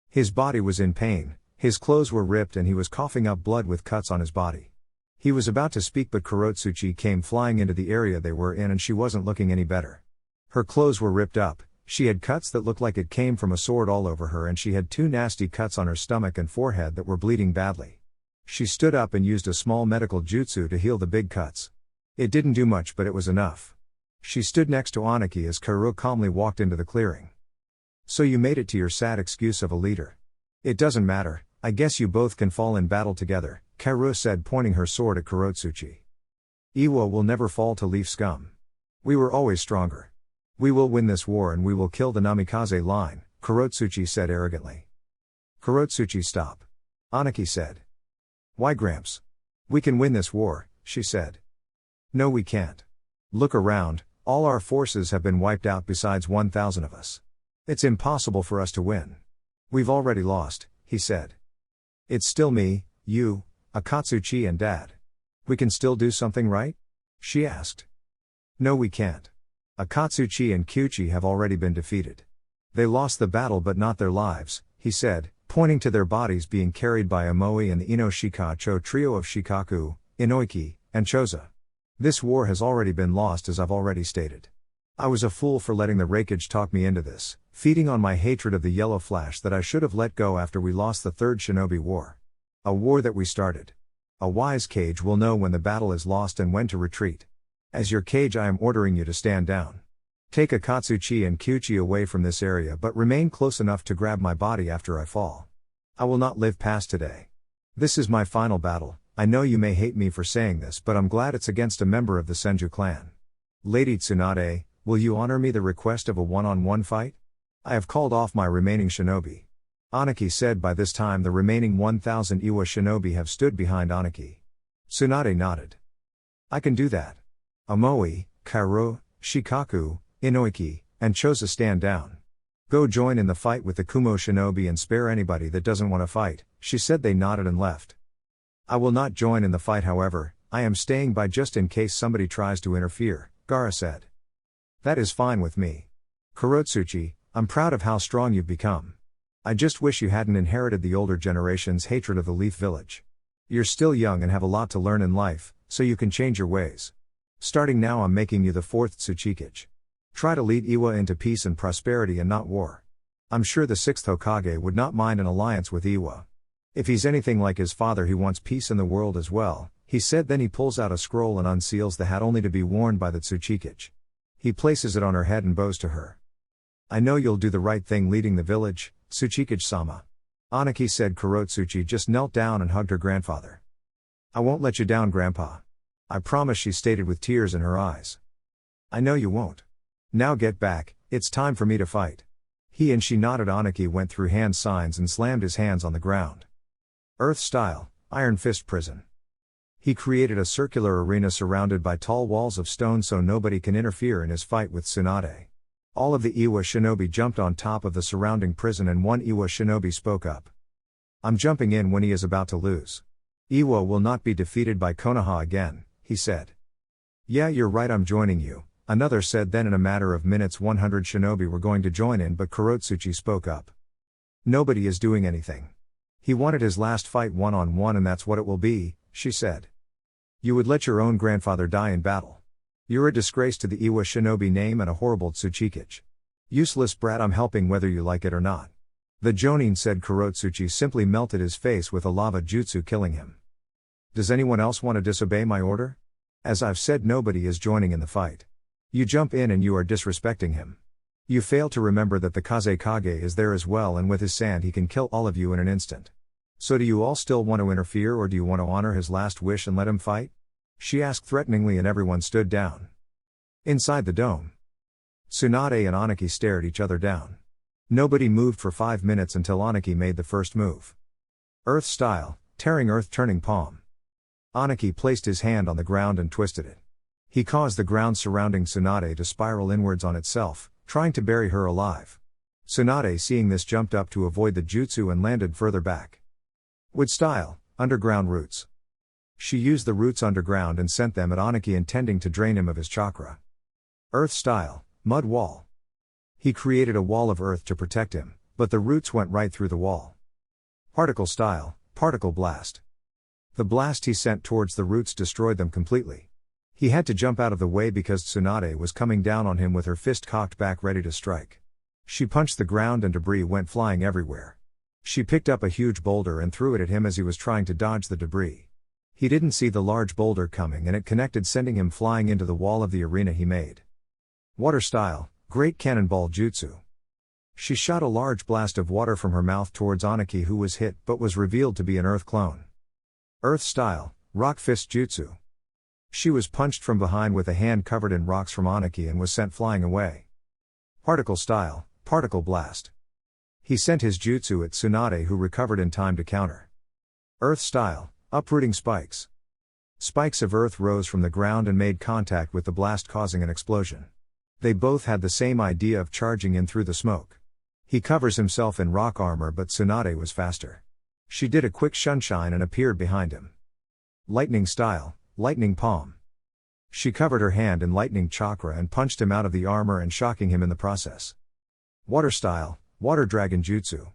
His body was in pain, his clothes were ripped and he was coughing up blood with cuts on his body. He was about to speak but Kurotsuchi came flying into the area they were in and she wasn't looking any better. Her clothes were ripped up, she had cuts that looked like it came from a sword all over her and she had 2 nasty cuts on her stomach and forehead that were bleeding badly. She stood up and used a small medical jutsu to heal the big cuts. It didn't do much but it was enough. She stood next to Aniki as Karu calmly walked into the clearing. So you made it to your sad excuse of a leader. It doesn't matter, I guess you both can fall in battle together, Karu said, pointing her sword at Kurotsuchi. Iwa will never fall to leaf scum. We were always stronger. We will win this war and we will kill the Namikaze line, Kurotsuchi said arrogantly. Kurotsuchi, stop. Aniki said. Why, Gramps? We can win this war, she said. No, we can't. Look around, all our forces have been wiped out besides 1,000 of us. It's impossible for us to win. We've already lost, he said. It's still me, you, Akatsuchi and Dad. We can still do something, right? She asked. No, we can't. Akatsuchi and Kyuchi have already been defeated. They lost the battle but not their lives, he said, pointing to their bodies being carried by Omoi and the Ino-Shikacho trio of Shikaku, Inoiki, and Choza. This war has already been lost, as I've already stated. I was a fool for letting the Raikage talk me into this, feeding on my hatred of the Yellow Flash that I should have let go after we lost the Third Shinobi War. A war that we started. A wise Kage will know when the battle is lost and when to retreat. As your Kage, I am ordering you to stand down. Take Akatsuchi and Kyuchi away from this area but remain close enough to grab my body after I fall. I will not live past today. This is my final battle. I know you may hate me for saying this but I'm glad it's against a member of the Senju clan. Lady Tsunade, will you honor me the request of a one-on-one fight? I have called off my remaining shinobi. Aniki said. By this time the remaining 1,000 Iwa shinobi have stood behind Aniki. Tsunade nodded. I can do that. Omoi, Karu, Shikaku, Inoiki, and Choza, stand down. Go join in the fight with the Kumo shinobi and spare anybody that doesn't want to fight, she said. They nodded and left. I will not join in the fight, however, I am staying by just in case somebody tries to interfere, Gaara said. That is fine with me. Kurotsuchi, I'm proud of how strong you've become. I just wish you hadn't inherited the older generation's hatred of the Leaf Village. You're still young and have a lot to learn in life, so you can change your ways. Starting now I'm making you the 4th Tsuchikage. Try to lead Iwa into peace and prosperity and not war. I'm sure the 6th Hokage would not mind an alliance with Iwa. If he's anything like his father, he wants peace in the world as well, he said. Then he pulls out a scroll and unseals the hat only to be worn by the Tsuchikage. He places it on her head and bows to her. I know you'll do the right thing leading the village, Tsuchikage-sama. Aniki said. Kurotsuchi just knelt down and hugged her grandfather. I won't let you down, Grandpa. I promise, she stated with tears in her eyes. I know you won't. Now get back, it's time for me to fight. He and she nodded. Aniki went through hand signs and slammed his hands on the ground. Earth style, Iron Fist prison. He created a circular arena surrounded by tall walls of stone so nobody can interfere in his fight with Tsunade. All of the Iwa shinobi jumped on top of the surrounding prison and one Iwa shinobi spoke up. I'm jumping in when he is about to lose. Iwa will not be defeated by Konoha again, he said. Yeah, you're right, I'm joining you, another said. Then in a matter of minutes 100 shinobi were going to join in, but Kurotsuchi spoke up. Nobody is doing anything. He wanted his last fight one-on-one and that's what it will be, she said. You would let your own grandfather die in battle. You're a disgrace to the Iwa shinobi name and a horrible Tsuchikage. Useless brat, I'm helping whether you like it or not. The Jonin said. Kurotsuchi simply melted his face with a lava jutsu, killing him. Does anyone else want to disobey my order? As I've said, nobody is joining in the fight. You jump in and you are disrespecting him. You fail to remember that the Kazekage is there as well, and with his sand he can kill all of you in an instant. So do you all still want to interfere, or do you want to honor his last wish and let him fight? She asked threateningly, and everyone stood down. Inside the dome, Tsunade and Aniki stared each other down. Nobody moved for 5 minutes until Aniki made the first move. Earth style, tearing earth, turning palm. Aniki placed his hand on the ground and twisted it. He caused the ground surrounding Tsunade to spiral inwards on itself, trying to bury her alive. Tsunade, seeing this, jumped up to avoid the jutsu and landed further back. Wood style, underground roots. She used the roots underground and sent them at Aniki, intending to drain him of his chakra. Earth style, mud wall. He created a wall of earth to protect him, but the roots went right through the wall. Particle style, particle blast. The blast he sent towards the roots destroyed them completely. He had to jump out of the way because Tsunade was coming down on him with her fist cocked back ready to strike. She punched the ground and debris went flying everywhere. She picked up a huge boulder and threw it at him as he was trying to dodge the debris. He didn't see the large boulder coming and it connected, sending him flying into the wall of the arena he made. Water style, great cannonball jutsu. She shot a large blast of water from her mouth towards Aniki, who was hit but was revealed to be an earth clone. Earth style, rock fist jutsu. She was punched from behind with a hand covered in rocks from Aniki and was sent flying away. Particle style, particle blast. He sent his jutsu at Tsunade, who recovered in time to counter. Earth style, uprooting spikes. Spikes of earth rose from the ground and made contact with the blast, causing an explosion. They both had the same idea of charging in through the smoke. He covers himself in rock armor, but Tsunade was faster. She did a quick shunshine and appeared behind him. Lightning style, lightning palm. She covered her hand in lightning chakra and punched him out of the armor and shocking him in the process. Water style, water dragon jutsu.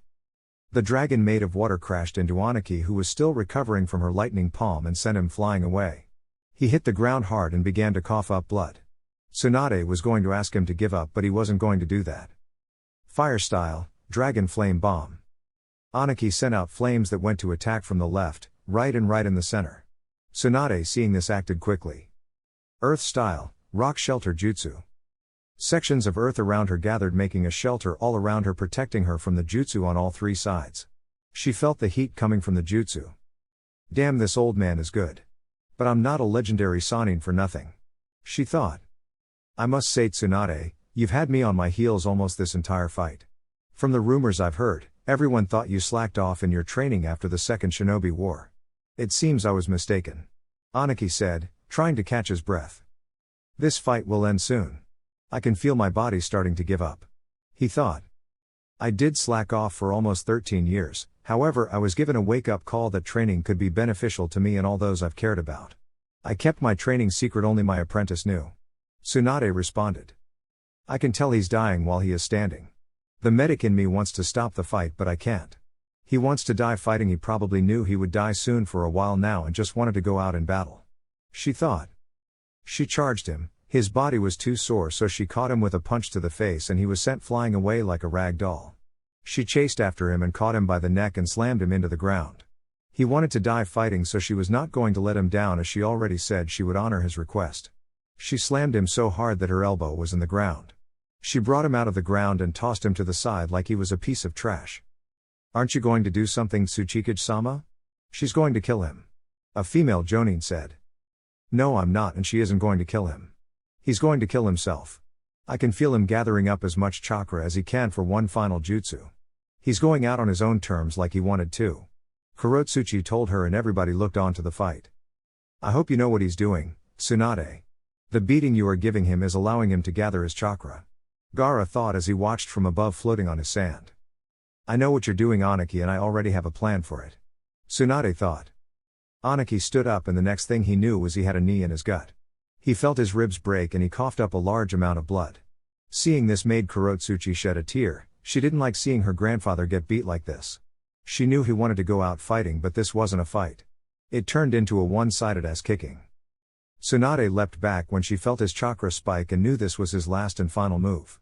The dragon made of water crashed into Aniki, who was still recovering from her lightning palm, and sent him flying away. He hit the ground hard and began to cough up blood. Tsunade was going to ask him to give up, but he wasn't going to do that. Fire style, dragon flame bomb. Aniki sent out flames that went to attack from the left, right and right in the center. Tsunade, seeing this, acted quickly. Earth style, rock shelter jutsu. Sections of earth around her gathered, making a shelter all around her, protecting her from the jutsu on all 3 sides. She felt the heat coming from the jutsu. Damn, this old man is good. But I'm not a legendary Sannin for nothing, she thought. I must say, Tsunade, you've had me on my heels almost this entire fight. From the rumors I've heard, everyone thought you slacked off in your training after the Second Shinobi War. It seems I was mistaken, Aniki said, trying to catch his breath. This fight will end soon. I can feel my body starting to give up, he thought. I did slack off for almost 13 years, however I was given a wake-up call that training could be beneficial to me and all those I've cared about. I kept my training secret, only my apprentice knew. Tsunade responded. I can tell he's dying while he is standing. The medic in me wants to stop the fight, but I can't. He wants to die fighting. He probably knew he would die soon for a while now and just wanted to go out in battle, she thought. She charged him. His body was too sore, so she caught him with a punch to the face and he was sent flying away like a rag doll. She chased after him and caught him by the neck and slammed him into the ground. He wanted to die fighting, so she was not going to let him down, as she already said she would honor his request. She slammed him so hard that her elbow was in the ground. She brought him out of the ground and tossed him to the side like he was a piece of trash. Aren't you going to do something, Tsuchikage-sama? She's going to kill him, a female jonin said. No, I'm not, and she isn't going to kill him. He's going to kill himself. I can feel him gathering up as much chakra as he can for one final jutsu. He's going out on his own terms like he wanted to, Kurotsuchi told her, and everybody looked on to the fight. I hope you know what he's doing, Tsunade. The beating you are giving him is allowing him to gather his chakra, Gaara thought as he watched from above floating on his sand. I know what you're doing, Aniki, and I already have a plan for it, Tsunade thought. Aniki stood up, and the next thing he knew was he had a knee in his gut. He felt his ribs break and he coughed up a large amount of blood. Seeing this made Kurotsuchi shed a tear. She didn't like seeing her grandfather get beat like this. She knew he wanted to go out fighting, but this wasn't a fight. It turned into a one-sided ass kicking. Tsunade leapt back when she felt his chakra spike and knew this was his last and final move.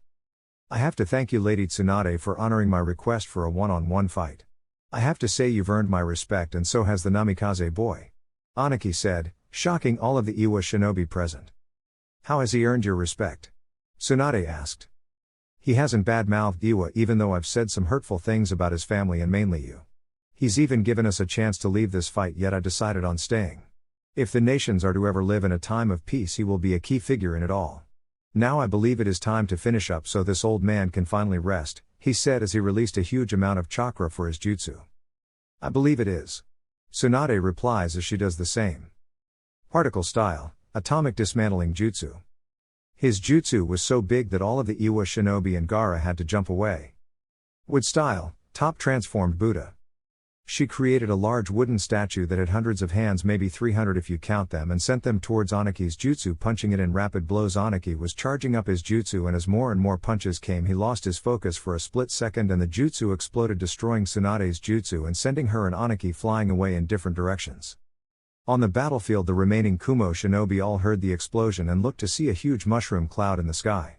I have to thank you, Lady Tsunade, for honoring my request for a one-on-one fight. I have to say you've earned my respect, and so has the Namikaze boy. Aniki said, shocking all of the Iwa shinobi present. How has he earned your respect? Tsunade asked. He hasn't bad-mouthed Iwa even though I've said some hurtful things about his family and mainly you. He's even given us a chance to leave this fight, yet I decided on staying. If the nations are to ever live in a time of peace, he will be a key figure in it all. Now I believe it is time to finish up so this old man can finally rest, he said as he released a huge amount of chakra for his jutsu. I believe it is. Tsunade replies as she does the same. Particle style, atomic dismantling jutsu. His jutsu was so big that all of the Iwa shinobi and Gaara had to jump away. Wood style, top transformed Buddha. She created a large wooden statue that had hundreds of hands, maybe 300 if you count them, and sent them towards Aniki's jutsu, punching it in rapid blows. Aniki was charging up his jutsu, and as more and more punches came, he lost his focus for a split second and the jutsu exploded, destroying Tsunade's jutsu and sending her and Aniki flying away in different directions. On the battlefield, the remaining Kumo shinobi all heard the explosion and looked to see a huge mushroom cloud in the sky.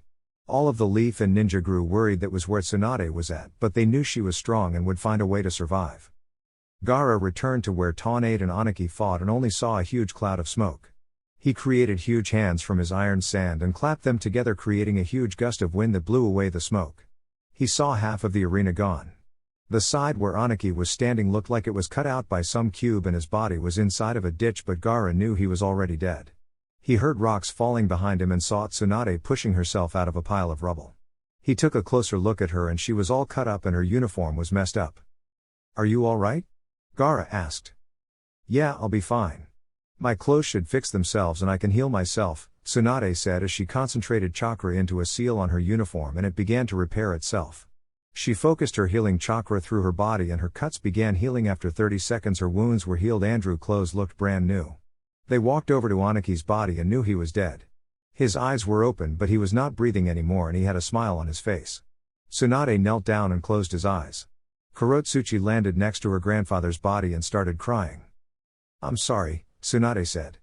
All of the Leaf and Ninja grew worried that was where Tsunade was at, but they knew she was strong and would find a way to survive. Gaara returned to where Taunaid and Aniki fought and only saw a huge cloud of smoke. He created huge hands from his iron sand and clapped them together, creating a huge gust of wind that blew away the smoke. He saw half of the arena gone. The side where Aniki was standing looked like it was cut out by some cube and his body was inside of a ditch, but Gaara knew he was already dead. He heard rocks falling behind him and saw Tsunade pushing herself out of a pile of rubble. He took a closer look at her and she was all cut up and her uniform was messed up. Are you all right? Gaara asked. Yeah, I'll be fine. My clothes should fix themselves and I can heal myself, Tsunade said as she concentrated chakra into a seal on her uniform and it began to repair itself. She focused her healing chakra through her body and her cuts began healing. After 30 seconds her wounds were healed. Andrew's clothes looked brand new. They walked over to Aniki's body and knew he was dead. His eyes were open but he was not breathing anymore and he had a smile on his face. Tsunade knelt down and closed his eyes. Kurotsuchi landed next to her grandfather's body and started crying. I'm sorry, Tsunade said.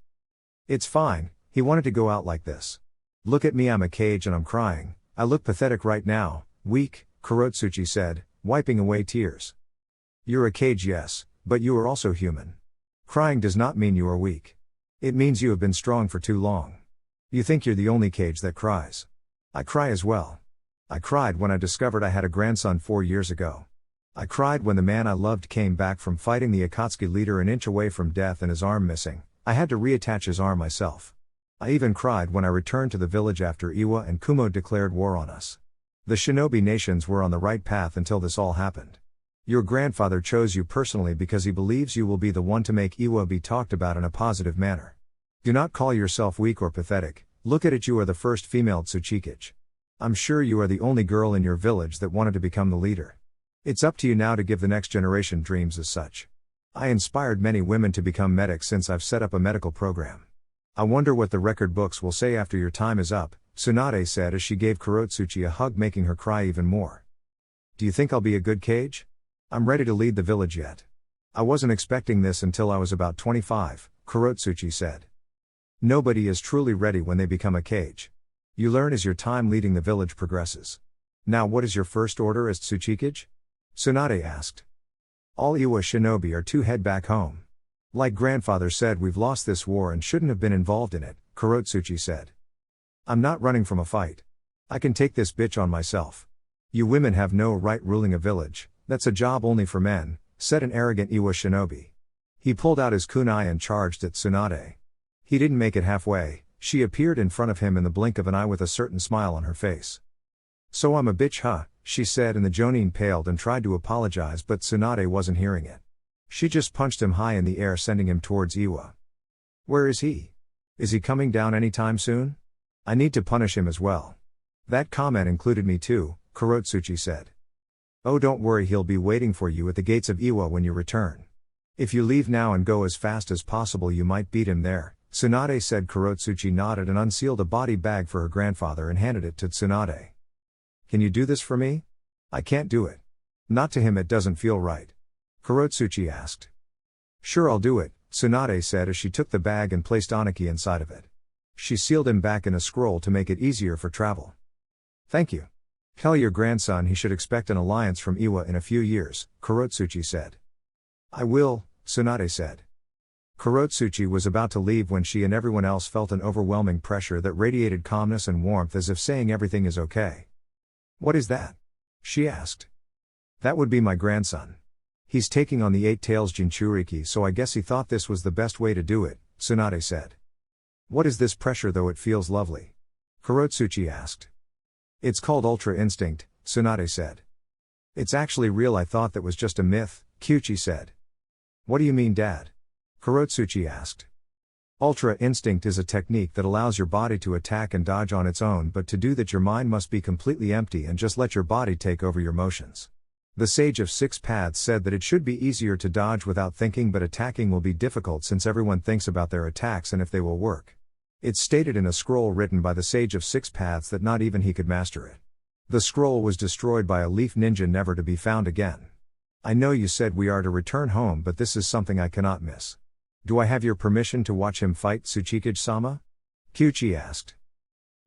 It's fine, he wanted to go out like this. Look at me, I'm a cage and I'm crying. I look pathetic right now, weak, Kurotsuchi said, wiping away tears. You're a cage, yes, but you are also human. Crying does not mean you are weak. It means you have been strong for too long. You think you're the only cage that cries. I cry as well. I cried when I discovered I had a grandson 4 years ago. I cried when the man I loved came back from fighting the Akatsuki leader an inch away from death and his arm missing. I had to reattach his arm myself. I even cried when I returned to the village after Iwa and Kumo declared war on us. The shinobi nations were on the right path until this all happened. Your grandfather chose you personally because he believes you will be the one to make Iwa be talked about in a positive manner. Do not call yourself weak or pathetic. Look at it, you are the first female Tsuchikage. I'm sure you are the only girl in your village that wanted to become the leader. It's up to you now to give the next generation dreams as such. I inspired many women to become medics since I've set up a medical program. I wonder what the record books will say after your time is up, Tsunade said as she gave Kurotsuchi a hug, making her cry even more. Do you think I'll be a good cage? I'm ready to lead the village yet. I wasn't expecting this until I was about 25, Kurotsuchi said. Nobody is truly ready when they become a cage. You learn as your time leading the village progresses. Now what is your first order as Tsuchikage? Tsunade asked. All Iwa shinobi are to head back home. Like grandfather said, we've lost this war and shouldn't have been involved in it, Kurotsuchi said. I'm not running from a fight. I can take this bitch on myself. You women have no right ruling a village, that's a job only for men, said an arrogant Iwa shinobi. He pulled out his kunai and charged at Tsunade. He didn't make it halfway, she appeared in front of him in the blink of an eye with a certain smile on her face. So I'm a bitch, huh? She said, and the Jonin paled and tried to apologize, but Tsunade wasn't hearing it. She just punched him high in the air, sending him towards Iwa. Where is he? Is he coming down anytime soon? I need to punish him as well. That comment included me too, Kurotsuchi said. Oh, don't worry, he'll be waiting for you at the gates of Iwa when you return. If you leave now and go as fast as possible, you might beat him there, Tsunade said. Kurotsuchi nodded and unsealed a body bag for her grandfather and handed it to Tsunade. Can you do this for me? I can't do it. Not to him, it doesn't feel right. Kurotsuchi asked. Sure, I'll do it, Tsunade said as she took the bag and placed Aniki inside of it. She sealed him back in a scroll to make it easier for travel. Thank you. Tell your grandson he should expect an alliance from Iwa in a few years, Kurotsuchi said. I will, Tsunade said. Kurotsuchi was about to leave when she and everyone else felt an overwhelming pressure that radiated calmness and warmth, as if saying everything is okay. What is that? She asked. That would be my grandson. He's taking on the 8 Tails Jinchuriki, so I guess he thought this was the best way to do it, Tsunade said. What is this pressure, though it feels lovely? Kurotsuchi asked. It's called Ultra Instinct, Tsunade said. It's actually real. I thought that was just a myth, Kyuchi said. What do you mean, Dad? Kurotsuchi asked. Ultra Instinct is a technique that allows your body to attack and dodge on its own, but to do that your mind must be completely empty and just let your body take over your motions. The Sage of Six Paths said that it should be easier to dodge without thinking, but attacking will be difficult since everyone thinks about their attacks and if they will work. It's stated in a scroll written by the Sage of Six Paths that not even he could master it. The scroll was destroyed by a leaf ninja, never to be found again. I know you said we are to return home, but this is something I cannot miss. Do I have your permission to watch him fight, Tsuchikage-sama? Kyuchi asked.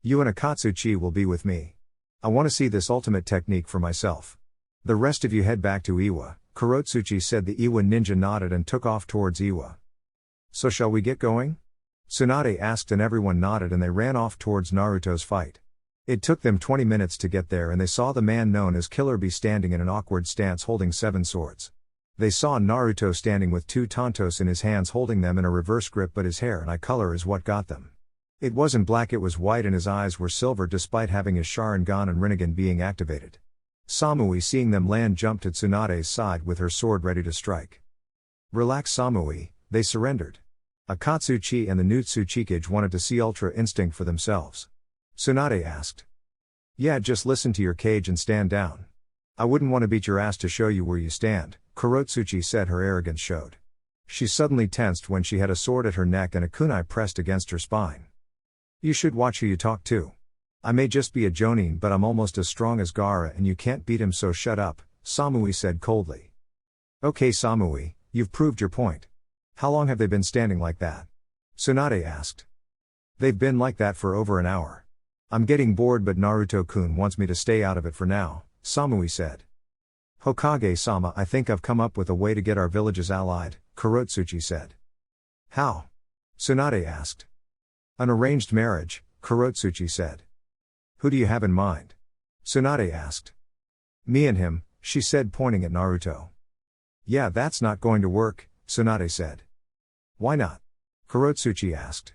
You and Akatsuchi will be with me. I want to see this ultimate technique for myself. The rest of you head back to Iwa, Kurotsuchi said. The Iwa ninja nodded and took off towards Iwa. So shall we get going? Tsunade asked, and everyone nodded and they ran off towards Naruto's fight. It took them 20 minutes to get there and they saw the man known as Killer Bee standing in an awkward stance holding 7 swords. They saw Naruto standing with 2 tantos in his hands holding them in a reverse grip, but his hair and eye color is what got them. It wasn't black, it was white, and his eyes were silver despite having his Sharingan and Rinnegan being activated. Samui, seeing them land, jumped at Tsunade's side with her sword ready to strike. Relax, Samui, they surrendered. Akatsuchi and the new Tsuchikage wanted to see Ultra Instinct for themselves. Tsunade asked. Yeah, just listen to your cage and stand down. I wouldn't want to beat your ass to show you where you stand, Kurotsuchi said. Her arrogance showed. She suddenly tensed when she had a sword at her neck and a kunai pressed against her spine. You should watch who you talk to. I may just be a jonin, but I'm almost as strong as Gaara and you can't beat him, so shut up, Samui said coldly. Okay, Samui, you've proved your point. How long have they been standing like that? Tsunade asked. They've been like that for over an hour. I'm getting bored, but Naruto-kun wants me to stay out of it for now, Samui said. Hokage-sama, I think I've come up with a way to get our villages allied, Kurotsuchi said. How? Tsunade asked. An arranged marriage, Kurotsuchi said. Who do you have in mind? Tsunade asked. Me and him, she said, pointing at Naruto. Yeah, that's not going to work, Tsunade said. Why not? Kurotsuchi asked.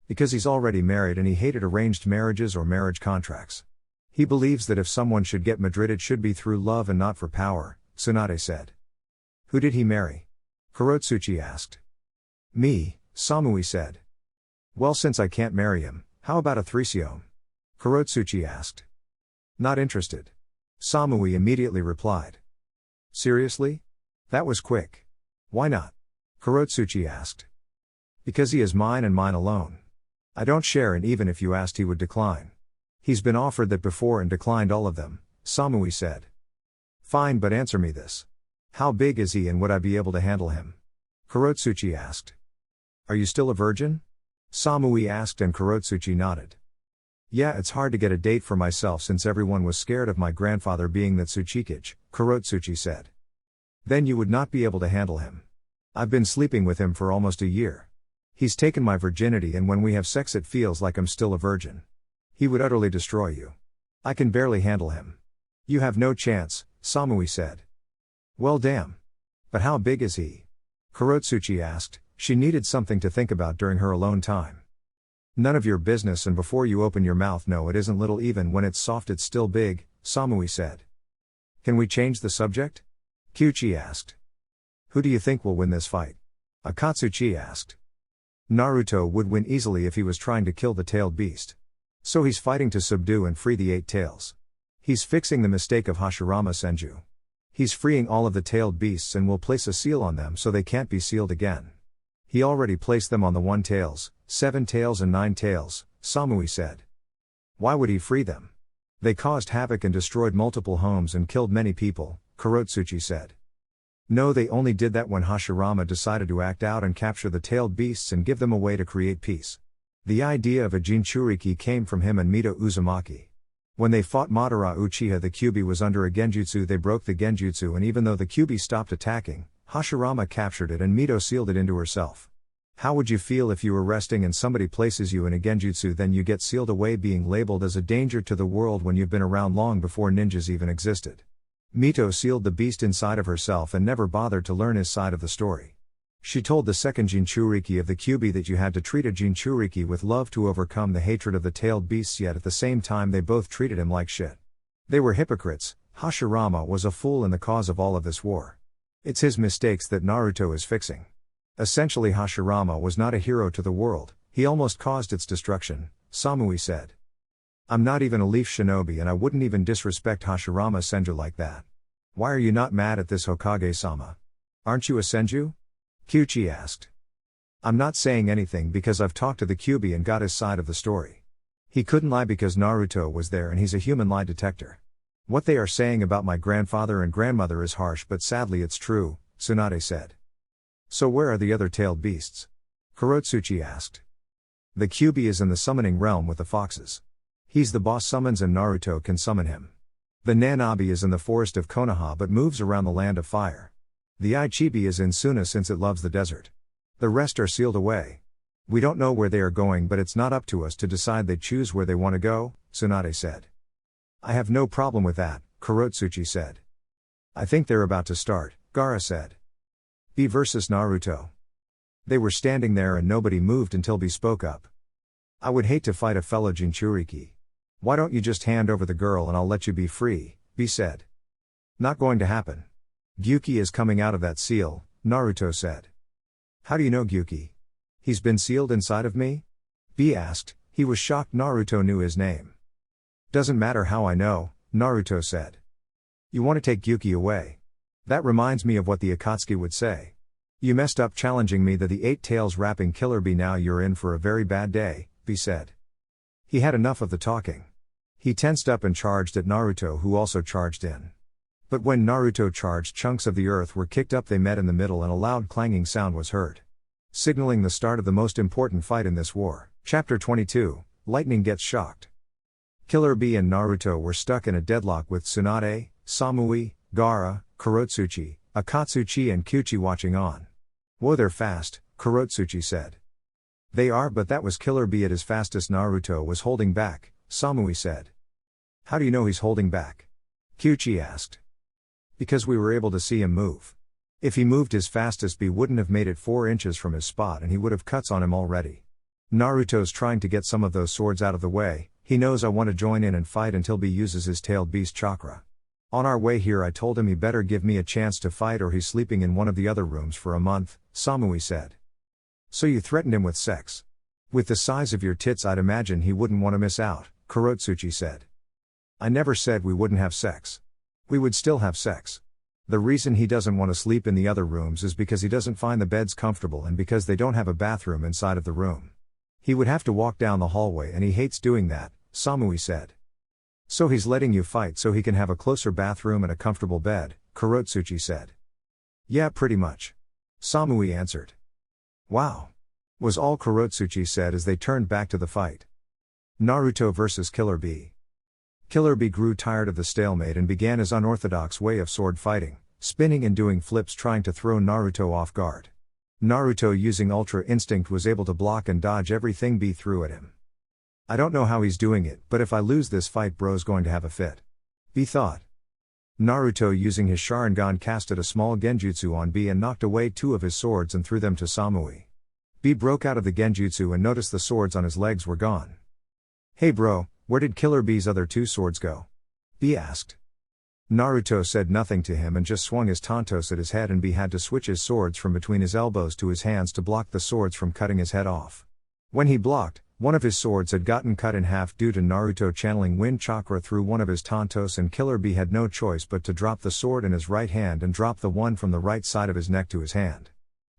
Because he's already married and he hated arranged marriages or marriage contracts. He believes that if someone should get Madrid, it should be through love and not for power, Tsunade said. Who did he marry? Kurotsuchi asked. Me, Samui said. Well, since I can't marry him, how about a threesome? Kurotsuchi asked. Not interested. Samui immediately replied. Seriously? That was quick. Why not? Kurotsuchi asked. Because he is mine and mine alone. I don't share, and even if you asked he would decline. He's been offered that before and declined all of them, Samui said. Fine, but answer me this. How big is he and would I be able to handle him? Kurotsuchi asked. Are you still a virgin? Samui asked, and Kurotsuchi nodded. Yeah, it's hard to get a date for myself since everyone was scared of my grandfather being the Tsuchikage, Kurotsuchi said. Then you would not be able to handle him. I've been sleeping with him for almost a year. He's taken my virginity, and when we have sex it feels like I'm still a virgin. He would utterly destroy you. I can barely handle him. You have no chance, Samui said. Well, damn. But how big is he? Kurotsuchi asked. She needed something to think about during her alone time. None of your business, and before you open your mouth, no, it isn't little. Even when it's soft it's still big, Samui said. Can we change the subject? Kyuchi asked. Who do you think will win this fight? Akatsuchi asked. Naruto would win easily if he was trying to kill the tailed beast. So he's fighting to subdue and free the 8 tails. He's fixing the mistake of Hashirama Senju. He's freeing all of the tailed beasts and will place a seal on them so they can't be sealed again. He already placed them on the 1 tails, 7 tails and 9 tails, Samui said. Why would he free them? They caused havoc and destroyed multiple homes and killed many people, Kurotsuchi said. No, they only did that when Hashirama decided to act out and capture the tailed beasts and give them a way to create peace. The idea of a Jinchuriki came from him and Mito Uzumaki. When they fought Madara Uchiha, the Kyuubi was under a genjutsu. They broke the genjutsu, and even though the Kyuubi stopped attacking, Hashirama captured it and Mito sealed it into herself. How would you feel if you were resting and somebody places you in a genjutsu, then you get sealed away, being labeled as a danger to the world when you've been around long before ninjas even existed? Mito sealed the beast inside of herself and never bothered to learn his side of the story. She told the second Jinchuriki of the Kyuubi that you had to treat a Jinchuriki with love to overcome the hatred of the tailed beasts, yet at the same time they both treated him like shit. They were hypocrites. Hashirama was a fool in the cause of all of this war. It's his mistakes that Naruto is fixing. Essentially, Hashirama was not a hero to the world, he almost caused its destruction, Samui said. I'm not even a leaf shinobi and I wouldn't even disrespect Hashirama Senju like that. Why are you not mad at this, Hokage-sama? Aren't you a Senju? Kyuchi asked. I'm not saying anything because I've talked to the Kyuubi and got his side of the story. He couldn't lie because Naruto was there and he's a human lie detector. What they are saying about my grandfather and grandmother is harsh, but sadly it's true, Tsunade said. So where are the other tailed beasts? Kurotsuchi asked. The Kyuubi is in the summoning realm with the foxes. He's the boss summons and Naruto can summon him. The Nanabi is in the forest of Konoha but moves around the land of fire. The Ichibi is in Suna since it loves the desert. The rest are sealed away. We don't know where they are going, but it's not up to us to decide. They choose where they want to go, Tsunade said. I have no problem with that, Kurotsuchi said. I think they're about to start, Gaara said. B versus Naruto. They were standing there and nobody moved until B spoke up. I would hate to fight a fellow Jinchuriki. Why don't you just hand over the girl and I'll let you be free, B said. Not going to happen. Gyuki is coming out of that seal, Naruto said. How do you know Gyuki? He's been sealed inside of me? B asked. He was shocked Naruto knew his name. Doesn't matter how I know, Naruto said. You want to take Gyuki away? That reminds me of what the Akatsuki would say. You messed up challenging me, the 8 tails rapping Killer B. Now you're in for a very bad day, B said. He had enough of the talking. He tensed up and charged at Naruto, who also charged in. But when Naruto charged, chunks of the earth were kicked up. They met in the middle and a loud clanging sound was heard, signaling the start of the most important fight in this war. Chapter 22, Lightning Gets Shocked. Killer B and Naruto were stuck in a deadlock with Tsunade, Samui, Gaara, Kurotsuchi, Akatsuchi and Kyuchi watching on. Whoa, they're fast, Kurotsuchi said. They are, but that was Killer B at his fastest. Naruto was holding back, Samui said. How do you know he's holding back? Kyuchi asked. Because we were able to see him move. If he moved his fastest, B wouldn't have made it 4 inches from his spot and he would have cuts on him already. Naruto's trying to get some of those swords out of the way. He knows I want to join in and fight until B uses his tailed beast chakra. On our way here I told him he better give me a chance to fight or he's sleeping in one of the other rooms for a month, Samui said. So you threatened him with sex? With the size of your tits I'd imagine he wouldn't want to miss out, Kurotsuchi said. I never said we wouldn't have sex. We would still have sex. The reason he doesn't want to sleep in the other rooms is because he doesn't find the beds comfortable and because they don't have a bathroom inside of the room. He would have to walk down the hallway and he hates doing that, Samui said. So he's letting you fight so he can have a closer bathroom and a comfortable bed, Kurotsuchi said. Yeah, pretty much. Samui answered. Wow. Was all Kurotsuchi said as they turned back to the fight. Naruto versus Killer B. Killer B grew tired of the stalemate and began his unorthodox way of sword fighting, spinning and doing flips trying to throw Naruto off guard. Naruto, using Ultra Instinct, was able to block and dodge everything B threw at him. I don't know how he's doing it, but if I lose this fight bro's going to have a fit, B thought. Naruto, using his Sharingan, casted a small genjutsu on B and knocked away 2 of his swords and threw them to Samui. B broke out of the genjutsu and noticed the swords on his legs were gone. Hey bro, where did Killer B's other 2 swords go? B asked. Naruto said nothing to him and just swung his tantos at his head, and B had to switch his swords from between his elbows to his hands to block the swords from cutting his head off. When he blocked, one of his swords had gotten cut in half due to Naruto channeling wind chakra through one of his tantos, and Killer B had no choice but to drop the sword in his right hand and drop the one from the right side of his neck to his hand.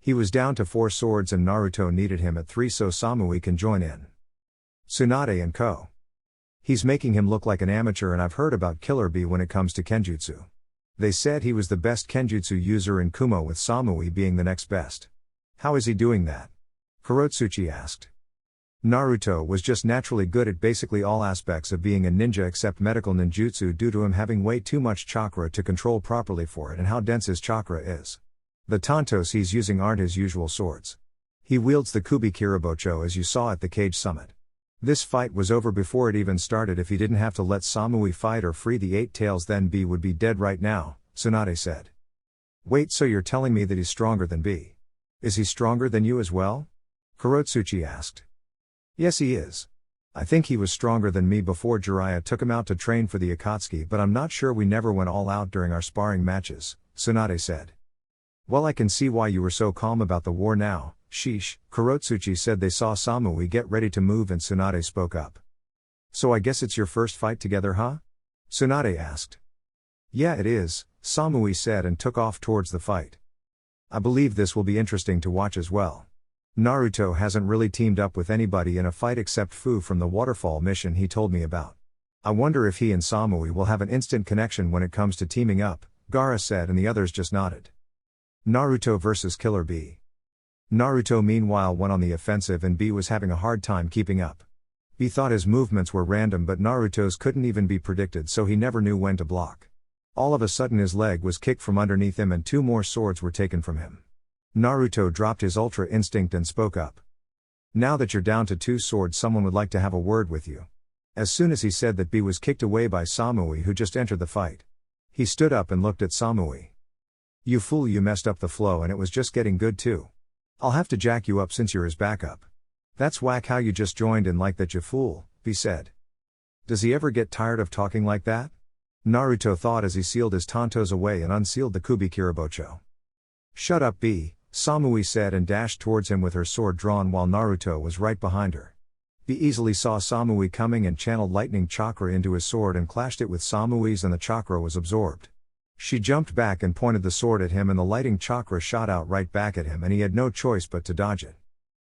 He was down to 4 swords and Naruto needed him at 3 so Samui can join in. Tsunade and Co. He's making him look like an amateur and I've heard about Killer Bee when it comes to Kenjutsu. They said he was the best Kenjutsu user in Kumo with Samui being the next best. How is he doing that? Kurotsuchi asked. Naruto was just naturally good at basically all aspects of being a ninja except medical ninjutsu due to him having way too much chakra to control properly for it and how dense his chakra is. The tantos he's using aren't his usual swords. He wields the Kubi Kiribocho as you saw at the cage summit. This fight was over before it even started. If he didn't have to let Samui fight or free the 8 tails then B would be dead right now, Tsunade said. Wait, so you're telling me that he's stronger than B? Is he stronger than you as well? Kurotsuchi asked. Yes he is. I think he was stronger than me before Jiraiya took him out to train for the Akatsuki but I'm not sure we never went all out during our sparring matches, Tsunade said. Well I can see why you were so calm about the war now, sheesh, Kurotsuchi said. They saw Samui get ready to move and Tsunade spoke up. So I guess it's your first fight together huh? Tsunade asked. Yeah it is, Samui said and took off towards the fight. I believe this will be interesting to watch as well. Naruto hasn't really teamed up with anybody in a fight except Fu from the waterfall mission he told me about. I wonder if he and Samui will have an instant connection when it comes to teaming up, Gaara said and the others just nodded. Naruto vs Killer Bee. Naruto meanwhile went on the offensive and Bee was having a hard time keeping up. Bee thought his movements were random but Naruto's couldn't even be predicted so he never knew when to block. All of a sudden his leg was kicked from underneath him and 2 more swords were taken from him. Naruto dropped his ultra instinct and spoke up. Now that you're down to 2 swords someone would like to have a word with you. As soon as he said that Bee was kicked away by Samui who just entered the fight. He stood up and looked at Samui. You fool, you messed up the flow and it was just getting good too. I'll have to jack you up since you're his backup. That's whack how you just joined in like that you fool, Bee said. Does he ever get tired of talking like that? Naruto thought as he sealed his tantos away and unsealed the Kubi Kiribocho. Shut up Bee, Samui said and dashed towards him with her sword drawn while Naruto was right behind her. Bee easily saw Samui coming and channeled lightning chakra into his sword and clashed it with Samui's and the chakra was absorbed. She jumped back and pointed the sword at him and the lightning chakra shot out right back at him and he had no choice but to dodge it.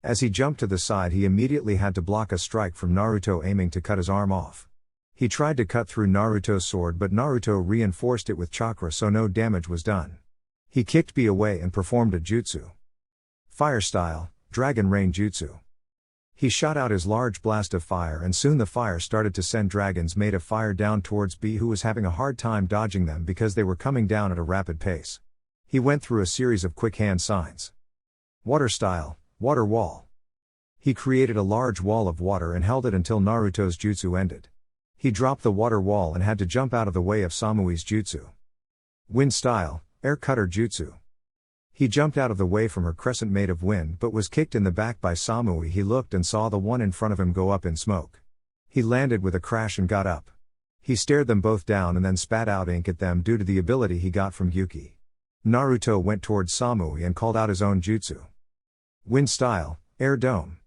As he jumped to the side he immediately had to block a strike from Naruto aiming to cut his arm off. He tried to cut through Naruto's sword but Naruto reinforced it with chakra so no damage was done. He kicked Bee away and performed a jutsu. Fire style, Dragon Rain Jutsu. He shot out his large blast of fire and soon the fire started to send dragons made of fire down towards Bee who was having a hard time dodging them because they were coming down at a rapid pace. He went through a series of quick hand signs. Water style, Water Wall. He created a large wall of water and held it until Naruto's jutsu ended. He dropped the water wall and had to jump out of the way of Samui's jutsu. Wind style, Air Cutter Jutsu. He jumped out of the way from her crescent made of wind but was kicked in the back by Samui. He looked and saw the one in front of him go up in smoke. He landed with a crash and got up. He stared them both down and then spat out ink at them due to the ability he got from Yuki. Naruto went towards Samui and called out his own jutsu. Wind style, Air Dome.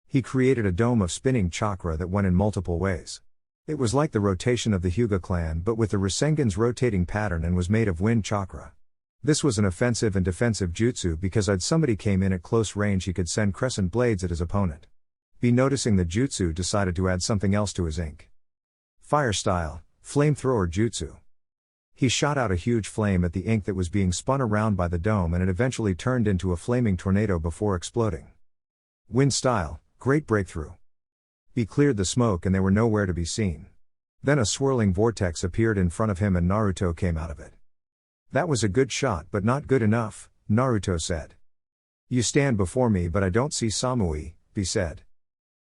He created a dome of spinning chakra that went in multiple ways. It was like the rotation of the Hyuga clan but with the Rasengan's rotating pattern and was made of wind chakra. This was an offensive and defensive jutsu because if somebody came in at close range he could send crescent blades at his opponent. Bee noticing the jutsu decided to add something else to his ink. Fire style, Flamethrower Jutsu. He shot out a huge flame at the ink that was being spun around by the dome and it eventually turned into a flaming tornado before exploding. Wind style, Great Breakthrough. Bee cleared the smoke and they were nowhere to be seen. Then a swirling vortex appeared in front of him and Naruto came out of it. That was a good shot but not good enough, Naruto said. You stand before me but I don't see Samui, Bee said.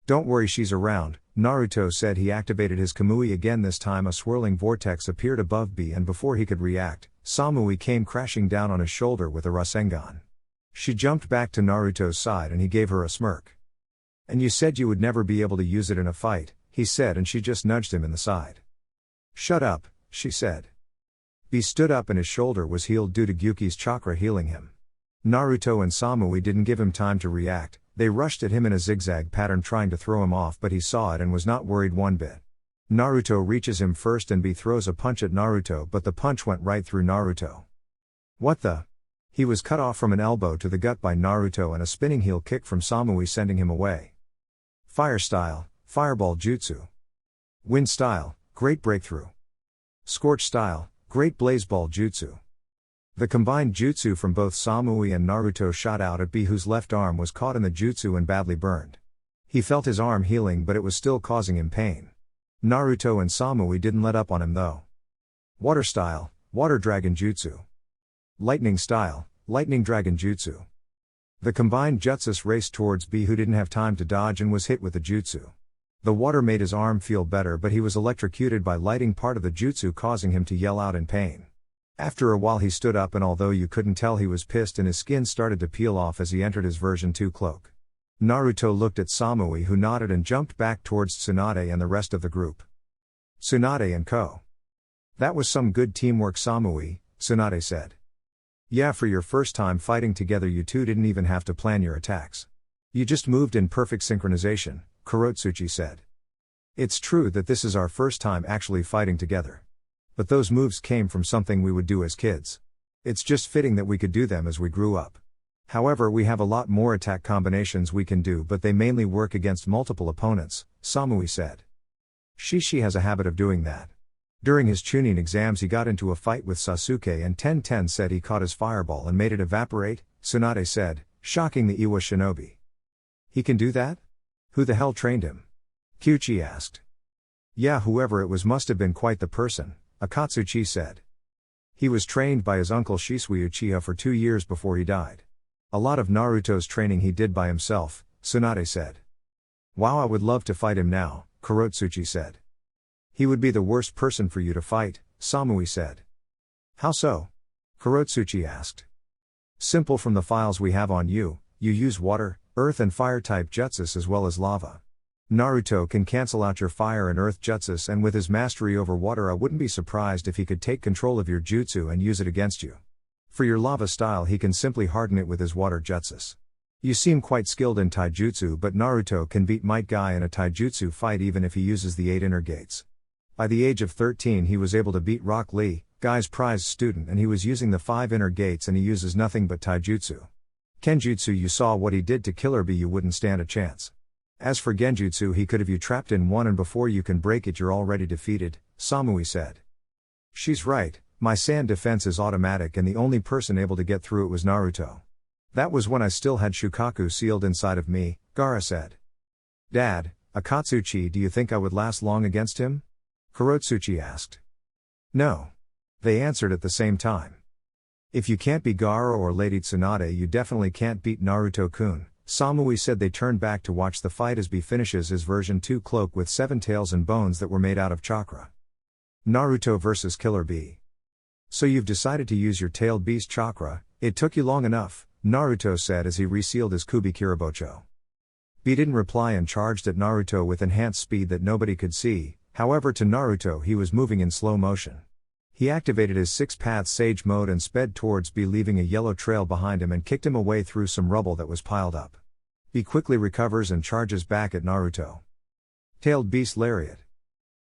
Don't worry, she's around, Naruto said. He activated his Kamui again. This time a swirling vortex appeared above Bee and before he could react, Samui came crashing down on his shoulder with a Rasengan. She jumped back to Naruto's side and he gave her a smirk. And you said you would never be able to use it in a fight, he said, and she just nudged him in the side. Shut up, she said. Bee stood up and his shoulder was healed due to Gyuki's chakra healing him. Naruto and Samui didn't give him time to react. They rushed at him in a zigzag pattern trying to throw him off but he saw it and was not worried one bit. Naruto reaches him first and Bee throws a punch at Naruto but the punch went right through Naruto. What the? He was cut off from an elbow to the gut by Naruto and a spinning heel kick from Samui sending him away. Fire style, Fireball Jutsu. Wind style, Great Breakthrough. Scorch style, Great Blazeball Jutsu. The combined jutsu from both Samui and Naruto shot out at B, whose left arm was caught in the jutsu and badly burned. He felt his arm healing, but it was still causing him pain. Naruto and Samui didn't let up on him though. Water style, Water Dragon Jutsu. Lightning style, Lightning Dragon Jutsu. The combined jutsus raced towards B, who didn't have time to dodge and was hit with the jutsu. The water made his arm feel better, but he was electrocuted by lighting part of the jutsu, causing him to yell out in pain. After a while he stood up, and although you couldn't tell, he was pissed and his skin started to peel off as he entered his version 2 cloak. Naruto looked at Samui, who nodded and jumped back towards Tsunade and the rest of the group. Tsunade and Co. That was some good teamwork, Samui, Tsunade said. Yeah, for your first time fighting together you two didn't even have to plan your attacks. You just moved in perfect synchronization, Kurotsuchi said. It's true that this is our first time actually fighting together. But those moves came from something we would do as kids. It's just fitting that we could do them as we grew up. However, we have a lot more attack combinations we can do, but they mainly work against multiple opponents, Samui said. Shishi has a habit of doing that. During his Chunin exams he got into a fight with Sasuke and Ten said he caught his fireball and made it evaporate, Tsunade said, shocking the Iwa shinobi. He can do that? Who the hell trained him? Kyuchi asked. Yeah, whoever it was must have been quite the person, Akatsuchi said. He was trained by his uncle Shisui Uchiha for 2 years before he died. A lot of Naruto's training he did by himself, Tsunade said. Wow, I would love to fight him now, Kurotsuchi said. He would be the worst person for you to fight, Samui said. How so? Kurotsuchi asked. Simple, from the files we have on you, you use water, earth and fire type jutsus as well as lava. Naruto can cancel out your fire and earth jutsus, and with his mastery over water I wouldn't be surprised if he could take control of your jutsu and use it against you. For your lava style he can simply harden it with his water jutsus. You seem quite skilled in taijutsu, but Naruto can beat Might Guy in a taijutsu fight even if he uses the 8 inner gates. By the age of 13 he was able to beat Rock Lee, Guy's prized student, and he was using the 5 inner gates and he uses nothing but taijutsu. Kenjutsu, you saw what he did to Killer Bee, you wouldn't stand a chance. As for Genjutsu, he could have you trapped in one and before you can break it you're already defeated, Samui said. She's right, my sand defense is automatic and the only person able to get through it was Naruto. That was when I still had Shukaku sealed inside of me, Gaara said. Dad, Akatsuchi, do you think I would last long against him? Kurotsuchi asked. No. They answered at the same time. If you can't beat Gaara or Lady Tsunade you definitely can't beat Naruto-kun, Samui said. They turned back to watch the fight as B finishes his version 2 cloak with 7 tails and bones that were made out of chakra. Naruto vs Killer Bee. So you've decided to use your tailed beast chakra, it took you long enough, Naruto said as he resealed his Kubi Kiribocho. B didn't reply and charged at Naruto with enhanced speed that nobody could see. However, to Naruto he was moving in slow motion. He activated his 6-path Sage mode and sped towards B, leaving a yellow trail behind him, and kicked him away through some rubble that was piled up. B quickly recovers and charges back at Naruto. Tailed Beast Lariat.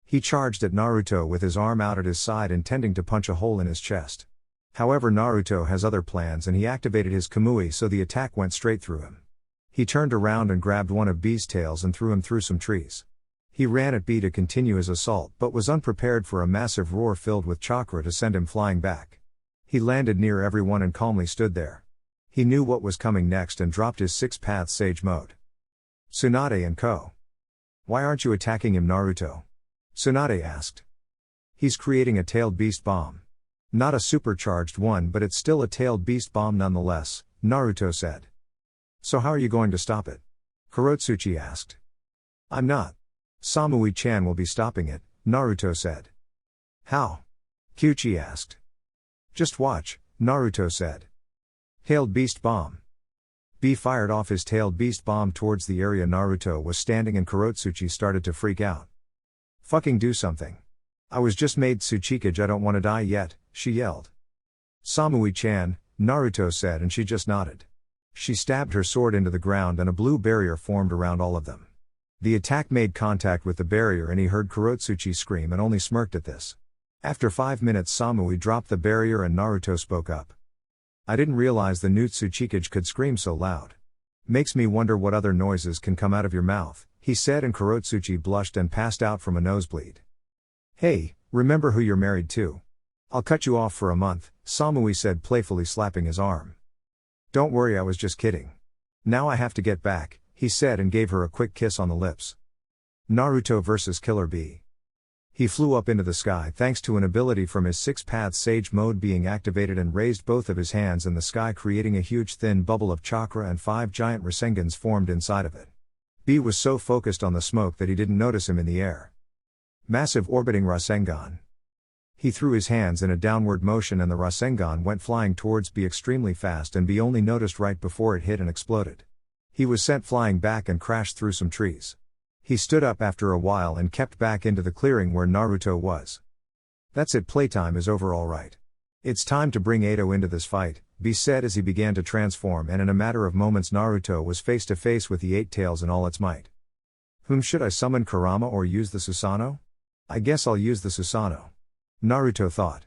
He charged at Naruto with his arm out at his side, intending to punch a hole in his chest. However, Naruto has other plans and he activated his Kamui, so the attack went straight through him. He turned around and grabbed one of B's tails and threw him through some trees. He ran at B to continue his assault but was unprepared for a massive roar filled with chakra to send him flying back. He landed near everyone and calmly stood there. He knew what was coming next and dropped his 6-path Sage mode. Tsunade and Co. Why aren't you attacking him, Naruto? Tsunade asked. He's creating a tailed beast bomb. Not a supercharged one, but it's still a tailed beast bomb nonetheless, Naruto said. So how are you going to stop it? Kurotsuchi asked. I'm not. Samui-chan will be stopping it, Naruto said. How? Kyuchi asked. Just watch, Naruto said. Tailed beast bomb. B fired off his tailed beast bomb towards the area Naruto was standing and Kurotsuchi started to freak out. Fucking do something. I was just made Tsuchikage, I don't want to die yet, she yelled. Samui-chan, Naruto said, and she just nodded. She stabbed her sword into the ground and a blue barrier formed around all of them. The attack made contact with the barrier and he heard Kurotsuchi scream and only smirked at this. After 5 minutes Samui dropped the barrier and Naruto spoke up. I didn't realize the Nutsuchikage could scream so loud. Makes me wonder what other noises can come out of your mouth, he said, and Kurotsuchi blushed and passed out from a nosebleed. Hey, remember who you're married to? I'll cut you off for a month, Samui said, playfully slapping his arm. Don't worry, I was just kidding. Now I have to get back, he said, and gave her a quick kiss on the lips. Naruto vs Killer Bee. He flew up into the sky thanks to an ability from his 6-path Sage mode being activated and raised both of his hands in the sky, creating a huge thin bubble of chakra, and 5 giant Rasengans formed inside of it. Bee was so focused on the smoke that he didn't notice him in the air. Massive orbiting Rasengan. He threw his hands in a downward motion and the Rasengan went flying towards Bee extremely fast, and Bee only noticed right before it hit and exploded. He was sent flying back and crashed through some trees. He stood up after a while and kept back into the clearing where Naruto was. That's it, playtime is over alright. It's time to bring Edo into this fight, Bee said as he began to transform, and in a matter of moments Naruto was face to face with the 8 tails in all its might. Should I summon Kurama or use the Susanoo? I guess I'll use the Susanoo. Naruto thought.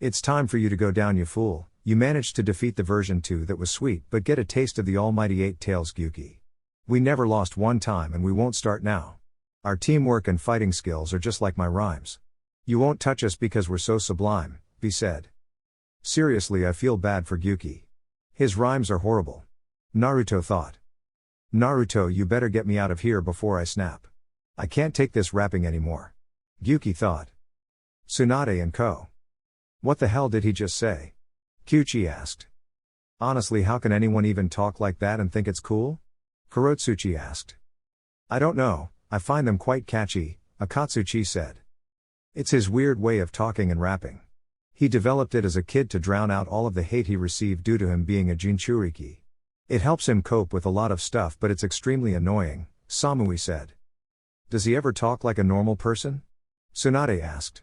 It's time for you to go down, you fool. You managed to defeat the version 2 that was sweet, but get a taste of the almighty 8 tails Gyuki. We never lost one time and we won't start now. Our teamwork and fighting skills are just like my rhymes. You won't touch us because we're so sublime, Bee said. Seriously, I feel bad for Gyuki. His rhymes are horrible. Naruto thought. Naruto, you better get me out of here before I snap. I can't take this rapping anymore. Gyuki thought. Tsunade and Co. What the hell did he just say? Kyuchi asked. Honestly, how can anyone even talk like that and think it's cool? Kurotsuchi asked. I don't know, I find them quite catchy, Akatsuchi said. It's his weird way of talking and rapping. He developed it as a kid to drown out all of the hate he received due to him being a Jinchuriki. It helps him cope with a lot of stuff, but it's extremely annoying, Samui said. Does he ever talk like a normal person? Tsunade asked.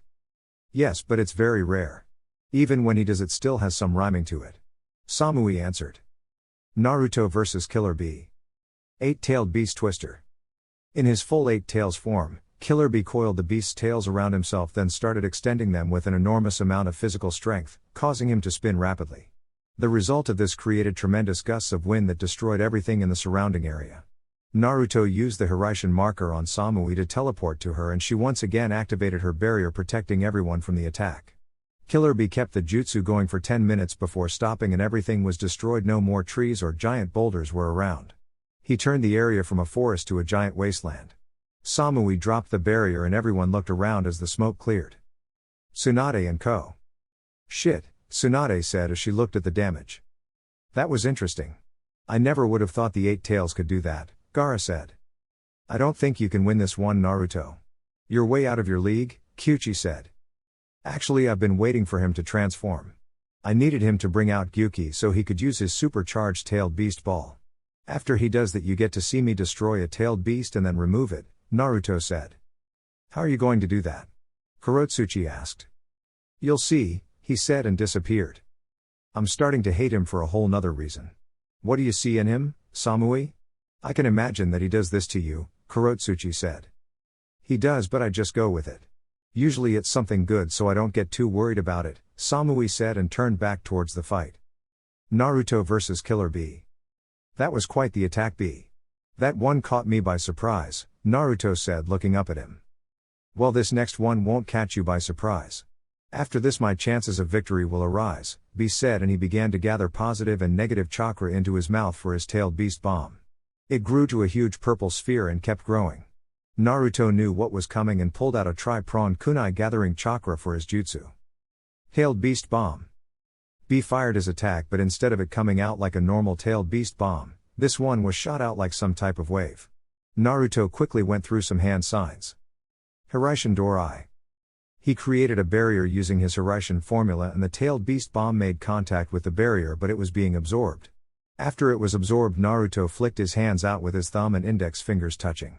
Yes, but it's very rare. Even when he does, it still has some rhyming to it. Samui answered. Naruto vs Killer Bee. 8-tailed beast twister. In his full 8 tails form, Killer Bee coiled the beast's tails around himself, then started extending them with an enormous amount of physical strength, causing him to spin rapidly. The result of this created tremendous gusts of wind that destroyed everything in the surrounding area. Naruto used the Hiraishin marker on Samui to teleport to her, and she once again activated her barrier, protecting everyone from the attack. Killer Bee kept the jutsu going for 10 minutes before stopping, and everything was destroyed. No more trees or giant boulders were around. He turned the area from a forest to a giant wasteland. Samui dropped the barrier and everyone looked around as the smoke cleared. Tsunade and Co. Shit, Tsunade said as she looked at the damage. That was interesting. I never would have thought the 8 tails could do that, Gaara said. I don't think you can win this one, Naruto. You're way out of your league, Kyuchi said. Actually, I've been waiting for him to transform. I needed him to bring out Gyuki so he could use his supercharged tailed beast ball. After he does that, you get to see me destroy a tailed beast and then remove it, Naruto said. How are you going to do that? Kurotsuchi asked. You'll see, he said and disappeared. I'm starting to hate him for a whole nother reason. What do you see in him, Samui? I can imagine that he does this to you, Kurotsuchi said. He does, but I just go with it. Usually it's something good, so I don't get too worried about it, Samui said and turned back towards the fight. Naruto vs Killer Bee. That was quite the attack, Bee. That one caught me by surprise, Naruto said, looking up at him. Well, this next one won't catch you by surprise. After this, my chances of victory will arise, Bee said, and he began to gather positive and negative chakra into his mouth for his tailed beast bomb. It grew to a huge purple sphere and kept growing. Naruto knew what was coming and pulled out a tri-pronged kunai, gathering chakra for his jutsu. Tailed beast bomb. Bee fired his attack, but instead of it coming out like a normal tailed beast bomb, this one was shot out like some type of wave. Naruto quickly went through some hand signs. Hiraishin Dorai. He created a barrier using his Hiraishin formula, and the tailed beast bomb made contact with the barrier, but it was being absorbed. After it was absorbed, Naruto flicked his hands out with his thumb and index fingers touching.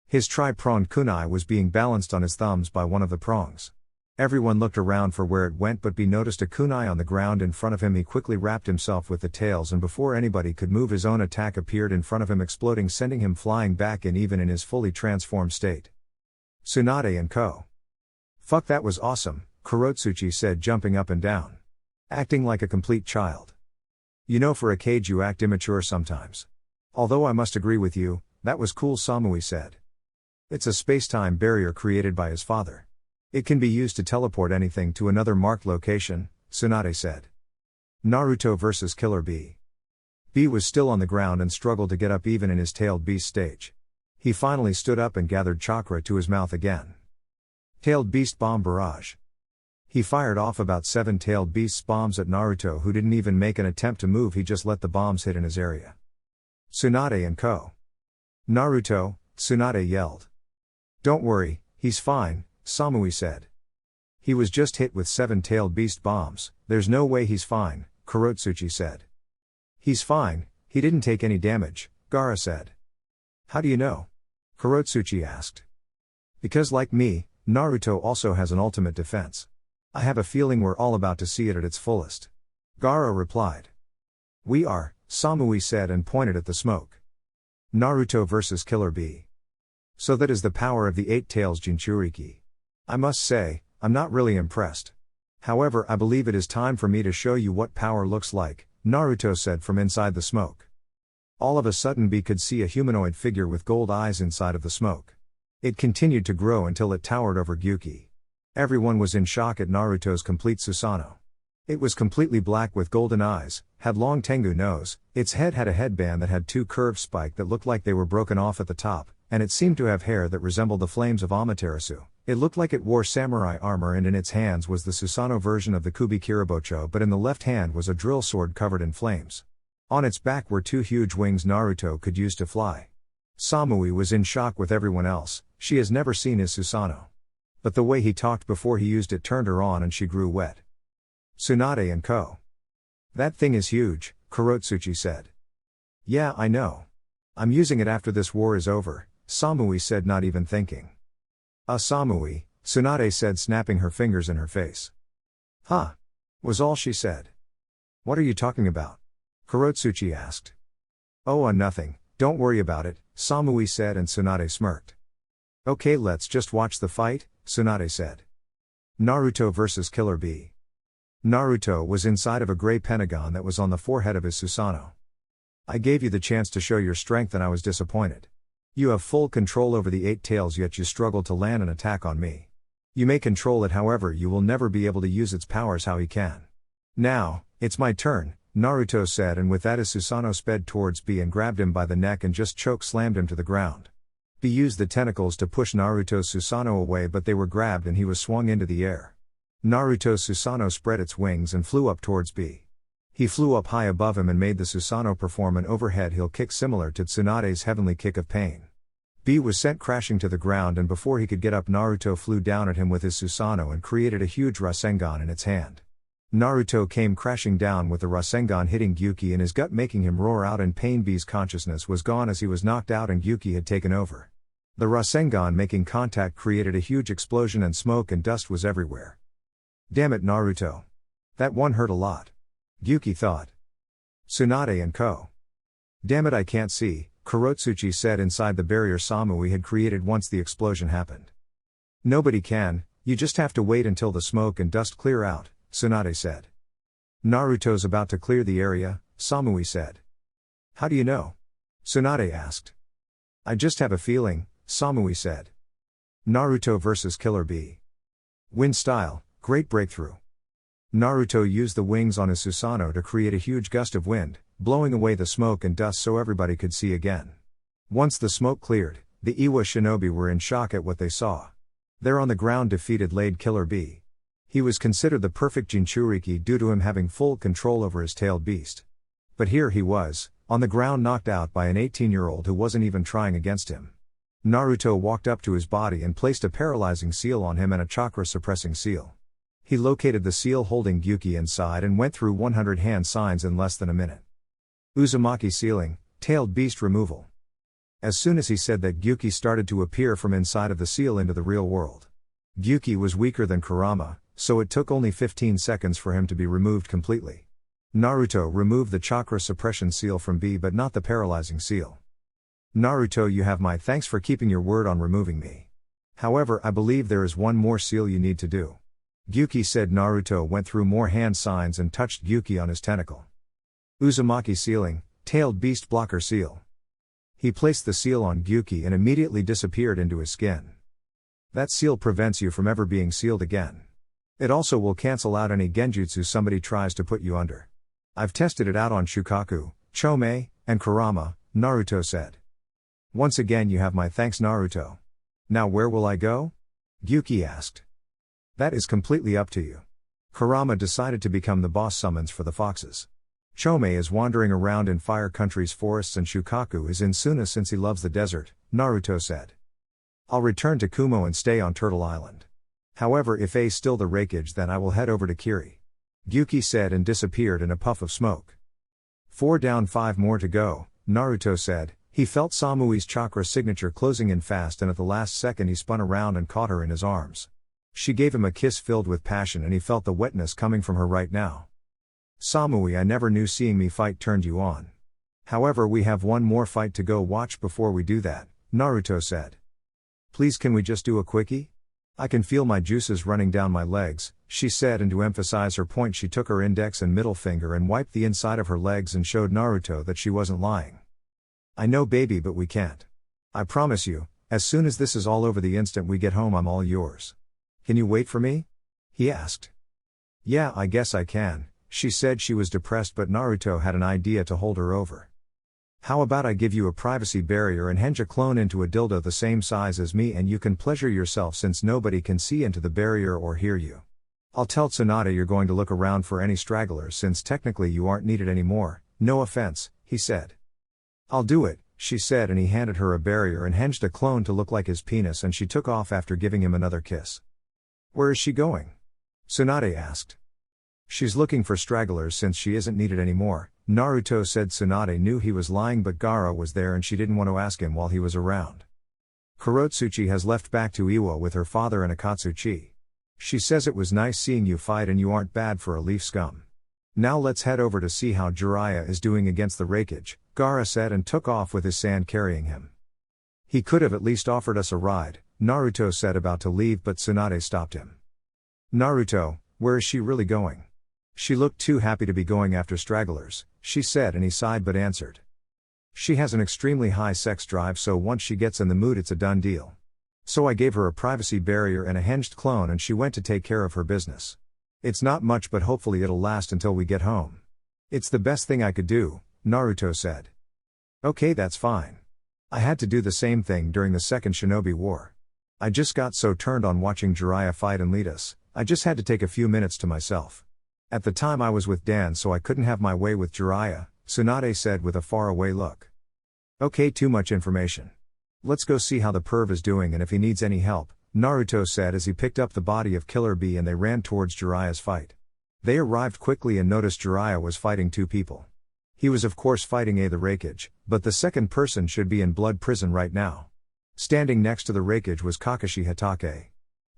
His tri-pronged kunai was being balanced on his thumbs by one of the prongs. Everyone looked around for where it went, but Bee noticed a kunai on the ground in front of him. He quickly wrapped himself with the tails, and before anybody could move, his own attack appeared in front of him, exploding, sending him flying back in, even in his fully transformed state. Tsunade and Co. Fuck, that was awesome, Kurotsuchi said, jumping up and down. Acting like a complete child. You know, for a Kage you act immature sometimes. Although I must agree with you, that was cool, Samui said. It's a space-time barrier created by his father. It can be used to teleport anything to another marked location, Tsunade said. Naruto vs Killer Bee. Bee was still on the ground and struggled to get up even in his tailed beast stage. He finally stood up and gathered chakra to his mouth again. Tailed Beast Bomb Barrage. He fired off about 7 Tailed Beast's bombs at Naruto, who didn't even make an attempt to move, he just let the bombs hit in his area. Tsunade and Co. Naruto, Tsunade yelled. Don't worry, he's fine, Samui said. He was just hit with 7 Tailed Beast bombs, there's no way he's fine, Kurotsuchi said. He's fine, he didn't take any damage, Gaara said. How do you know? Kurotsuchi asked. Because like me, Naruto also has an ultimate defense. I have a feeling we're all about to see it at its fullest. Gaara replied. We are, Samui said and pointed at the smoke. Naruto vs Killer Bee. So that is the power of the 8 Tails Jinchuriki. I must say, I'm not really impressed. However, I believe it is time for me to show you what power looks like, Naruto said from inside the smoke. All of a sudden Bee could see a humanoid figure with gold eyes inside of the smoke. It continued to grow until it towered over Gyuki. Everyone was in shock at Naruto's complete Susanoo. It was completely black with golden eyes, had long Tengu nose, its head had a headband that had 2 curved spikes that looked like they were broken off at the top, and it seemed to have hair that resembled the flames of Amaterasu. It looked like it wore samurai armor, and in its hands was the Susanoo version of the Kubi Kiribocho, but in the left hand was a drill sword covered in flames. On its back were 2 huge wings Naruto could use to fly. Samui was in shock with everyone else, she has never seen his Susanoo. But the way he talked before he used it turned her on and she grew wet. Tsunade and Co. That thing is huge, Kurotsuchi said. Yeah, I know. I'm using it after this war is over, Samui said, not even thinking. Samui, Tsunade said, snapping her fingers in her face. Huh? Was all she said. What are you talking about? Kurotsuchi asked. Oh, nothing, don't worry about it, Samui said, and Tsunade smirked. Okay, let's just watch the fight, Tsunade said. Naruto vs Killer Bee. Naruto was inside of a gray pentagon that was on the forehead of his Susanoo. I gave you the chance to show your strength and I was disappointed. You have full control over the 8 tails, yet you struggled to land an attack on me. You may control it, however you will never be able to use its powers how he can. Now, it's my turn, Naruto said, and with that his Susanoo sped towards Bee and grabbed him by the neck and just choke slammed him to the ground. Bee used the tentacles to push Naruto's Susanoo away, but they were grabbed and he was swung into the air. Naruto's Susanoo spread its wings and flew up towards Bee. He flew up high above him and made the Susanoo perform an overhead heel kick similar to Tsunade's heavenly kick of pain. Bee was sent crashing to the ground, and before he could get up Naruto flew down at him with his Susanoo and created a huge Rasengan in its hand. Naruto came crashing down with the Rasengan hitting Gyuki in his gut, making him roar out in pain. Bee's consciousness was gone as he was knocked out and Gyuki had taken over. The Rasengan making contact created a huge explosion and smoke and dust was everywhere. Damn it, Naruto. That one hurt a lot. Gyuki thought. Tsunade and Co. Damn it, I can't see, Kurotsuchi said inside the barrier Samui had created once the explosion happened. Nobody can, you just have to wait until the smoke and dust clear out, Tsunade said. Naruto's about to clear the area, Samui said. How do you know? Tsunade asked. I just have a feeling, Samui said. Naruto vs Killer Bee. Wind style, great breakthrough. Naruto used the wings on his Susanoo to create a huge gust of wind, blowing away the smoke and dust so everybody could see again. Once the smoke cleared, the Iwa shinobi were in shock at what they saw. There on the ground defeated laid Killer Bee. He was considered the perfect Jinchuriki due to him having full control over his tailed beast. But here he was, on the ground knocked out by an 18-year-old who wasn't even trying against him. Naruto walked up to his body and placed a paralyzing seal on him and a chakra-suppressing seal. He located the seal holding Gyuki inside and went through 100 hand signs in less than a minute. Uzumaki sealing, tailed beast removal. As soon as he said that, Gyuki started to appear from inside of the seal into the real world. Gyuki was weaker than Kurama, so it took only 15 seconds for him to be removed completely. Naruto removed the chakra suppression seal from Bee but not the paralyzing seal. Naruto, you have my thanks for keeping your word on removing me. However, I believe there is one more seal you need to do. Gyuki said. Naruto went through more hand signs and touched Gyuki on his tentacle. Uzumaki Sealing, Tailed Beast Blocker Seal. He placed the seal on Gyuki and immediately disappeared into his skin. That seal prevents you from ever being sealed again. It also will cancel out any genjutsu somebody tries to put you under. I've tested it out on Shukaku, Chomei, and Kurama, Naruto said. Once again you have my thanks, Naruto. Now where will I go? Gyuki asked. That is completely up to you. Kurama decided to become the boss summons for the foxes. Chomei is wandering around in Fire Country's forests and Shukaku is in Suna since he loves the desert, Naruto said. I'll return to Kumo and stay on Turtle Island. However, if A's still the Raikage, then I will head over to Kiri. Gyuki said and disappeared in a puff of smoke. 4 down 5 more to go, Naruto said. He felt Samui's chakra signature closing in fast and at the last second he spun around and caught her in his arms. She gave him a kiss filled with passion and he felt the wetness coming from her right now. Samui, I never knew seeing me fight turned you on. However, we have one more fight to go watch before we do that, Naruto said. Please, can we just do a quickie? I can feel my juices running down my legs, she said, and to emphasize her point she took her index and middle finger and wiped the inside of her legs and showed Naruto that she wasn't lying. I know, baby, but we can't. I promise you, as soon as this is all over, the instant we get home I'm all yours. Can you wait for me? He asked. Yeah, I guess I can, she said. She was depressed, but Naruto had an idea to hold her over. How about I give you a privacy barrier and hench a clone into a dildo the same size as me and you can pleasure yourself since nobody can see into the barrier or hear you. I'll tell Tsunade you're going to look around for any stragglers since technically you aren't needed anymore, no offense, he said. I'll do it, she said, and he handed her a barrier and henged a clone to look like his penis and she took off after giving him another kiss. Where is she going? Tsunade asked. She's looking for stragglers since she isn't needed anymore, Naruto said. Tsunade knew he was lying, but Gaara was there and she didn't want to ask him while he was around. Kurotsuchi has left back to Iwa with her father and Akatsuchi. She says it was nice seeing you fight and you aren't bad for a leaf scum. Now let's head over to see how Jiraiya is doing against the Raikage, Gaara said, and took off with his sand carrying him. He could have at least offered us a ride, Naruto said, about to leave, but Tsunade stopped him. Naruto, where is she really going? She looked too happy to be going after stragglers, she said, and he sighed but answered. She has an extremely high sex drive, so once she gets in the mood it's a done deal. So I gave her a privacy barrier and a henged clone and she went to take care of her business. It's not much, but hopefully it'll last until we get home. It's the best thing I could do, Naruto said. Okay, that's fine. I had to do the same thing during the Second Shinobi War. I just got so turned on watching Jiraiya fight and lead us, I just had to take a few minutes to myself. At the time I was with Dan, so I couldn't have my way with Jiraiya, Tsunade said with a faraway look. Okay, too much information. Let's go see how the perv is doing and if he needs any help, Naruto said as he picked up the body of Killer Bee and they ran towards Jiraiya's fight. They arrived quickly and noticed Jiraiya was fighting 2 people. He was of course fighting the Raikage, but the second person should be in blood prison right now. Standing next to the Raikage was Kakashi Hatake.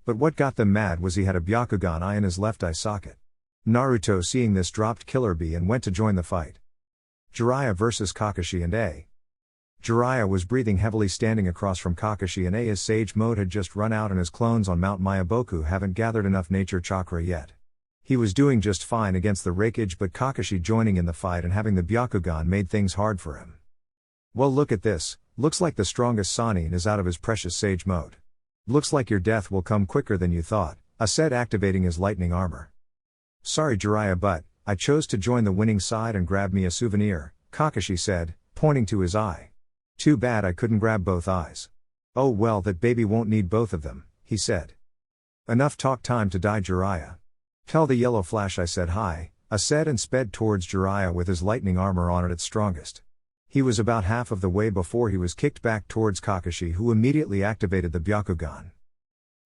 But what got them mad was he had a Byakugan eye in his left eye socket. Naruto, seeing this, dropped Killer Bee and went to join the fight. Jiraiya vs Kakashi and A. Jiraiya was breathing heavily standing across from Kakashi, and his sage mode had just run out and his clones on Mount Mayaboku haven't gathered enough nature chakra yet. He was doing just fine against the Raikage, but Kakashi joining in the fight and having the Byakugan made things hard for him. Well, look at this, looks like the strongest Sannin is out of his precious sage mode. Looks like your death will come quicker than you thought, A said, activating his lightning armor. Sorry Jiraiya, but I chose to join the winning side and grab me a souvenir, Kakashi said, pointing to his eye. Too bad I couldn't grab both eyes. Oh well, that baby won't need both of them, he said. Enough talk, time to die Jiraiya. Tell the yellow flash I said hi, I said, and sped towards Jiraiya with his lightning armor on at its strongest. He was about half of the way before he was kicked back towards Kakashi, who immediately activated the Byakugan.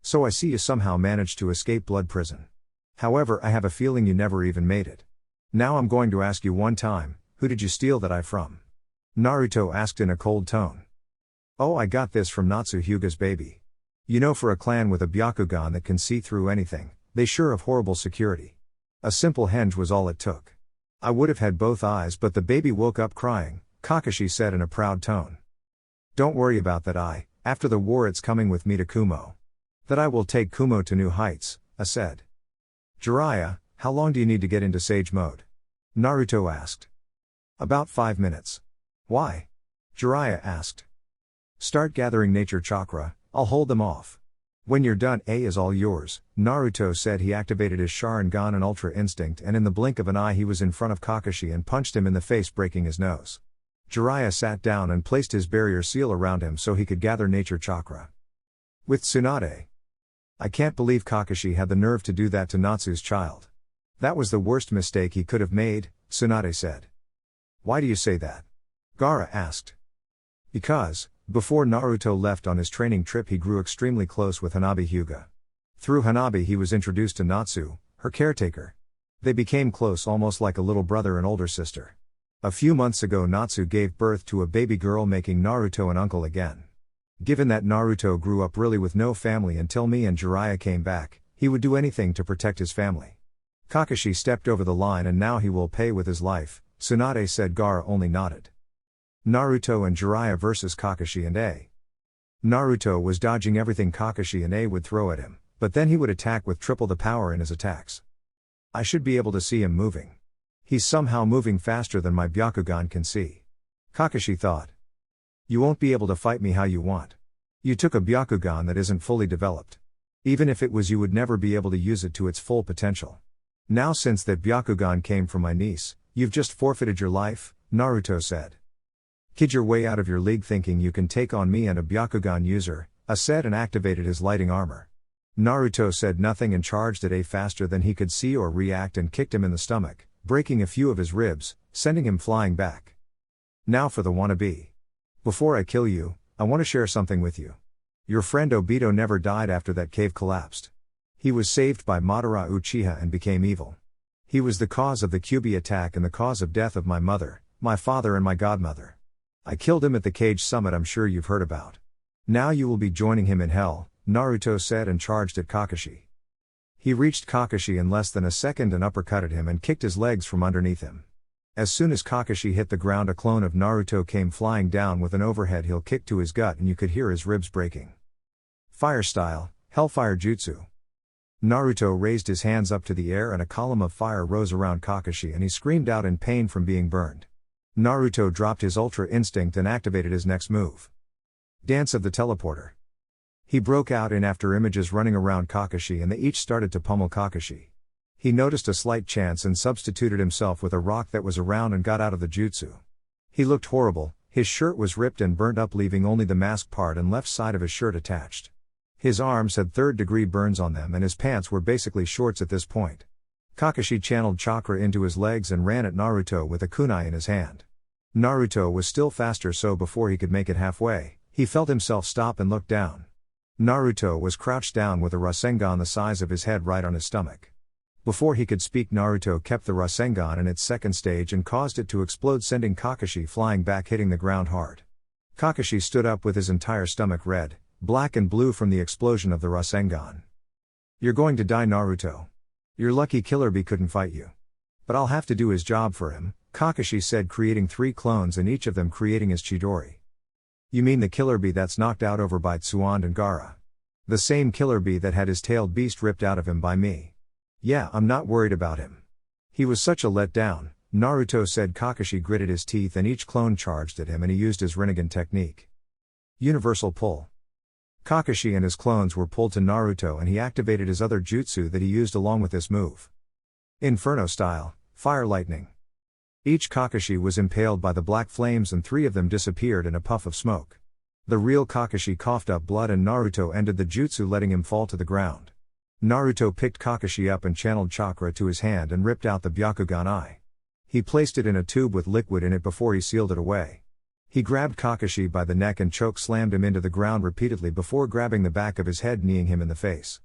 So I see you somehow managed to escape blood prison. However, I have a feeling you never even made it. Now I'm going to ask you one time, who did you steal that eye from? Naruto asked in a cold tone. Oh, I got this from Natsuhyuga's baby. You know, for a clan with a Byakugan that can see through anything, they sure have horrible security. A simple henge was all it took. I would have had both eyes, but the baby woke up crying, Kakashi said in a proud tone. Don't worry about that eye, after the war it's coming with me to Kumo. That I will take Kumo to new heights, I said. Jiraiya, how long do you need to get into sage mode? Naruto asked. About 5 minutes. Why? Jiraiya asked. Start gathering nature chakra, I'll hold them off. When you're done, A is all yours, Naruto said. He activated his Sharingan and Ultra Instinct, and in the blink of an eye he was in front of Kakashi and punched him in the face, breaking his nose. Jiraiya sat down and placed his barrier seal around him so he could gather nature chakra. With Tsunade. I can't believe Kakashi had the nerve to do that to Natsu's child. That was the worst mistake he could have made, Tsunade said. Why do you say that? Gaara asked. Because, before Naruto left on his training trip, he grew extremely close with Hanabi Hyuga. Through Hanabi he was introduced to Natsu, her caretaker. They became close, almost like a little brother and older sister. A few months ago Natsu gave birth to a baby girl, making Naruto an uncle again. Given that Naruto grew up really with no family until me and Jiraiya came back, he would do anything to protect his family. Kakashi stepped over the line and now he will pay with his life, Tsunade said. Gaara only nodded. Naruto and Jiraiya versus Kakashi and A. Naruto was dodging everything Kakashi and A would throw at him, but then he would attack with triple the power in his attacks. I should be able to see him moving. He's somehow moving faster than my Byakugan can see. Kakashi thought. You won't be able to fight me how you want. You took a Byakugan that isn't fully developed. Even if it was, you would never be able to use it to its full potential. Now since that Byakugan came from my niece, you've just forfeited your life, Naruto said. Kid your way out of your league thinking you can take on me and a Byakugan user, A said and activated his lighting armor. Naruto said nothing and charged at A faster than he could see or react and kicked him in the stomach, breaking a few of his ribs, sending him flying back. Now for the wannabe. Before I kill you, I want to share something with you. Your friend Obito never died after that cave collapsed. He was saved by Madara Uchiha and became evil. He was the cause of the Kyuubi attack and the cause of death of my mother, my father and my godmother. I killed him at the Cage Summit I'm sure you've heard about. Now you will be joining him in hell, Naruto said and charged at Kakashi. He reached Kakashi in less than a second and uppercutted him and kicked his legs from underneath him. As soon as Kakashi hit the ground, a clone of Naruto came flying down with an overhead heel kick to his gut and you could hear his ribs breaking. Fire style, Hellfire Jutsu. Naruto raised his hands up to the air and a column of fire rose around Kakashi and he screamed out in pain from being burned. Naruto dropped his Ultra Instinct and activated his next move. Dance of the Teleporter. He broke out in after images running around Kakashi and they each started to pummel Kakashi. He noticed a slight chance and substituted himself with a rock that was around and got out of the jutsu. He looked horrible, his shirt was ripped and burnt up leaving only the mask part and left side of his shirt attached. His arms had third-degree burns on them and his pants were basically shorts at this point. Kakashi channeled chakra into his legs and ran at Naruto with a kunai in his hand. Naruto was still faster, so before he could make it halfway, he felt himself stop and look down. Naruto was crouched down with a Rasengan the size of his head right on his stomach. Before he could speak, Naruto kept the Rasengan in its second stage and caused it to explode, sending Kakashi flying back, hitting the ground hard. Kakashi stood up with his entire stomach red, black and blue from the explosion of the Rasengan. You're going to die, Naruto. You're lucky Killer Bee couldn't fight you. But I'll have to do his job for him, Kakashi said, creating 3 clones and each of them creating his Chidori. You mean the Killer Bee that's knocked out over by Tsuan and Gaara? The same Killer Bee that had his tailed beast ripped out of him by me. Yeah, I'm not worried about him. He was such a letdown, Naruto said. Kakashi gritted his teeth and each clone charged at him and he used his Rinnegan technique. Universal Pull. Kakashi and his clones were pulled to Naruto and he activated his other jutsu that he used along with this move. Inferno style, Fire Lightning. Each Kakashi was impaled by the black flames and 3 of them disappeared in a puff of smoke. The real Kakashi coughed up blood and Naruto ended the jutsu, letting him fall to the ground. Naruto picked Kakashi up and channeled chakra to his hand and ripped out the Byakugan eye. He placed it in a tube with liquid in it before he sealed it away. He grabbed Kakashi by the neck and choke slammed him into the ground repeatedly before grabbing the back of his head, kneeing him in the face.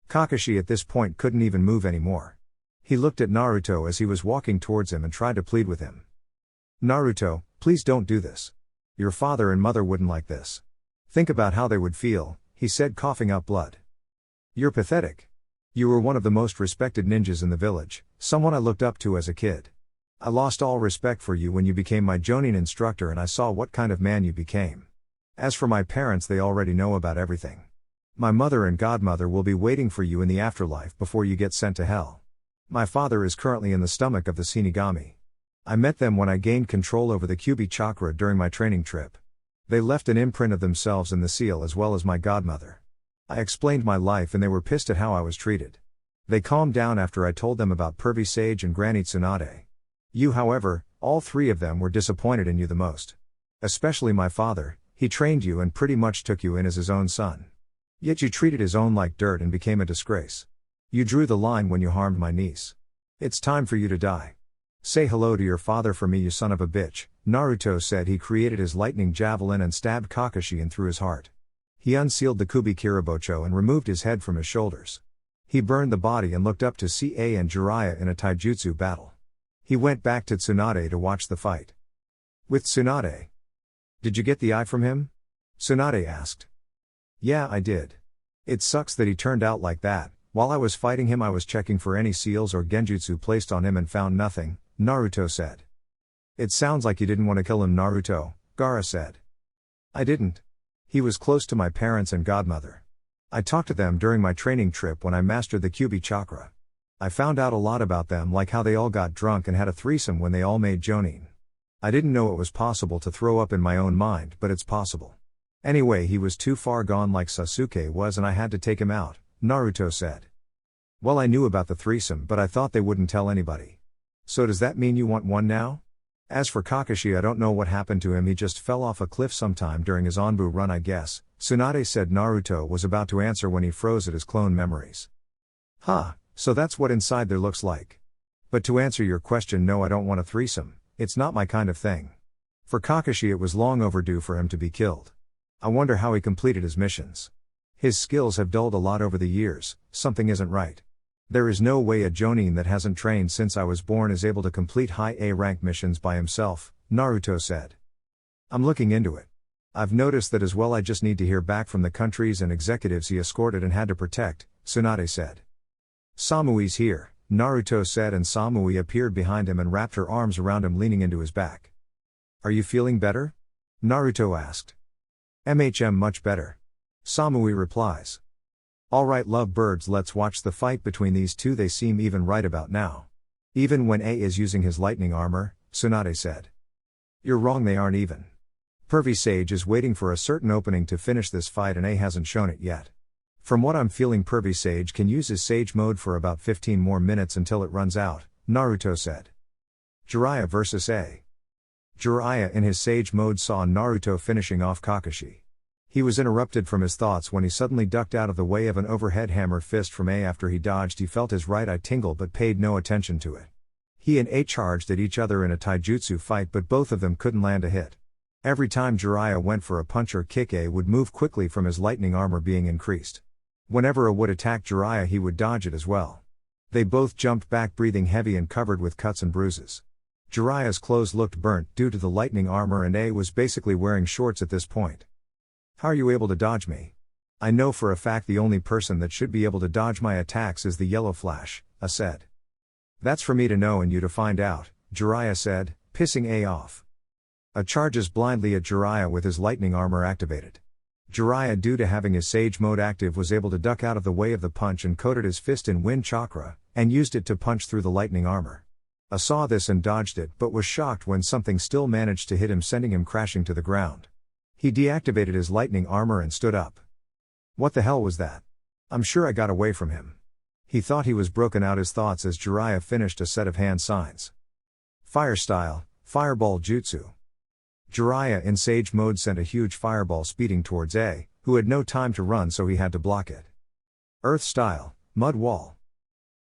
Kakashi at this point couldn't even move anymore. He looked at Naruto as he was walking towards him and tried to plead with him. Naruto, please don't do this. Your father and mother wouldn't like this. Think about how they would feel, he said, coughing up blood. You're pathetic. You were one of the most respected ninjas in the village, someone I looked up to as a kid. I lost all respect for you when you became my Jonin instructor and I saw what kind of man you became. As for my parents, they already know about everything. My mother and godmother will be waiting for you in the afterlife before you get sent to hell. My father is currently in the stomach of the Shinigami. I met them when I gained control over the Kyuubi chakra during my training trip. They left an imprint of themselves in the seal as well as my godmother. I explained my life and they were pissed at how I was treated. They calmed down after I told them about Pervy Sage and Granny Tsunade. You, however, all three of them were disappointed in you the most. Especially my father, he trained you and pretty much took you in as his own son. Yet you treated his own like dirt and became a disgrace. You drew the line when you harmed my niece. It's time for you to die. Say hello to your father for me, you son of a bitch, Naruto said. He created his lightning javelin and stabbed Kakashi in through his heart. He unsealed the Kubi Kiribocho and removed his head from his shoulders. He burned the body and looked up to see A and Jiraiya in a taijutsu battle. He went back to Tsunade to watch the fight. With Tsunade. Did you get the eye from him? Tsunade asked. Yeah, I did. It sucks that he turned out like that. While I was fighting him I was checking for any seals or genjutsu placed on him and found nothing, Naruto said. It sounds like you didn't want to kill him, Naruto, Gaara said. I didn't. He was close to my parents and godmother. I talked to them during my training trip when I mastered the Kyuubi chakra. I found out a lot about them, like how they all got drunk and had a threesome when they all made jonin. I didn't know it was possible to throw up in my own mind, but it's possible. Anyway, he was too far gone like Sasuke was and I had to take him out, Naruto said. Well, I knew about the threesome but I thought they wouldn't tell anybody. So does that mean you want one now? As for Kakashi, I don't know what happened to him, he just fell off a cliff sometime during his Anbu run I guess, Tsunade said. Naruto was about to answer when he froze at his clone memories. Huh, so that's what inside there looks like. But to answer your question, no, I don't want a threesome, it's not my kind of thing. For Kakashi it was long overdue for him to be killed. I wonder how he completed his missions. His skills have dulled a lot over the years, something isn't right. There is no way a Jonin that hasn't trained since I was born is able to complete high A rank missions by himself, Naruto said. I'm looking into it. I've noticed that as well. I just need to hear back from the countries and executives he escorted and had to protect, Tsunade said. Samui's here, Naruto said, and Samui appeared behind him and wrapped her arms around him, leaning into his back. Are you feeling better? Naruto asked. Much better. Samui replies. Alright lovebirds, let's watch the fight between these two. They seem even right about now. Even when A is using his lightning armor, Tsunade said. You're wrong, they aren't even. Pervy Sage is waiting for a certain opening to finish this fight and A hasn't shown it yet. From what I'm feeling, Pervy Sage can use his Sage mode for about 15 more minutes until it runs out, Naruto said. Jiraiya vs A. Jiraiya in his Sage mode saw Naruto finishing off Kakashi. He was interrupted from his thoughts when he suddenly ducked out of the way of an overhead hammer fist from A. After he dodged, he felt his right eye tingle but paid no attention to it. He and A charged at each other in a taijutsu fight, but both of them couldn't land a hit. Every time Jiraiya went for a punch or kick, A would move quickly from his lightning armor being increased. Whenever A would attack Jiraiya, he would dodge it as well. They both jumped back, breathing heavy and covered with cuts and bruises. Jiraiya's clothes looked burnt due to the lightning armor and A was basically wearing shorts at this point. How are you able to dodge me? I know for a fact the only person that should be able to dodge my attacks is the Yellow Flash, A said. That's for me to know and you to find out, Jiraiya said, pissing A off. A charges blindly at Jiraiya with his lightning armor activated. Jiraiya, due to having his Sage mode active, was able to duck out of the way of the punch and coated his fist in wind chakra, and used it to punch through the lightning armor. A saw this and dodged it, but was shocked when something still managed to hit him, sending him crashing to the ground. He deactivated his lightning armor and stood up. What the hell was that? I'm sure I got away from him. He thought he was broken out his thoughts as Jiraiya finished a set of hand signs. Fire style, Fireball Jutsu. Jiraiya in Sage mode sent a huge fireball speeding towards A, who had no time to run, so he had to block it. Earth style, Mud Wall.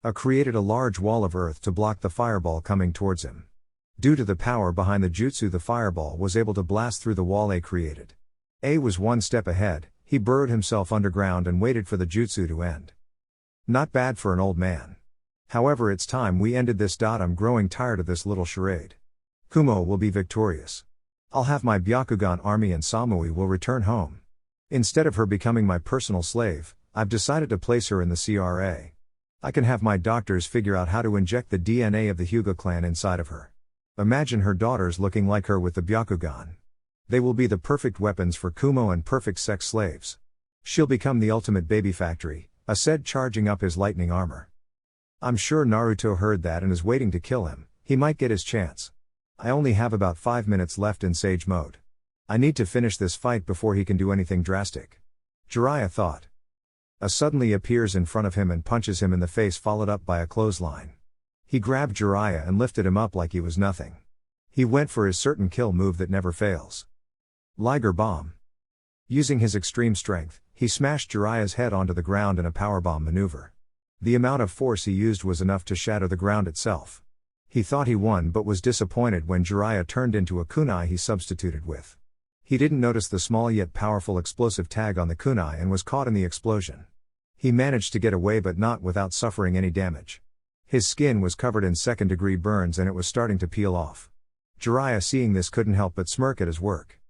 A created a large wall of earth to block the fireball coming towards him. Due to the power behind the jutsu, the fireball was able to blast through the wall A created. A was one step ahead, he burrowed himself underground and waited for the jutsu to end. Not bad for an old man. However, it's time we ended this. I'm growing tired of this little charade. Kumo will be victorious. I'll have my Byakugan army and Samui will return home. Instead of her becoming my personal slave, I've decided to place her in the CRA. I can have my doctors figure out how to inject the DNA of the Hyuga clan inside of her. Imagine her daughters looking like her with the Byakugan. They will be the perfect weapons for Kumo and perfect sex slaves. She'll become the ultimate baby factory, A said, charging up his lightning armor. I'm sure Naruto heard that and is waiting to kill him. He might get his chance. I only have about 5 minutes left in Sage mode. I need to finish this fight before he can do anything drastic. Jiraiya thought. A suddenly appears in front of him and punches him in the face, followed up by a clothesline. He grabbed Jiraiya and lifted him up like he was nothing. He went for his certain kill move that never fails. Liger Bomb. Using his extreme strength, he smashed Jiraiya's head onto the ground in a powerbomb maneuver. The amount of force he used was enough to shatter the ground itself. He thought he won but was disappointed when Jiraiya turned into a kunai he substituted with. He didn't notice the small yet powerful explosive tag on the kunai and was caught in the explosion. He managed to get away but not without suffering any damage. His skin was covered in second-degree burns and it was starting to peel off. Jiraiya, seeing this, couldn't help but smirk at his work.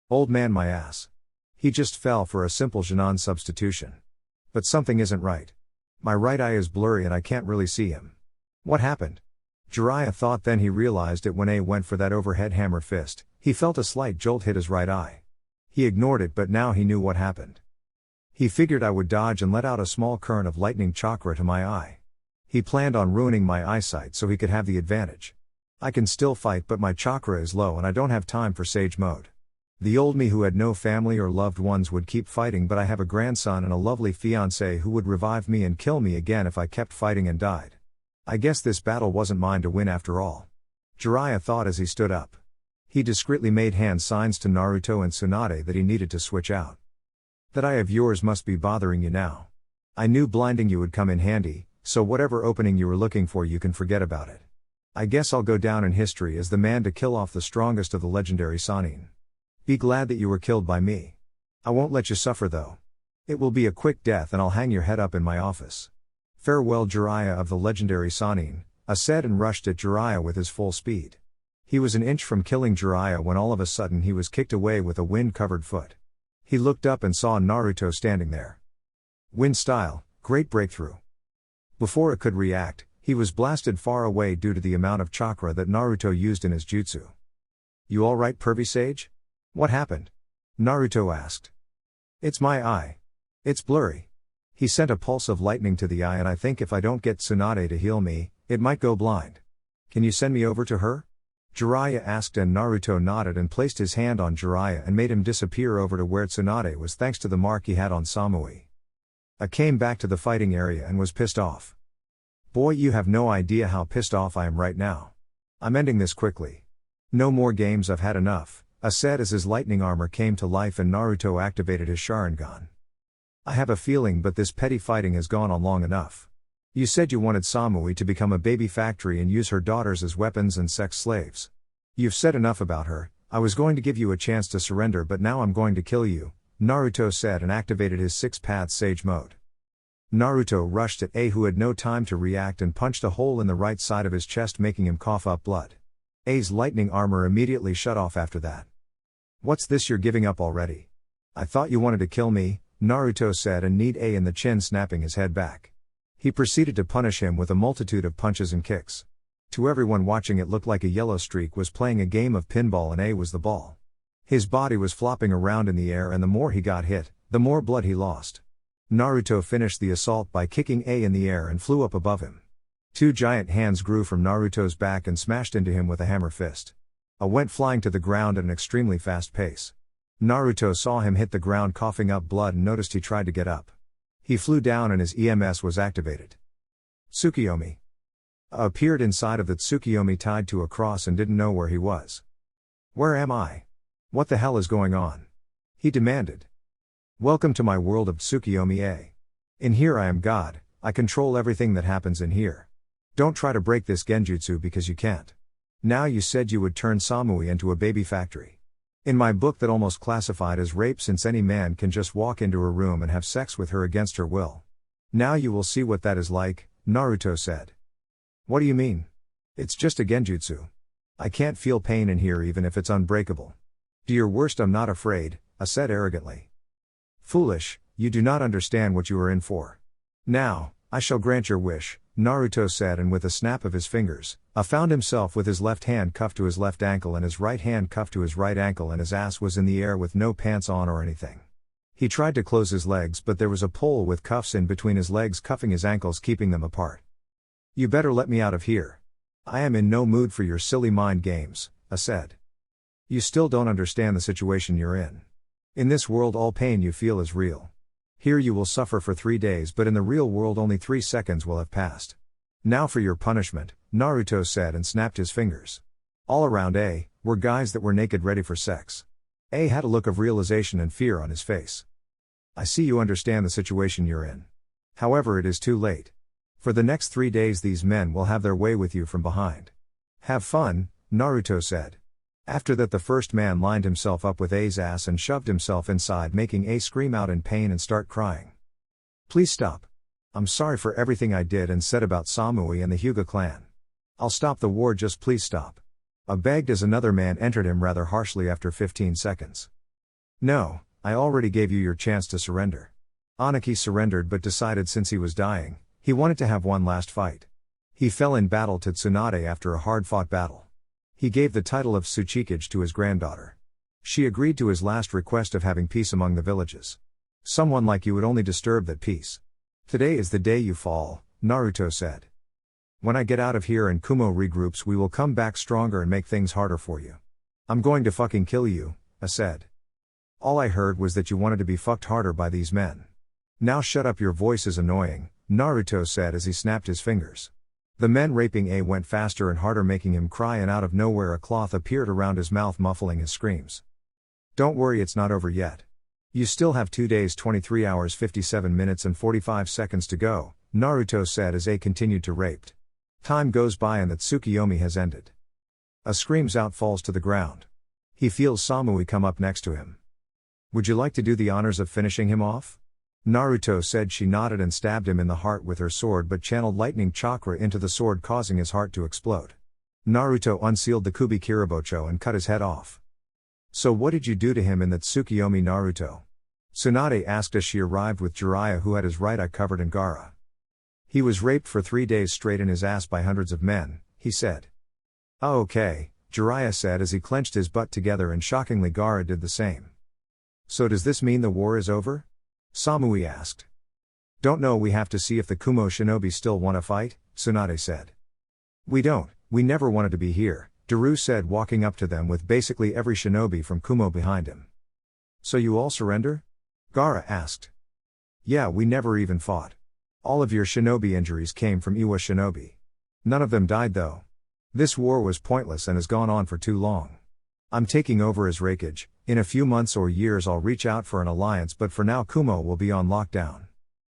Old man, my ass. He just fell for a simple Jinan substitution. But something isn't right. My right eye is blurry and I can't really see him. What happened? Jiraiya thought, then he realized it when A went for that overhead hammer fist. He felt a slight jolt hit his right eye. He ignored it, but now he knew what happened. He figured I would dodge and let out a small current of lightning chakra to my eye. He planned on ruining my eyesight so he could have the advantage. I can still fight, but my chakra is low and I don't have time for Sage mode. The old me who had no family or loved ones would keep fighting, but I have a grandson and a lovely fiancé who would revive me and kill me again if I kept fighting and died. I guess this battle wasn't mine to win after all. Jiraiya thought as he stood up. He discreetly made hand signs to Naruto and Tsunade that he needed to switch out. That eye of yours must be bothering you now. I knew blinding you would come in handy, so whatever opening you were looking for, you can forget about it. I guess I'll go down in history as the man to kill off the strongest of the legendary Sannin. Be glad that you were killed by me. I won't let you suffer though. It will be a quick death and I'll hang your head up in my office. Farewell, Jiraiya of the legendary Sannin, said and rushed at Jiraiya with his full speed. He was an inch from killing Jiraiya when all of a sudden he was kicked away with a wind-covered foot. He looked up and saw Naruto standing there. Wind style, great breakthrough. Before it could react, he was blasted far away due to the amount of chakra that Naruto used in his jutsu. You alright, pervy sage? What happened? Naruto asked. It's my eye. It's blurry. He sent a pulse of lightning to the eye and I think if I don't get Tsunade to heal me, it might go blind. Can you send me over to her? Jiraiya asked, and Naruto nodded and placed his hand on Jiraiya and made him disappear over to where Tsunade was thanks to the mark he had on Samui. I came back to the fighting area and was pissed off. Boy, you have no idea how pissed off I am right now. I'm ending this quickly. No more games, I've had enough, said as his lightning armor came to life and Naruto activated his Sharingan. I have a feeling, but this petty fighting has gone on long enough. You said you wanted Samui to become a baby factory and use her daughters as weapons and sex slaves. You've said enough about her. I was going to give you a chance to surrender, but now I'm going to kill you, Naruto said and activated his 6-path Sage mode. Naruto rushed at A, who had no time to react, and punched a hole in the right side of his chest, making him cough up blood. A's lightning armor immediately shut off after that. What's this, you're giving up already? I thought you wanted to kill me, Naruto said and kneed A in the chin, snapping his head back. He proceeded to punish him with a multitude of punches and kicks. To everyone watching, it looked like a yellow streak was playing a game of pinball and A was the ball. His body was flopping around in the air, and the more he got hit, the more blood he lost. Naruto finished the assault by kicking A in the air and flew up above him. 2 giant hands grew from Naruto's back and smashed into him with a hammer fist. A went flying to the ground at an extremely fast pace. Naruto saw him hit the ground coughing up blood and noticed he tried to get up. He flew down and his EMS was activated. Tsukiyomi appeared inside of the Tsukiyomi tied to a cross and didn't know where he was. Where am I? What the hell is going on? He demanded. Welcome to my world of Tsukiyomi A. In here I am God, I control everything that happens in here. Don't try to break this genjutsu because you can't. Now you said you would turn Samui into a baby factory. In my book that almost classified as rape, since any man can just walk into her room and have sex with her against her will. Now you will see what that is like, Naruto said. What do you mean? It's just a genjutsu. I can't feel pain in here even if it's unbreakable. Do your worst, I'm not afraid, I said arrogantly. Foolish, you do not understand what you are in for. Now, I shall grant your wish, Naruto said, and with a snap of his fingers, found himself with his left hand cuffed to his left ankle and his right hand cuffed to his right ankle, and his ass was in the air with no pants on or anything. He tried to close his legs, but there was a pole with cuffs in between his legs cuffing his ankles, keeping them apart. You better let me out of here. I am in no mood for your silly mind games, A said. You still don't understand the situation you're in. In this world all pain you feel is real. Here you will suffer for 3 days, but in the real world only 3 seconds will have passed. Now for your punishment, Naruto said and snapped his fingers. All around A were guys that were naked ready for sex. A had a look of realization and fear on his face. I see you understand the situation you're in. However, it is too late. For the next 3 days these men will have their way with you from behind. Have fun, Naruto said. After that the first man lined himself up with A's ass and shoved himself inside, making A scream out in pain and start crying. Please stop. I'm sorry for everything I did and said about Samui and the Hyuga clan. I'll stop the war, just please stop. A begged as another man entered him rather harshly after 15 seconds. No, I already gave you your chance to surrender. Aniki surrendered but decided since he was dying, he wanted to have one last fight. He fell in battle to Tsunade after a hard-fought battle. He gave the title of Tsuchikage to his granddaughter. She agreed to his last request of having peace among the villages. Someone like you would only disturb that peace. Today is the day you fall, Naruto said. When I get out of here and Kumo regroups, we will come back stronger and make things harder for you. I'm going to fucking kill you, A said. All I heard was that you wanted to be fucked harder by these men. Now shut up, your voice is annoying, Naruto said as he snapped his fingers. The men raping A went faster and harder, making him cry, and out of nowhere a cloth appeared around his mouth, muffling his screams. Don't worry, it's not over yet. You still have 2 days, 23 hours, 57 minutes and 45 seconds to go, Naruto said as A continued to rape. Time goes by and that Tsukiyomi has ended. A screams out, falls to the ground. He feels Samui come up next to him. Would you like to do the honors of finishing him off? Naruto said. She nodded and stabbed him in the heart with her sword, but channeled lightning chakra into the sword, causing his heart to explode. Naruto unsealed the Kubi Kiribocho and cut his head off. So what did you do to him in that Tsukiyomi, Naruto? Tsunade asked as she arrived with Jiraiya, who had his right eye covered in Gaara. He was raped for 3 days straight in his ass by hundreds of men, he said. Oh, okay, Jiraiya said as he clenched his butt together, and shockingly Gaara did the same. So does this mean the war is over? Samui asked. Don't know, we have to see if the Kumo shinobi still want to fight, Tsunade said. We don't, we never wanted to be here, Daru said, walking up to them with basically every shinobi from Kumo behind him. So you all surrender? Gaara asked. Yeah, we never even fought. All of your shinobi injuries came from Iwa shinobi. None of them died though. This war was pointless and has gone on for too long. I'm taking over as Raikage. In a few months or years I'll reach out for an alliance, but for now Kumo will be on lockdown.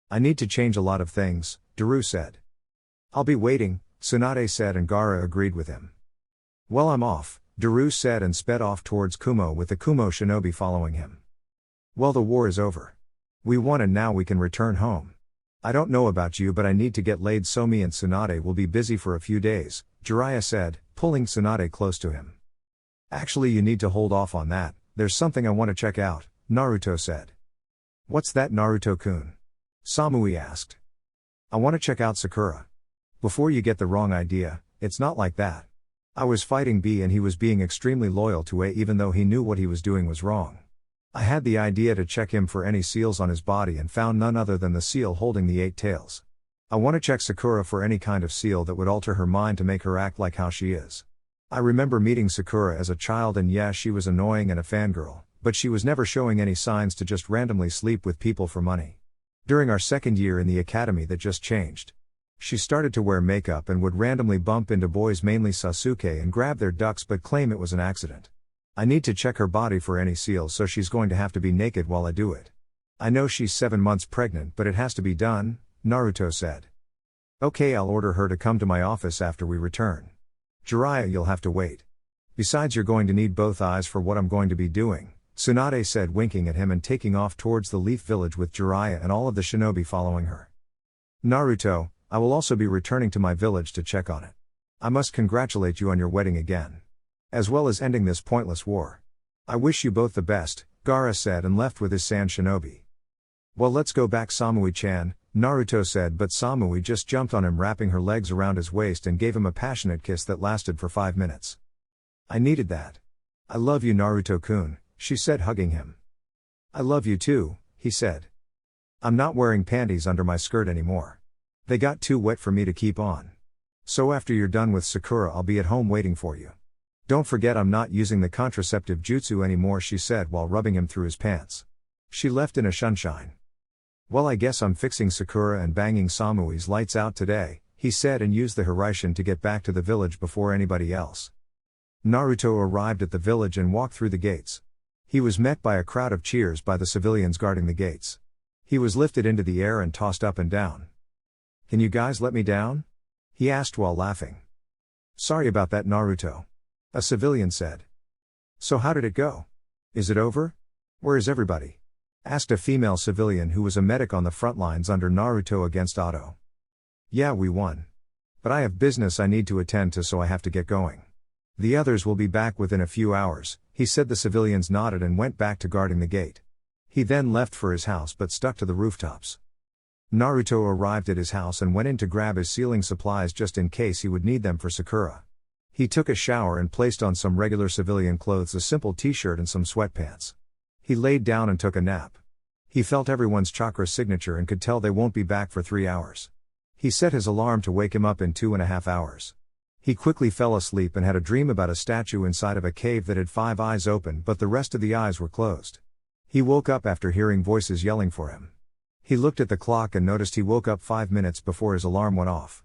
I need to change a lot of things, Daru said. I'll be waiting, Tsunade said, and Gaara agreed with him. Well, I'm off, Daru said and sped off towards Kumo with the Kumo shinobi following him. Well, the war is over. We won and now we can return home. I don't know about you, but I need to get laid, so me and Tsunade will be busy for a few days, Jiraiya said, pulling Tsunade close to him. Actually, you need to hold off on that, there's something I want to check out, Naruto said. What's that, Naruto-kun? Samui asked. I want to check out Sakura. Before you get the wrong idea, it's not like that. I was fighting B and he was being extremely loyal to A even though he knew what he was doing was wrong. I had the idea to check him for any seals on his body and found none other than the seal holding the 8 tails. I want to check Sakura for any kind of seal that would alter her mind to make her act like how she is. I remember meeting Sakura as a child, and yeah, she was annoying and a fangirl, but she was never showing any signs to just randomly sleep with people for money. During our second year in the academy that just changed. She started to wear makeup and would randomly bump into boys, mainly Sasuke, and grab their ducks but claim it was an accident. I need to check her body for any seals, so she's going to have to be naked while I do it. I know she's 7 months pregnant, but it has to be done, Naruto said. Okay, I'll order her to come to my office after we return. Jiraiya, you'll have to wait. Besides, you're going to need both eyes for what I'm going to be doing, Tsunade said, winking at him and taking off towards the Leaf Village with Jiraiya and all of the shinobi following her. Naruto, I will also be returning to my village to check on it. I must congratulate you on your wedding again. As well as ending this pointless war. I wish you both the best, Gaara said and left with his sand shinobi. Well, let's go back, Samui-chan, Naruto said, but Samui just jumped on him, wrapping her legs around his waist and gave him a passionate kiss that lasted for 5 minutes. I needed that. I love you, Naruto-kun, she said, hugging him. I love you too, he said. I'm not wearing panties under my skirt anymore. They got too wet for me to keep on. So after you're done with Sakura, I'll be at home waiting for you. Don't forget I'm not using the contraceptive jutsu anymore, she said while rubbing him through his pants. She left in a sunshine. Well, I guess I'm fixing Sakura and banging Samui's lights out today, he said, and used the Hiraishin to get back to the village before anybody else. Naruto arrived at the village and walked through the gates. He was met by a crowd of cheers by the civilians guarding the gates. He was lifted into the air and tossed up and down. Can you guys let me down? He asked while laughing. Sorry about that, Naruto. A civilian said. So how did it go? Is it over? Where is everybody? Asked a female civilian who was a medic on the front lines under Naruto against Otto. Yeah, we won. But I have business I need to attend to, so I have to get going. The others will be back within a few hours, he said. The civilians nodded and went back to guarding the gate. He then left for his house but stuck to the rooftops. Naruto arrived at his house and went in to grab his sealing supplies just in case he would need them for Sakura. He took a shower and placed on some regular civilian clothes, a simple t-shirt and some sweatpants. He laid down and took a nap. He felt everyone's chakra signature and could tell they won't be back for 3 hours. He set his alarm to wake him up in 2.5 hours. He quickly fell asleep and had a dream about a statue inside of a cave that had 5 eyes open, but the rest of the eyes were closed. He woke up after hearing voices yelling for him. He looked at the clock and noticed he woke up 5 minutes before his alarm went off.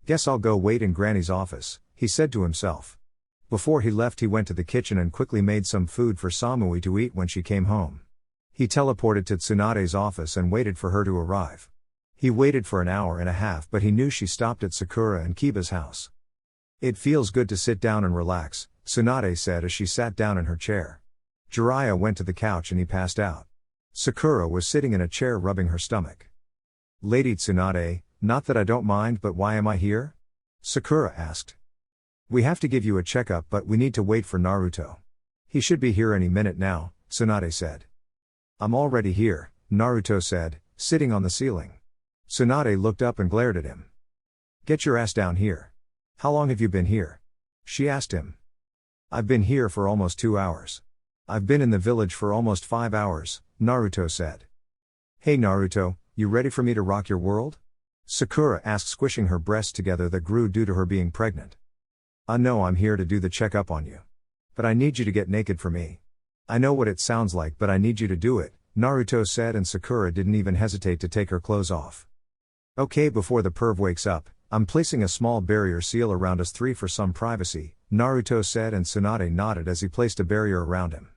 Guess I'll go wait in Granny's office, he said to himself. Before he left, he went to the kitchen and quickly made some food for Samui to eat when she came home. He teleported to Tsunade's office and waited for her to arrive. He waited for 1.5 hours, but he knew she stopped at Sakura and Kiba's house. It feels good to sit down and relax, Tsunade said as she sat down in her chair. Jiraiya went to the couch and he passed out. Sakura was sitting in a chair rubbing her stomach. Lady Tsunade, not that I don't mind, but why am I here? Sakura asked. We have to give you a checkup, but we need to wait for Naruto. He should be here any minute now, Tsunade said. I'm already here, Naruto said, sitting on the ceiling. Tsunade looked up and glared at him. Get your ass down here. How long have you been here? She asked him. I've been here for almost 2 hours. I've been in the village for almost 5 hours, Naruto said. Hey Naruto, you ready for me to rock your world? Sakura asked, squishing her breasts together that grew due to her being pregnant. No, I'm here to do the checkup on you. But I need you to get naked for me. I know what it sounds like, but I need you to do it, Naruto said, and Sakura didn't even hesitate to take her clothes off. Okay, before the perv wakes up, I'm placing a small barrier seal around us three for some privacy, Naruto said, and Tsunade nodded as he placed a barrier around him.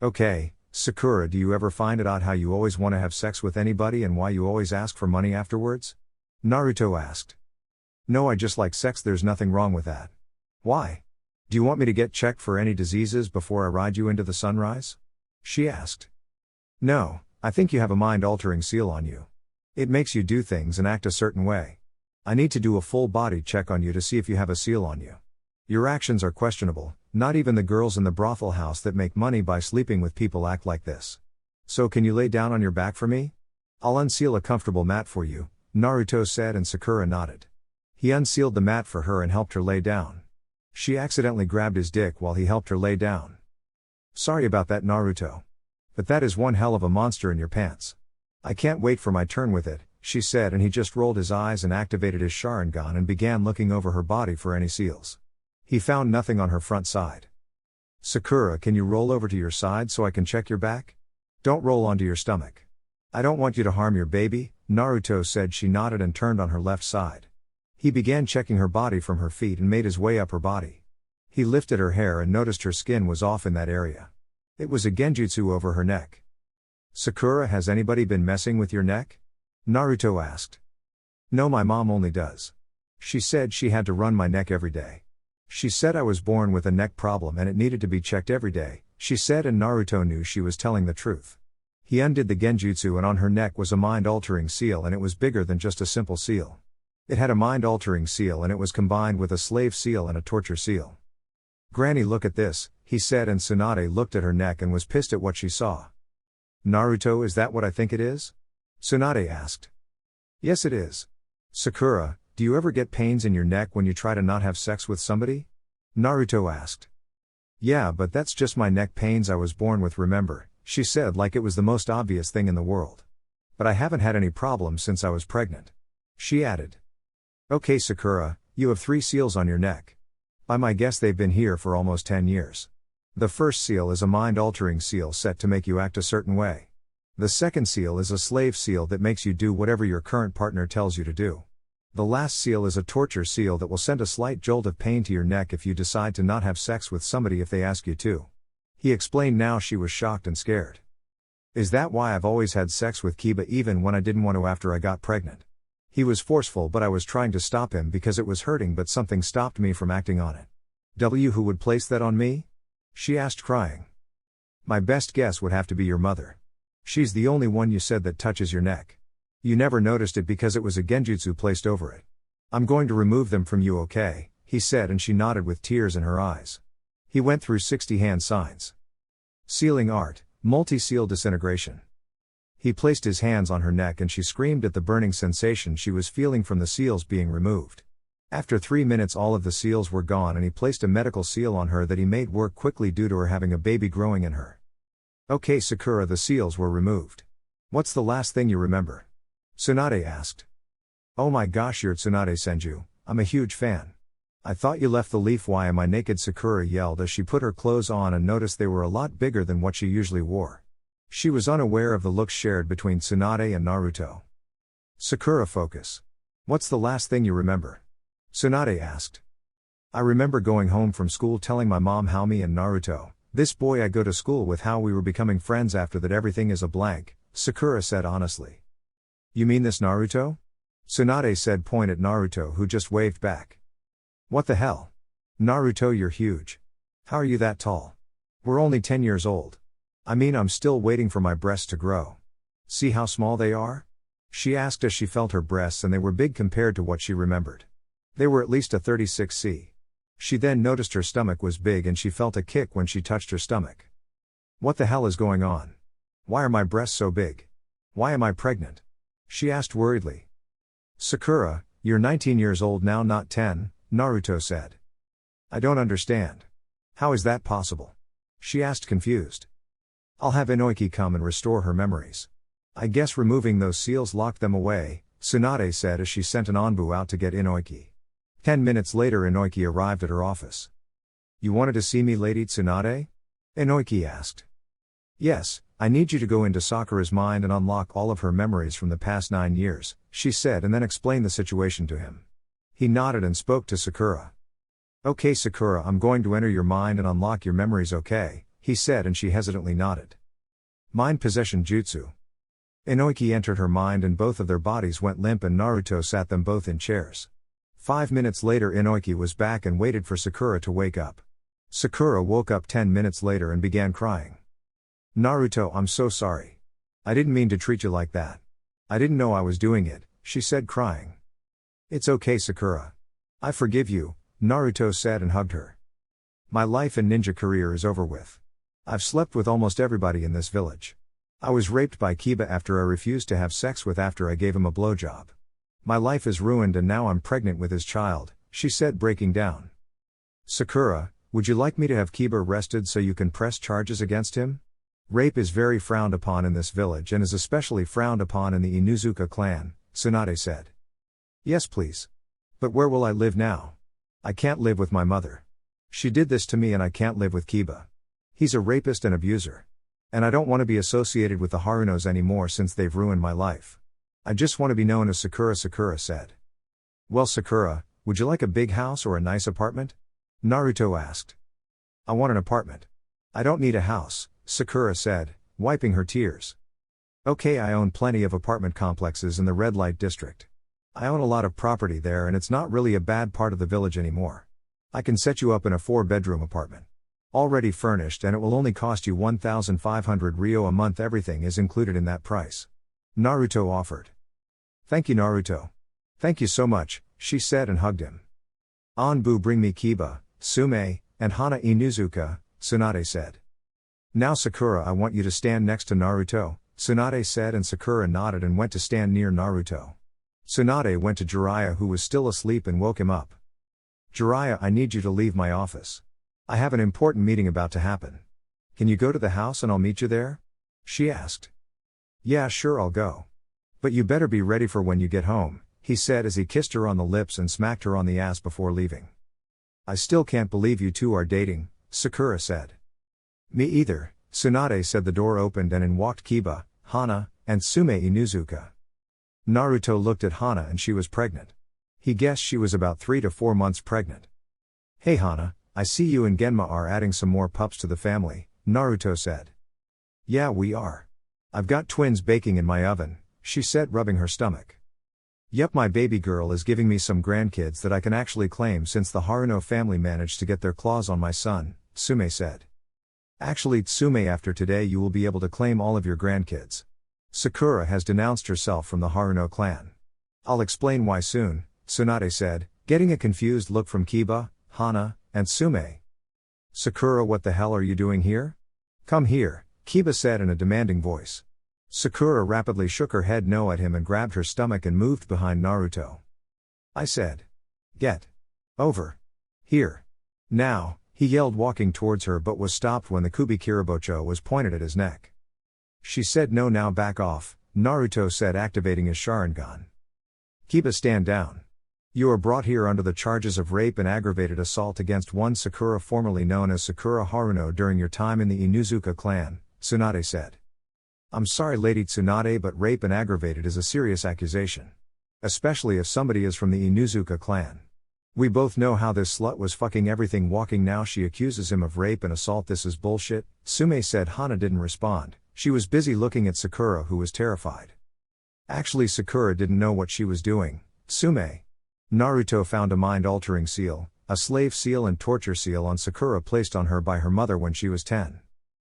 Okay, Sakura, do you ever find it odd how you always want to have sex with anybody and why you always ask for money afterwards? Naruto asked. No, I just like sex, there's nothing wrong with that. Why? Do you want me to get checked for any diseases before I ride you into the sunrise? She asked. No, I think you have a mind-altering seal on you. It makes you do things and act a certain way. I need to do a full body check on you to see if you have a seal on you. Your actions are questionable, not even the girls in the brothel house that make money by sleeping with people act like this. So can you lay down on your back for me? I'll unseal a comfortable mat for you, Naruto said, and Sakura nodded. He unsealed the mat for her and helped her lay down. She accidentally grabbed his dick while he helped her lay down. Sorry about that, Naruto. But that is one hell of a monster in your pants. I can't wait for my turn with it, she said, and he just rolled his eyes and activated his Sharingan and began looking over her body for any seals. He found nothing on her front side. Sakura, can you roll over to your side so I can check your back? Don't roll onto your stomach. I don't want you to harm your baby, Naruto said. She nodded and turned on her left side. He began checking her body from her feet and made his way up her body. He lifted her hair and noticed her skin was off in that area. It was a genjutsu over her neck. Sakura, has anybody been messing with your neck? Naruto asked. No, my mom only does. She said she had to run my neck every day. She said I was born with a neck problem and it needed to be checked every day, she said, and Naruto knew she was telling the truth. He undid the genjutsu and on her neck was a mind-altering seal, and it was bigger than just a simple seal. It had a mind-altering seal and it was combined with a slave seal and a torture seal. Granny, look at this, he said, and Tsunade looked at her neck and was pissed at what she saw. Naruto, is that what I think it is? Tsunade asked. Yes, it is. Sakura, do you ever get pains in your neck when you try to not have sex with somebody? Naruto asked. Yeah, but that's just my neck pains I was born with, remember, she said, like it was the most obvious thing in the world. But I haven't had any problems since I was pregnant. She added. Okay, Sakura, You have 3 seals on your neck. By my guess they've been here for almost 10 years. The first seal is a mind-altering seal set to make you act a certain way. The second seal is a slave seal that makes you do whatever your current partner tells you to do. The last seal is a torture seal that will send a slight jolt of pain to your neck if you decide to not have sex with somebody if they ask you to. He explained. Now she was shocked and scared. Is that why I've always had sex with Kiba even when I didn't want to after I got pregnant? He was forceful but I was trying to stop him because it was hurting but something stopped me from acting on it. Who would place that on me? She asked crying. My best guess would have to be your mother. She's the only one you said that touches your neck. You never noticed it because it was a genjutsu placed over it. I'm going to remove them from you, okay? He said, and she nodded with tears in her eyes. He went through 60 hand signs. Sealing art, multi-seal disintegration. He placed his hands on her neck and she screamed at the burning sensation she was feeling from the seals being removed. After 3 minutes all of the seals were gone and he placed a medical seal on her that he made work quickly due to her having a baby growing in her. Okay Sakura, the seals were removed. What's the last thing you remember? Tsunade asked. Oh my gosh, you're Tsunade Senju, I'm a huge fan. I thought you left the leaf. Why am I naked? Sakura yelled as she put her clothes on and noticed they were a lot bigger than what she usually wore. She was unaware of the looks shared between Tsunade and Naruto. Sakura, focus. What's the last thing you remember? Tsunade asked. I remember going home from school telling my mom how me and Naruto, this boy I go to school with, how we were becoming friends. After that everything is a blank, Sakura said honestly. You mean this Naruto? Tsunade said, point at Naruto who just waved back. What the hell? Naruto, you're huge. How are you that tall? We're only 10 years old. I mean, I'm still waiting for my breasts to grow. See how small they are? She asked as she felt her breasts, and they were big compared to what she remembered. They were at least a 36C. She then noticed her stomach was big and she felt a kick when she touched her stomach. What the hell is going on? Why are my breasts so big? Why am I pregnant? She asked worriedly. Sakura, you're 19 years old now, not 10, Naruto said. I don't understand. How is that possible? She asked confused. I'll have Inoiki come and restore her memories. I guess removing those seals locked them away, Tsunade said as she sent an Anbu out to get Inoiki. 10 minutes later Inoiki arrived at her office. You wanted to see me, Lady Tsunade? Inoiki asked. Yes, I need you to go into Sakura's mind and unlock all of her memories from the past 9 years, she said, and then explained the situation to him. He nodded and spoke to Sakura. Okay Sakura, I'm going to enter your mind and unlock your memories, okay, he said, and she hesitantly nodded. Mind possession jutsu. Inoiki entered her mind and both of their bodies went limp and Naruto sat them both in chairs. 5 minutes later Inoiki was back and waited for Sakura to wake up. Sakura woke up 10 minutes later and began crying. Naruto, I'm so sorry. I didn't mean to treat you like that. I didn't know I was doing it, she said crying. It's okay Sakura. I forgive you, Naruto said and hugged her. My life and ninja career is over with. I've slept with almost everybody in this village. I was raped by Kiba after I refused to have sex with after I gave him a blowjob. My life is ruined and now I'm pregnant with his child, she said breaking down. Sakura, would you like me to have Kiba arrested so you can press charges against him? Rape is very frowned upon in this village and is especially frowned upon in the Inuzuka clan, Tsunade said. Yes please. But where will I live now? I can't live with my mother. She did this to me and I can't live with Kiba. He's a rapist and abuser. And I don't want to be associated with the Harunos anymore since they've ruined my life. I just want to be known as Sakura, Sakura said. Well Sakura, would you like a big house or a nice apartment? Naruto asked. I want an apartment. I don't need a house, Sakura said, wiping her tears. Okay, I own plenty of apartment complexes in the red light district. I own a lot of property there and it's not really a bad part of the village anymore. I can set you up in a 4-bedroom apartment. Already furnished, and it will only cost you 1,500 Ryo a month. Everything is included in that price. Naruto offered. Thank you Naruto. Thank you so much, she said and hugged him. Anbu, bring me Kiba, Sume, and Hana Inuzuka, Tsunade said. Now Sakura, I want you to stand next to Naruto, Tsunade said, and Sakura nodded and went to stand near Naruto. Tsunade went to Jiraiya who was still asleep and woke him up. Jiraiya, I need you to leave my office. I have an important meeting about to happen. Can you go to the house and I'll meet you there? She asked. Yeah sure, I'll go. But you better be ready for when you get home, he said as he kissed her on the lips and smacked her on the ass before leaving. I still can't believe you two are dating, Sakura said. Me either, Tsunade said. The door opened and in walked Kiba, Hana, and Sume Inuzuka. Naruto looked at Hana and she was pregnant. He guessed she was about 3 to 4 months pregnant. Hey Hana, I see you and Genma are adding some more pups to the family, Naruto said. Yeah, we are. I've got twins baking in my oven, she said, rubbing her stomach. Yep, my baby girl is giving me some grandkids that I can actually claim since the Haruno family managed to get their claws on my son, Sume said. Actually Tsume, after today you will be able to claim all of your grandkids. Sakura has denounced herself from the Haruno clan. I'll explain why soon, Tsunade said, getting a confused look from Kiba, Hana, and Sume. Sakura, what the hell are you doing here? Come here, Kiba said in a demanding voice. Sakura rapidly shook her head no at him and grabbed her stomach and moved behind Naruto. I said. Get over here. Now, he yelled, walking towards her, but was stopped when the Kubikirabocho was pointed at his neck. She said no, now back off, Naruto said, activating his Sharingan. Kiba, stand down. You are brought here under the charges of rape and aggravated assault against one Sakura, formerly known as Sakura Haruno, during your time in the Inuzuka clan, Tsunade said. I'm sorry Lady Tsunade, but rape and aggravated is a serious accusation. Especially if somebody is from the Inuzuka clan. We both know how this slut was fucking everything walking. Now she accuses him of rape and assault. This is bullshit, Sume said. Hana didn't respond. She was busy looking at Sakura, who was terrified. Actually Sakura didn't know what she was doing, Sume. Naruto found a mind-altering seal, a slave seal and torture seal on Sakura placed on her by her mother when she was 10.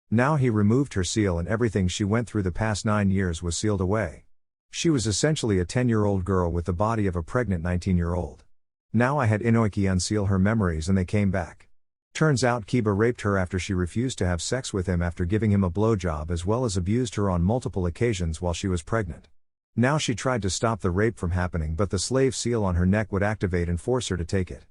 Now he removed her seal and everything she went through the past 9 years was sealed away. She was essentially a 10-year-old girl with the body of a pregnant 19-year-old. Now I had Inoiki unseal her memories and they came back. Turns out Kiba raped her after she refused to have sex with him after giving him a blowjob, as well as abused her on multiple occasions while she was pregnant. Now she tried to stop the rape from happening, but the slave seal on her neck would activate and force her to take it.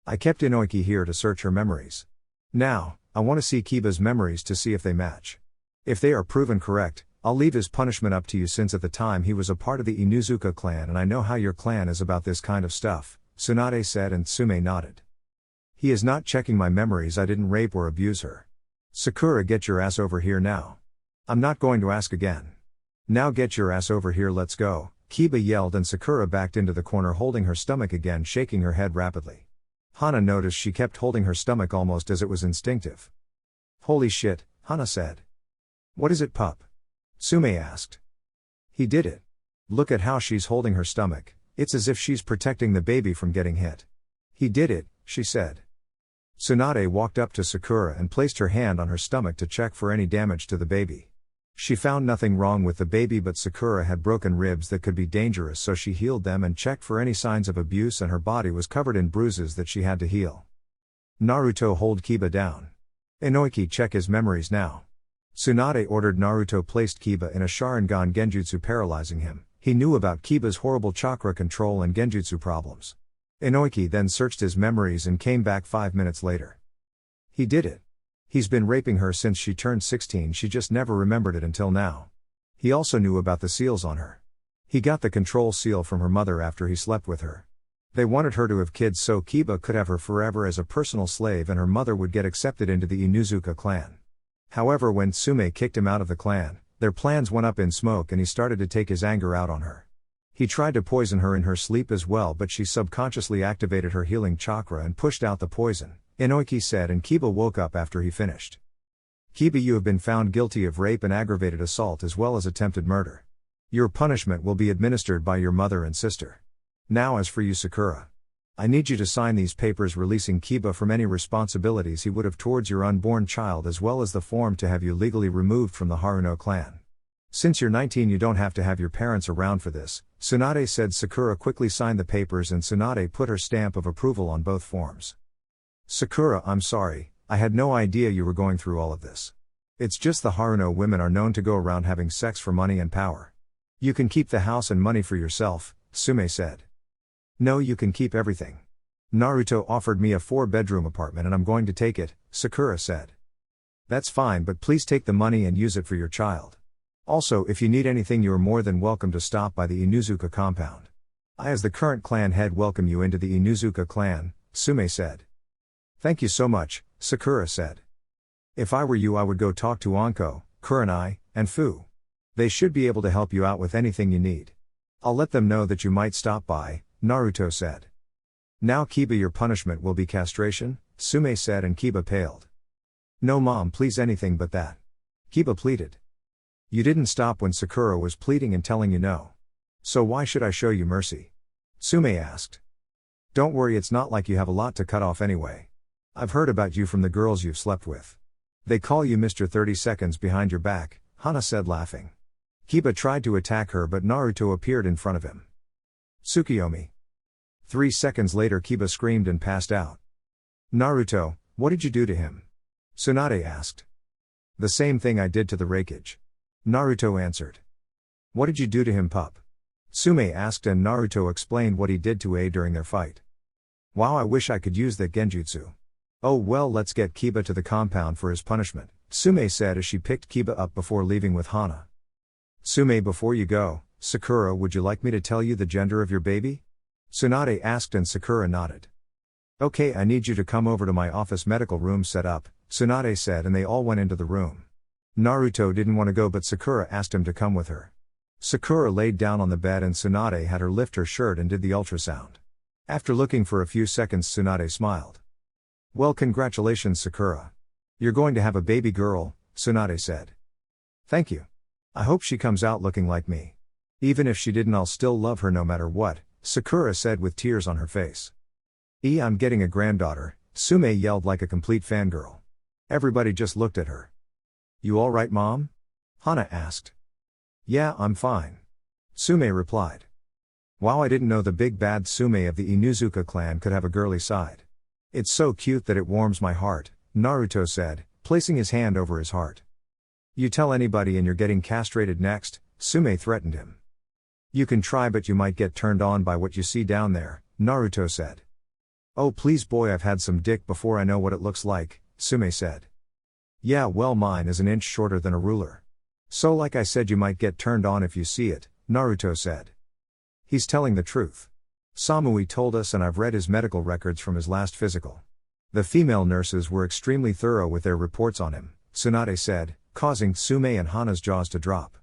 I kept Inoiki here to search her memories. Now, I want to see Kiba's memories to see if they match. If they are proven correct, I'll leave his punishment up to you, since at the time he was a part of the Inuzuka clan and I know how your clan is about this kind of stuff, Tsunade said, and Sume nodded. He is not checking my memories. I didn't rape or abuse her. Sakura, get your ass over here now. I'm not going to ask again. Now get your ass over here, let's go, Kiba yelled, and Sakura backed into the corner holding her stomach again, shaking her head rapidly. Hana noticed she kept holding her stomach almost as it was instinctive. Holy shit, Hana said. What is it, pup? Sume asked. He did it. Look at how she's holding her stomach, it's as if she's protecting the baby from getting hit. He did it, she said. Tsunade walked up to Sakura and placed her hand on her stomach to check for any damage to the baby. She found nothing wrong with the baby, but Sakura had broken ribs that could be dangerous, so she healed them and checked for any signs of abuse, and her body was covered in bruises that she had to heal. Naruto, hold Kiba down. Inoiki, check his memories now. Tsunade ordered. Naruto placed Kiba in a Sharingan genjutsu, paralyzing him. He knew about Kiba's horrible chakra control and genjutsu problems. Inoiki then searched his memories and came back 5 minutes later. He did it. He's been raping her since she turned 16, she just never remembered it until now. He also knew about the seals on her. He got the control seal from her mother after he slept with her. They wanted her to have kids so Kiba could have her forever as a personal slave and her mother would get accepted into the Inuzuka clan. However, when Sume kicked him out of the clan, their plans went up in smoke and he started to take his anger out on her. He tried to poison her in her sleep as well, but she subconsciously activated her healing chakra and pushed out the poison, Inoiki said, and Kiba woke up after he finished. Kiba, you have been found guilty of rape and aggravated assault as well as attempted murder. Your punishment will be administered by your mother and sister. Now as for you, Sakura. I need you to sign these papers releasing Kiba from any responsibilities he would have towards your unborn child, as well as the form to have you legally removed from the Haruno clan. Since you're 19, you don't have to have your parents around for this, Tsunade said. Sakura quickly signed the papers and Tsunade put her stamp of approval on both forms. Sakura, I'm sorry, I had no idea you were going through all of this. It's just the Haruno women are known to go around having sex for money and power. You can keep the house and money for yourself, Sume said. No, you can keep everything. Naruto offered me a 4-bedroom apartment and I'm going to take it, Sakura said. That's fine, but please take the money and use it for your child. Also, if you need anything, you are more than welcome to stop by the Inuzuka compound. I as the current clan head welcome you into the Inuzuka clan, Sume said. Thank you so much, Sakura said. If I were you I would go talk to Anko, Kurenai, and Fu. They should be able to help you out with anything you need. I'll let them know that you might stop by, Naruto said. Now Kiba, your punishment will be castration, Sume said, and Kiba paled. No mom, please, anything but that. Kiba pleaded. You didn't stop when Sakura was pleading and telling you no. So why should I show you mercy? Sume asked. Don't worry, it's not like you have a lot to cut off anyway. I've heard about you from the girls you've slept with. They call you Mr. 30 Seconds behind your back, Hana said, laughing. Kiba tried to attack her but Naruto appeared in front of him. Tsukiyomi. 3 seconds later Kiba screamed and passed out. Naruto, what did you do to him? Tsunade asked. The same thing I did to the Raikage. Naruto answered. What did you do to him, pup? Sume asked, and Naruto explained what he did to A during their fight. Wow, I wish I could use that genjutsu. Oh well, let's get Kiba to the compound for his punishment, Sume said as she picked Kiba up before leaving with Hana. Sume, before you go, Sakura, would you like me to tell you the gender of your baby? Tsunade asked, and Sakura nodded. Okay, I need you to come over to my office medical room set up, Tsunade said, and they all went into the room. Naruto didn't want to go but Sakura asked him to come with her. Sakura laid down on the bed and Tsunade had her lift her shirt and did the ultrasound. After looking for a few seconds Tsunade smiled. Well, congratulations Sakura. You're going to have a baby girl, Tsunade said. Thank you. I hope she comes out looking like me. Even if she didn't, I'll still love her no matter what, Sakura said with tears on her face. I'm getting a granddaughter, Sume yelled like a complete fangirl. Everybody just looked at her. You alright, Mom? Hana asked. Yeah, I'm fine. Sume replied. Wow, I didn't know the big bad Sume of the Inuzuka clan could have a girly side. It's so cute that it warms my heart, Naruto said, placing his hand over his heart. You tell anybody and you're getting castrated next, Sume threatened him. You can try but you might get turned on by what you see down there, Naruto said. Oh please boy, I've had some dick before, I know what it looks like, Sume said. Yeah, well, mine is an inch shorter than a ruler. So like I said, you might get turned on if you see it, Naruto said. He's telling the truth. Samui told us and I've read his medical records from his last physical. The female nurses were extremely thorough with their reports on him, Tsunade said, causing Sume and Hana's jaws to drop.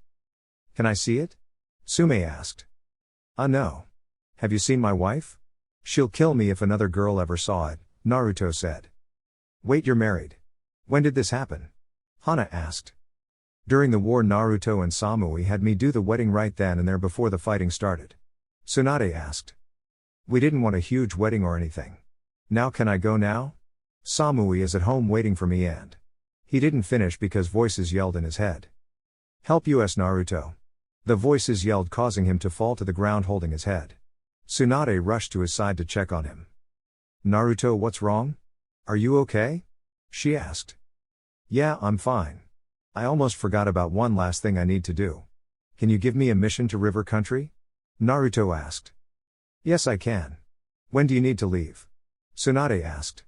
Can I see it? Sume asked. No. Have you seen my wife? She'll kill me if another girl ever saw it, Naruto said. Wait, you're married. When did this happen? Hana asked. During the war, Naruto and Samui had me do the wedding right then and there before the fighting started. Tsunade asked. We didn't want a huge wedding or anything. Now can I go now? Samui is at home waiting for me and... He didn't finish because voices yelled in his head. Help us, Naruto. The voices yelled, causing him to fall to the ground holding his head. Tsunade rushed to his side to check on him. Naruto, what's wrong? Are you okay? She asked. Yeah, I'm fine. I almost forgot about one last thing I need to do. Can you give me a mission to River Country? Naruto asked. Yes, I can. When do you need to leave? Tsunade asked.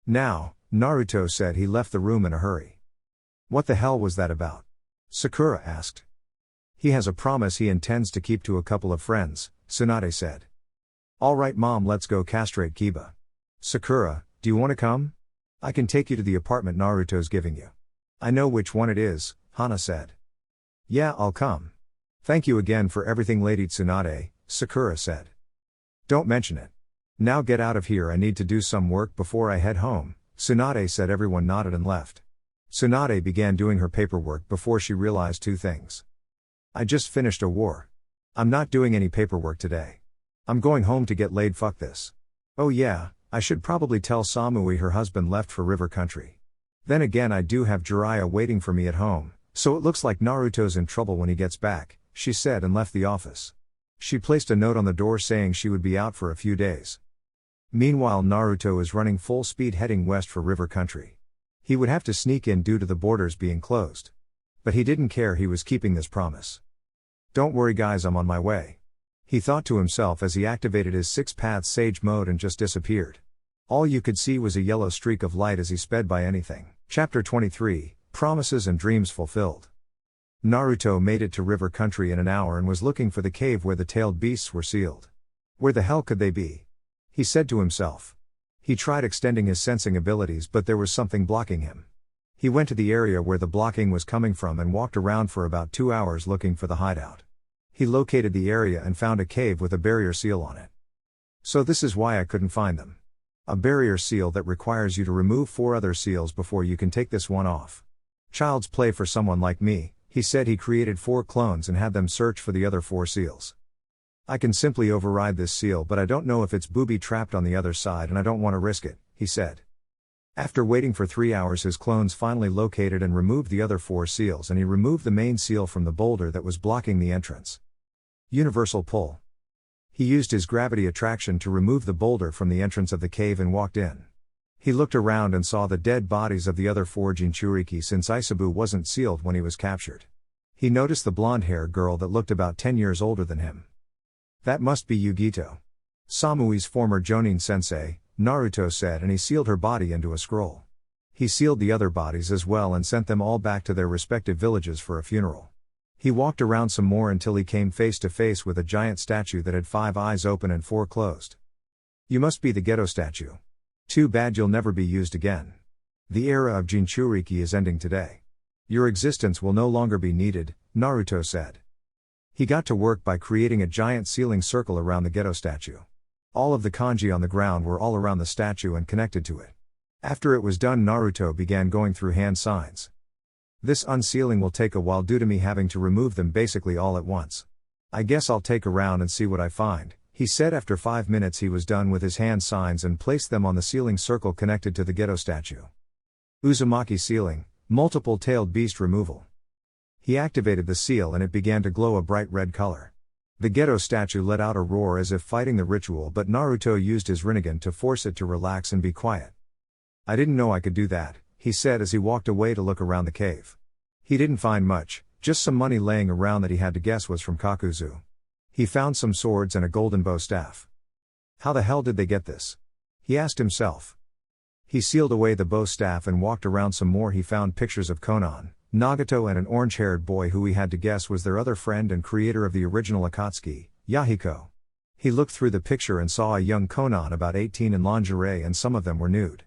Now, Naruto said. He left the room in a hurry. What the hell was that about? Sakura asked. He has a promise he intends to keep to a couple of friends, Tsunade said. Alright Mom, let's go castrate Kiba. Sakura, do you want to come? I can take you to the apartment Naruto's giving you. I know which one it is, Hana said. Yeah, I'll come. Thank you again for everything, Lady Tsunade, Sakura said. Don't mention it. Now get out of here, I need to do some work before I head home, Tsunade said. Everyone nodded and left. Tsunade began doing her paperwork before she realized two things. I just finished a war. I'm not doing any paperwork today. I'm going home to get laid, fuck this. Oh yeah, I should probably tell Samui her husband left for River Country. Then again, I do have Jiraiya waiting for me at home, so it looks like Naruto's in trouble when he gets back, she said and left the office. She placed a note on the door saying she would be out for a few days. Meanwhile, Naruto is running full speed heading west for River Country. He would have to sneak in due to the borders being closed. But he didn't care, he was keeping this promise. Don't worry guys, I'm on my way. He thought to himself as he activated his 6-path Sage mode and just disappeared. All you could see was a yellow streak of light as he sped by anything. Chapter 23, Promises and Dreams Fulfilled. Naruto made it to River Country in an hour and was looking for the cave where the tailed beasts were sealed. Where the hell could they be? He said to himself. He tried extending his sensing abilities, but there was something blocking him. He went to the area where the blocking was coming from and walked around for about 2 hours looking for the hideout. He located the area and found a cave with a barrier seal on it. So this is why I couldn't find them. A barrier seal that requires you to remove 4 other seals before you can take this one off. Child's play for someone like me. He said he created 4 clones and had them search for the other 4 seals. I can simply override this seal, but I don't know if it's booby-trapped on the other side and I don't want to risk it, he said. After waiting for 3 hours, his clones finally located and removed the other 4 seals, and he removed the main seal from the boulder that was blocking the entrance. Universal pull. He used his gravity attraction to remove the boulder from the entrance of the cave and walked in. He looked around and saw the dead bodies of the other 4 Jinchuriki, since Isabu wasn't sealed when he was captured. He noticed the blonde-haired girl that looked about 10 years older than him. That must be Yugito. Samui's former Jonin sensei, Naruto said, and he sealed her body into a scroll. He sealed the other bodies as well and sent them all back to their respective villages for a funeral. He walked around some more until he came face to face with a giant statue that had 5 eyes open and 4 closed. You must be the ghetto statue. Too bad you'll never be used again. The era of Jinchuriki is ending today. Your existence will no longer be needed, Naruto said. He got to work by creating a giant sealing circle around the ghetto statue. All of the kanji on the ground were all around the statue and connected to it. After it was done, Naruto began going through hand signs. This unsealing will take a while due to me having to remove them basically all at once. I guess I'll take a round and see what I find, he said. After 5 minutes he was done with his hand signs and placed them on the sealing circle connected to the ghetto statue. Uzumaki sealing, multiple tailed beast removal. He activated the seal and it began to glow a bright red color. The ghetto statue let out a roar as if fighting the ritual, but Naruto used his Rinnegan to force it to relax and be quiet. I didn't know I could do that, he said as he walked away to look around the cave. He didn't find much, just some money laying around that he had to guess was from Kakuzu. He found some swords and a golden bow staff. How the hell did they get this? He asked himself. He sealed away the bow staff and walked around some more. He found pictures of Konan, Nagato, and an orange-haired boy who he had to guess was their other friend and creator of the original Akatsuki, Yahiko. He looked through the picture and saw a young Konan about 18 in lingerie, and some of them were nude.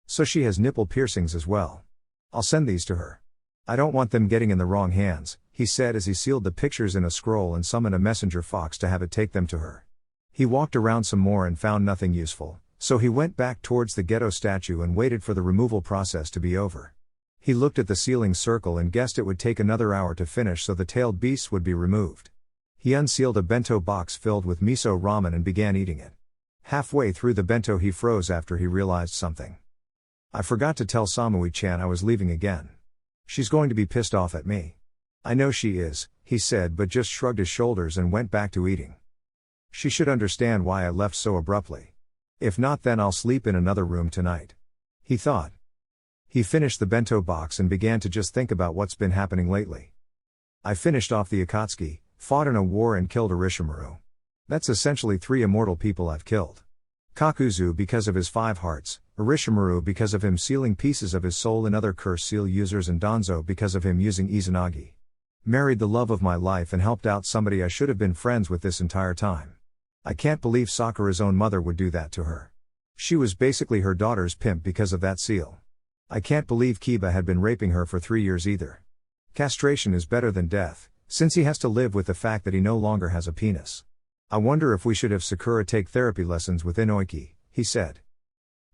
So she has nipple piercings as well. I'll send these to her. I don't want them getting in the wrong hands, he said as he sealed the pictures in a scroll and summoned a messenger fox to have it take them to her. He walked around some more and found nothing useful, so he went back towards the ghetto statue and waited for the removal process to be over. He looked at the sealing circle and guessed it would take another hour to finish, so the tailed beasts would be removed. He unsealed a bento box filled with miso ramen and began eating it. Halfway through the bento he froze after he realized something. I forgot to tell Samui-chan I was leaving again. She's going to be pissed off at me. I know she is, he said, but just shrugged his shoulders and went back to eating. She should understand why I left so abruptly. If not, then I'll sleep in another room tonight, he thought. He finished the bento box and began to just think about what's been happening lately. I finished off the Akatsuki, fought in a war and killed Orochimaru. That's essentially 3 immortal people I've killed. Kakuzu because of his 5 hearts, Orochimaru because of him sealing pieces of his soul in other curse seal users, and Danzo because of him using Izanagi. Married the love of my life and helped out somebody I should have been friends with this entire time. I can't believe Sakura's own mother would do that to her. She was basically her daughter's pimp because of that seal. I can't believe Kiba had been raping her for 3 years either. Castration is better than death, since he has to live with the fact that he no longer has a penis. I wonder if we should have Sakura take therapy lessons with Inoiki, he said.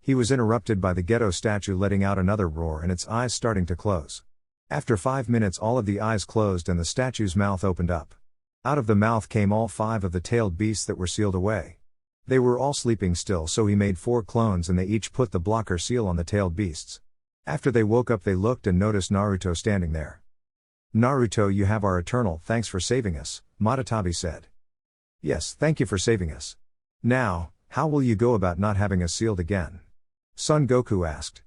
He was interrupted by the ghetto statue letting out another roar and its eyes starting to close. After 5 minutes all of the eyes closed and the statue's mouth opened up. Out of the mouth came all 5 of the tailed beasts that were sealed away. They were all sleeping still, so he made 4 clones and they each put the blocker seal on the tailed beasts. After they woke up they looked and noticed Naruto standing there. Naruto, you have our eternal thanks for saving us, Matatabi said. Yes, thank you for saving us. Now, how will you go about not having us sealed again? Son Goku asked.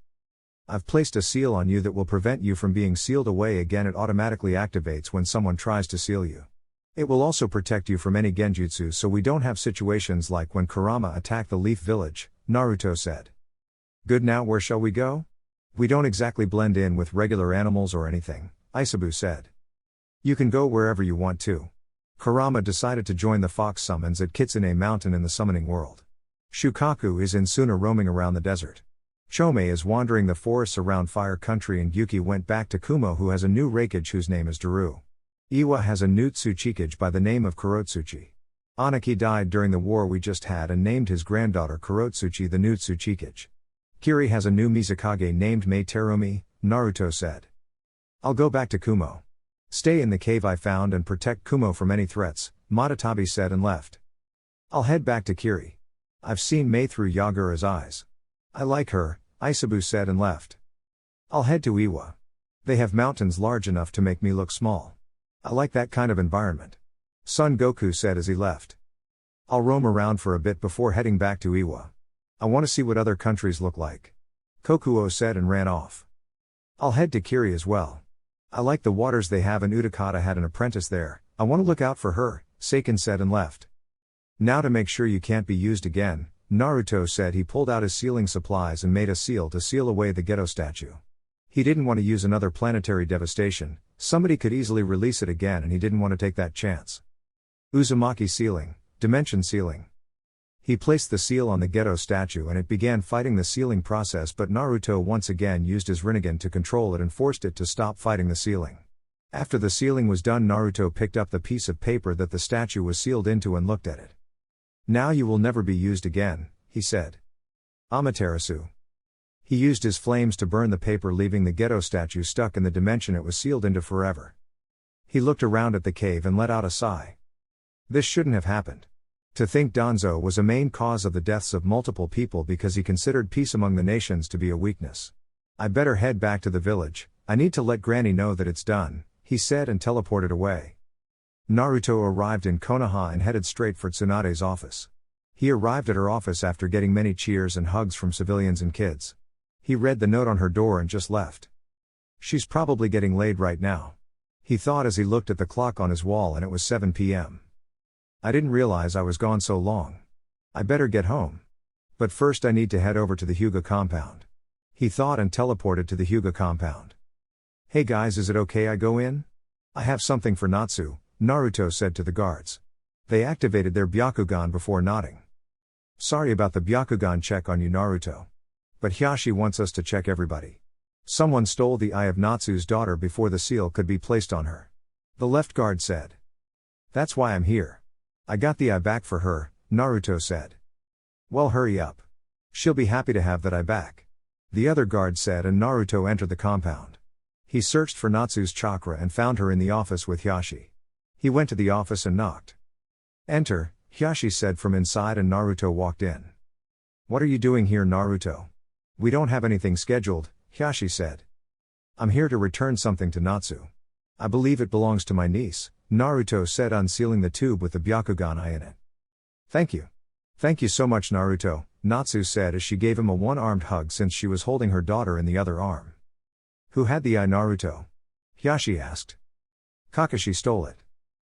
I've placed a seal on you that will prevent you from being sealed away again. It automatically activates when someone tries to seal you. It will also protect you from any genjutsu so we don't have situations like when Kurama attacked the Leaf Village, Naruto said. Good, now where shall we go? We don't exactly blend in with regular animals or anything, Isabu said. You can go wherever you want to. Kurama decided to join the fox summons at Kitsune Mountain in the summoning world. Shukaku is in Suna roaming around the desert. Chome is wandering the forests around Fire Country, and Yuki went back to Kumo, who has a new Reikage whose name is Daru. Iwa has a new Tsuchikage by the name of Kurotsuchi. Anaki died during the war we just had and named his granddaughter Kurotsuchi the new Tsuchikage. Kiri has a new Mizukage named Mei Terumi, Naruto said. I'll go back to Kumo. Stay in the cave I found and protect Kumo from any threats, Matatabi said and left. I'll head back to Kiri. I've seen Mei through Yagura's eyes. I like her, Isabu said and left. I'll head to Iwa. They have mountains large enough to make me look small. I like that kind of environment. Son Goku said as he left. I'll roam around for a bit before heading back to Iwa. I want to see what other countries look like. Kokuo said and ran off. I'll head to Kiri as well. I like the waters they have, and Utakata had an apprentice there. I want to look out for her, Seiken said and left. Now to make sure you can't be used again, Naruto said. He pulled out his sealing supplies and made a seal to seal away the Geto statue. He didn't want to use another planetary devastation. Somebody could easily release it again and he didn't want to take that chance. Uzumaki sealing, dimension sealing. He placed the seal on the Geto statue and it began fighting the sealing process, but Naruto once again used his Rinnegan to control it and forced it to stop fighting the sealing. After the sealing was done, Naruto picked up the piece of paper that the statue was sealed into and looked at it. Now you will never be used again, he said. Amaterasu. He used his flames to burn the paper, leaving the Geto statue stuck in the dimension it was sealed into forever. He looked around at the cave and let out a sigh. This shouldn't have happened. To think Danzo was a main cause of the deaths of multiple people because he considered peace among the nations to be a weakness. I better head back to the village. I need to let Granny know that it's done, he said and teleported away. Naruto arrived in Konoha and headed straight for Tsunade's office. He arrived at her office after getting many cheers and hugs from civilians and kids. He read the note on her door and just left. She's probably getting laid right now, he thought as he looked at the clock on his wall, and it was 7 p.m. I didn't realize I was gone so long. I better get home. But first I need to head over to the Hyuga compound, he thought and teleported to the Hyuga compound. Hey guys, is it okay I go in? I have something for Natsu, Naruto said to the guards. They activated their Byakugan before nodding. Sorry about the Byakugan check on you, Naruto. But Hiashi wants us to check everybody. Someone stole the eye of Natsu's daughter before the seal could be placed on her, the left guard said. That's why I'm here. I got the eye back for her, Naruto said. Well, hurry up. She'll be happy to have that eye back, the other guard said, and Naruto entered the compound. He searched for Natsu's chakra and found her in the office with Hiashi. He went to the office and knocked. Enter, Hiashi said from inside, and Naruto walked in. What are you doing here, Naruto? We don't have anything scheduled, Hiashi said. I'm here to return something to Natsu. I believe it belongs to my niece, Naruto said, unsealing the tube with the Byakugan eye in it. Thank you. Thank you so much, Naruto, Natsu said as she gave him a one-armed hug since she was holding her daughter in the other arm. Who had the eye, Naruto? Hiashi asked. Kakashi stole it.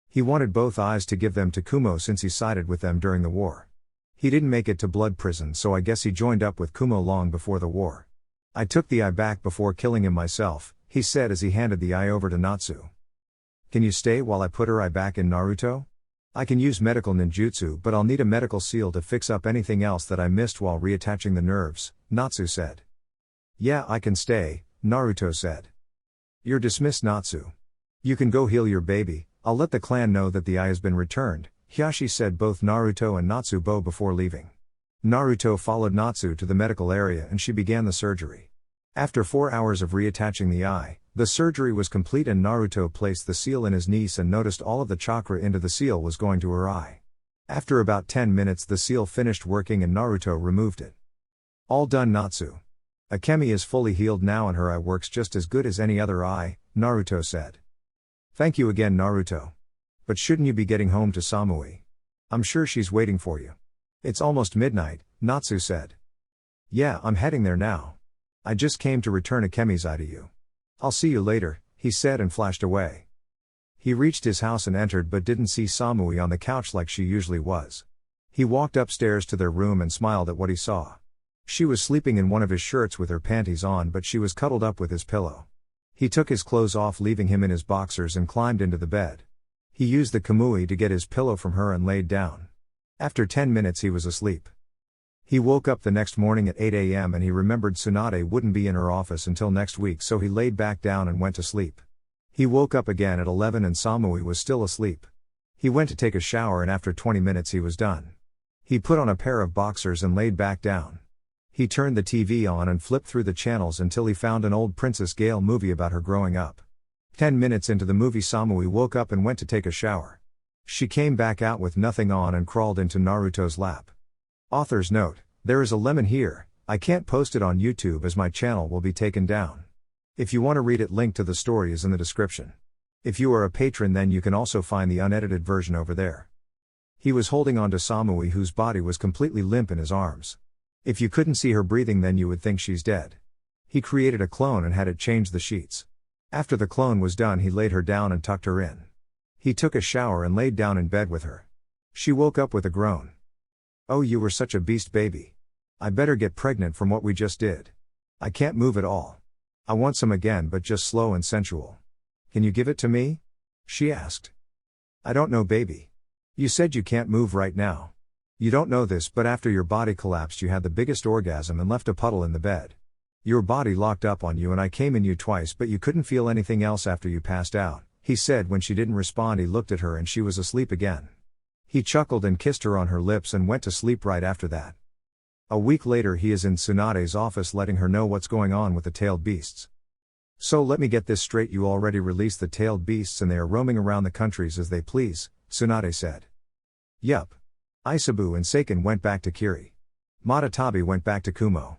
He wanted both eyes to give them to Kumo since he sided with them during the war. He didn't make it to Blood Prison, so I guess he joined up with Kumo long before the war. I took the eye back before killing him myself, he said as he handed the eye over to Natsu. Can you stay while I put her eye back in, Naruto? I can use medical ninjutsu, but I'll need a medical seal to fix up anything else that I missed while reattaching the nerves, Natsu said. Yeah, I can stay, Naruto said. You're dismissed, Natsu. You can go heal your baby. I'll let the clan know that the eye has been returned, Hiashi said. Both Naruto and Natsu bowed before leaving. Naruto followed Natsu to the medical area and she began the surgery. After 4 hours of reattaching the eye, the surgery was complete and Naruto placed the seal in his niece and noticed all of the chakra into the seal was going to her eye. After about 10 minutes the seal finished working and Naruto removed it. All done, Natsu. Akemi is fully healed now and her eye works just as good as any other eye, Naruto said. Thank you again, Naruto. But shouldn't you be getting home to Samui? I'm sure she's waiting for you. It's almost midnight, Natsu said. Yeah, I'm heading there now. I just came to return Akemi's eye to you. I'll see you later, he said and flashed away. He reached his house and entered but didn't see Samui on the couch like she usually was. He walked upstairs to their room and smiled at what he saw. She was sleeping in one of his shirts with her panties on, but she was cuddled up with his pillow. He took his clothes off, leaving him in his boxers, and climbed into the bed. He used the kamui to get his pillow from her and laid down. After 10 minutes he was asleep. He woke up the next morning at 8 a.m. and he remembered Tsunade wouldn't be in her office until next week, so he laid back down and went to sleep. He woke up again at 11 and Samui was still asleep. He went to take a shower and after 20 minutes he was done. He put on a pair of boxers and laid back down. He turned the TV on and flipped through the channels until he found an old Princess Gale movie about her growing up. 10 minutes into the movie Samui woke up and went to take a shower. She came back out with nothing on and crawled into Naruto's lap. Author's note: there is a lemon here, I can't post it on YouTube as my channel will be taken down. If you want to read it, link to the story is in the description. If you are a patron then you can also find the unedited version over there. He was holding on to Samui whose body was completely limp in his arms. If you couldn't see her breathing then you would think she's dead. He created a clone and had it change the sheets. After the clone was done he laid her down and tucked her in. He took a shower and laid down in bed with her. She woke up with a groan. "Oh, you were such a beast, baby. I better get pregnant from what we just did. I can't move at all. I want some again but just slow and sensual. Can you give it to me?" she asked. "I don't know, baby. You said you can't move right now. You don't know this but after your body collapsed you had the biggest orgasm and left a puddle in the bed. Your body locked up on you and I came in you twice but you couldn't feel anything else after you passed out," he said. When she didn't respond he looked at her and she was asleep again. He chuckled and kissed her on her lips and went to sleep right after that. A week later he is in Tsunade's office letting her know what's going on with the tailed beasts. "So let me get this straight, you already released the tailed beasts and they are roaming around the countries as they please," Tsunade said. "Yup. Isabu and Seiken went back to Kiri. Matatabi went back to Kumo.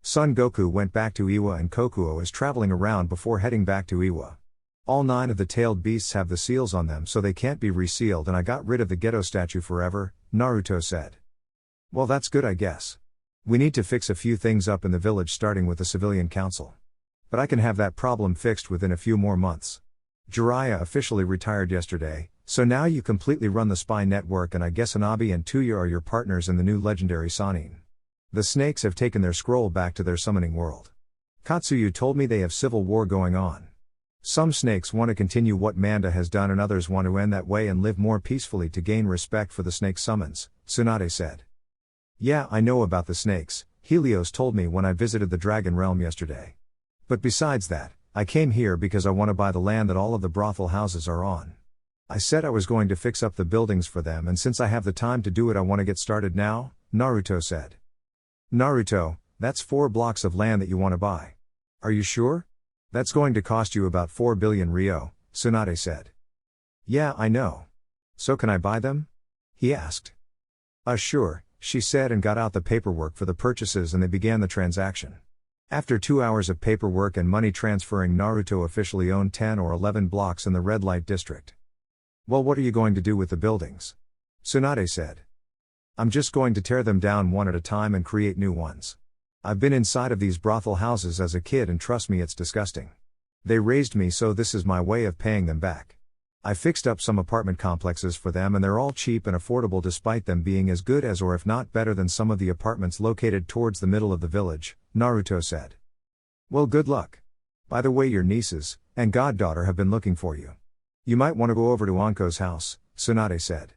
Son Goku went back to Iwa and Kokuo is traveling around before heading back to Iwa. All 9 of the tailed beasts have the seals on them so they can't be resealed and I got rid of the Geto statue forever," Naruto said. "Well, that's good I guess. We need to fix a few things up in the village starting with the civilian council. But I can have that problem fixed within a few more months. Jiraiya officially retired yesterday, so now you completely run the spy network and I guess Anabi and Tuya are your partners in the new legendary Sannin. The snakes have taken their scroll back to their summoning world. Katsuyu told me they have civil war going on. Some snakes want to continue what Manda has done and others want to end that way and live more peacefully to gain respect for the snake summons," Tsunade said. "Yeah, I know about the snakes, Helios told me when I visited the Dragon Realm yesterday. But besides that, I came here because I want to buy the land that all of the brothel houses are on. I said I was going to fix up the buildings for them and since I have the time to do it I want to get started now," Naruto said. "Naruto, that's 4 blocks of land that you want to buy. Are you sure? That's going to cost you about 4 billion Ryo, Tsunade said. "Yeah, I know. So can I buy them?" he asked. Sure, she said and got out the paperwork for the purchases and they began the transaction. After 2 hours of paperwork and money transferring, Naruto officially owned 10 or 11 blocks in the red light district. "Well, what are you going to do with the buildings?" Tsunade said. "I'm just going to tear them down one at a time and create new ones. I've been inside of these brothel houses as a kid and trust me it's disgusting. They raised me so this is my way of paying them back. I fixed up some apartment complexes for them and they're all cheap and affordable despite them being as good as or if not better than some of the apartments located towards the middle of the village," Naruto said. "Well, good luck. By the way, your nieces and goddaughter have been looking for you. You might want to go over to Anko's house," Tsunade said.